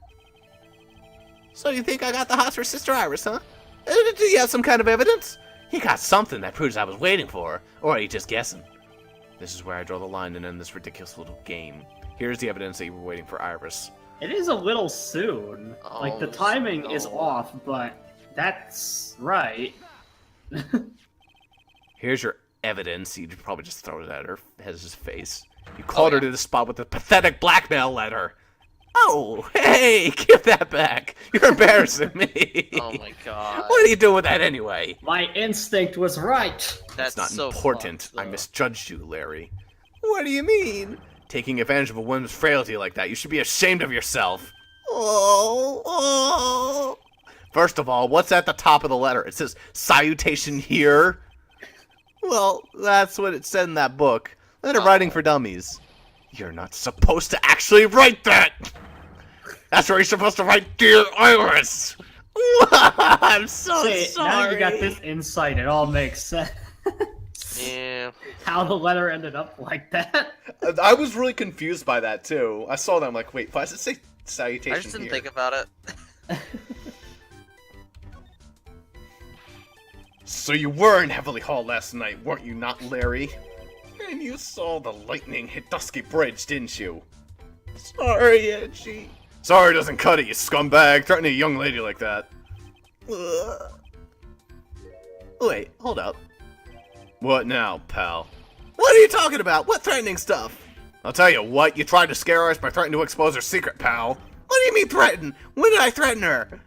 So you think I got the hots for Sister Iris, huh? Do you have some kind of evidence? You got something that proves I was waiting for her, or are you just guessing? This is where I draw the line and end this ridiculous little game. Here's the evidence that you were waiting for Iris. It is a little soon. Like, the Oh, timing is no. off, but that's right. Here's your evidence. You'd probably just throw it at her, at his face. You called her yeah. to the spot with a pathetic blackmail letter. Oh, hey, give that back. You're embarrassing me. Oh my god. What are you doing with that anyway? My instinct was right. That's It's not so important. fucked, I though. misjudged you, Larry. What do you mean? Taking advantage of a woman's frailty like that, you should be ashamed of yourself. Oh. First of all, what's at the top of the letter? It says, salutation here. Well, that's what it said in that book. Letter writing for dummies. You're not supposed to actually write that! That's where you're supposed to write, Dear Iris! I'm so See, sorry. now you got this insight, it all makes sense. Yeah. How the letter ended up like that. I was really confused by that, too. I saw that, I'm like, wait, why does it say salutation I just didn't here? think about it. So you were in Heavily Hall last night, weren't you not, Larry? And you saw the lightning hit Dusky Bridge, didn't you? Sorry, Edgy. Sorry doesn't cut it, you scumbag. Threatening a young lady like that. Wait, hold up. What now, pal? What are you talking about? What threatening stuff? I'll tell you what, you tried to scare us by threatening to expose her secret, pal. What do you mean threaten? When did I threaten her?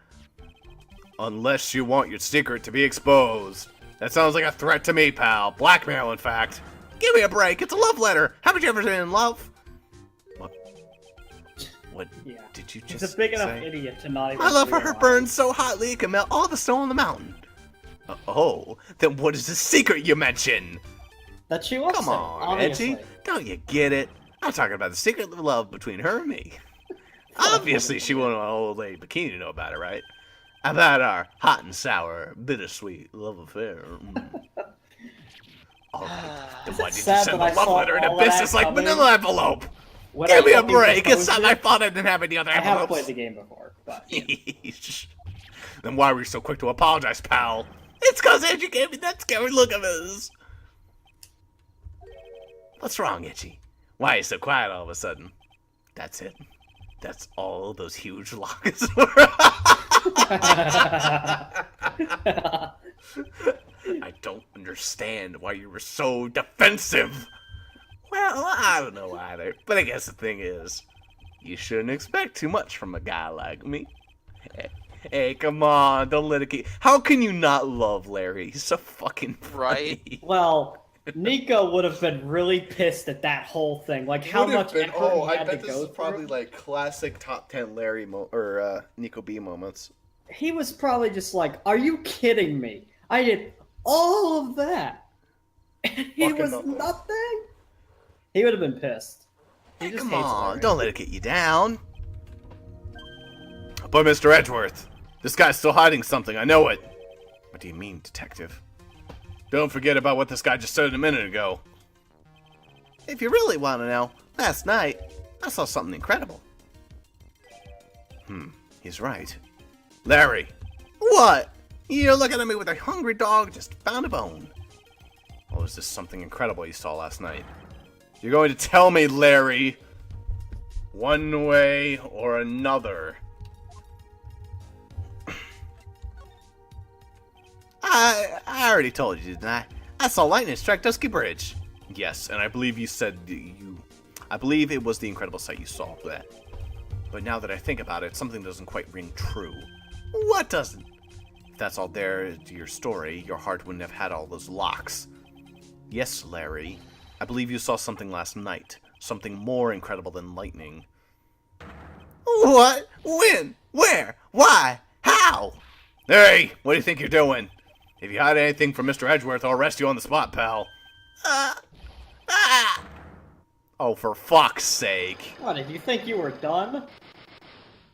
Unless you want your secret to be exposed. That sounds like a threat to me, pal. Blackmail, in fact. Give me a break. It's a love letter. Haven't you ever been in love? What Yeah. did you just He's a big enough say? idiot to not even My love for her realize. burns so hotly it can melt all the snow on the mountain. Oh, then what is the secret you mention? That she loves Come him, on, obviously. Edgy. Don't you get it? I'm talking about the secret of love between her and me. Obviously, she won't want an old lady bikini to know about it, right? About our hot and sour, bittersweet love affair. All right. Then why did you sad send that the I love saw letter in a all of that business like coming? manila envelope? When Give I me a fucking break. It's proposed not it- my fault I didn't have any other I have envelopes. played the game before, but Then why were you so quick to apologize, pal? It's cause Edgy gave me that scary look of his. What's wrong, Itchy? Why are you so quiet all of a sudden? That's it. That's all those huge lockets were. I don't understand why you were so defensive. Well, I don't know either, but I guess the thing is, you shouldn't expect too much from a guy like me. Hey, come on, don't let it get... How can you not love Larry? He's so fucking funny. Right? well, Nico would have been really pissed at that whole thing. Like how much effort he had to go through. like classic top 10 Larry Nico B moments. He was probably just like, "Are you kidding me? I did all of that, and he Fucking was nothing. nothing." He would have been pissed. He Hey, just come hates on, Larry. don't let it get you down. But Mr. Edgeworth, this guy's still hiding something, I know it. What do you mean, detective? Don't forget about what this guy just said a minute ago. If you really want to know, last night, I saw something incredible. He's right. Larry! What? You're looking at me with a hungry dog just found a bone. Or was this something incredible you saw last night? You're going to tell me, Larry, one way or another. I already told you, didn't I? I saw lightning strike Dusky Bridge. Yes, and I believe you said I believe it was the incredible sight you saw that. But now that I think about it, something doesn't quite ring true. What doesn't? If that's all there to your story, your heart wouldn't have had all those locks. Yes, Larry. I believe you saw something last night. Something more incredible than lightning. What? When? Where? Why? How? Hey, what do you think you're doing? If you hide anything from Mr. Edgeworth, I'll arrest you on the spot, pal. Oh, for fuck's sake. What, did you think you were done?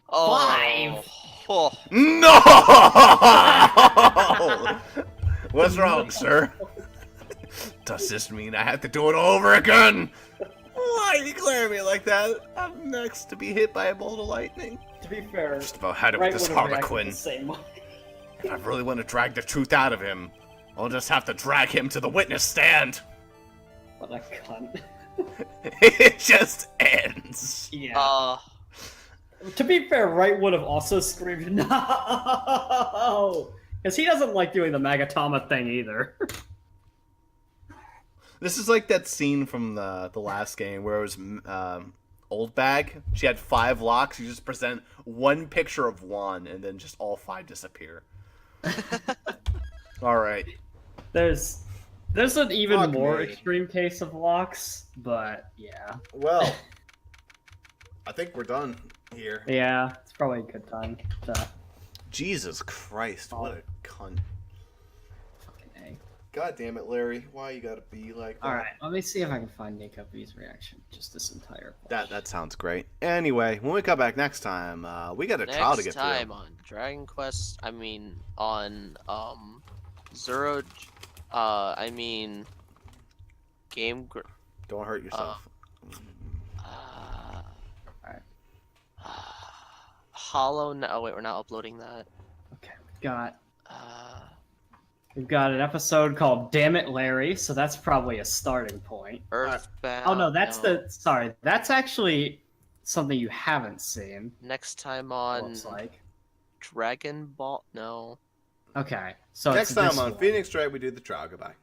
Oh. 5. Oh. No! What's wrong, sir? Does this mean I have to do it all over again? Why are you glaring at me like that? I'm next to be hit by a bolt of lightning. To be fair, Just about had it Wright with this would have reacted Harlequin. the same way. If I really want to drag the truth out of him, I'll just have to drag him to the witness stand. What a cunt. It just ends. Yeah. To be fair, Wright would have also screamed, "No!" Because he doesn't like doing the Magatama thing either. This is like that scene from the last game where it was old bag. She had 5 locks. You just present one picture of one, and then just all 5 disappear. All right. There's an even Fuck more me. extreme case of locks, but yeah. Well, I think we're done here. Yeah, it's probably a good time to Jesus Christ, what a cunt. fucking A. God damn it, Larry. Why you gotta be like that? Alright, let me see if I can find Nico B's reaction. Just this entire That sounds great. Anyway, when we come back next time, we got a trial to Next get time through. on Dragon Quest, on Zero, Don't hurt yourself. Alright. Hollow. No, oh wait, we're not uploading that. Okay, we've got an episode called Damn It Larry, so that's probably a starting point. Earthbound. Oh no, that's actually something you haven't seen. Next time on Looks like. Dragon Ball. No. Okay, so Next it's time this on one. Phoenix Wright, we do the trial. Goodbye.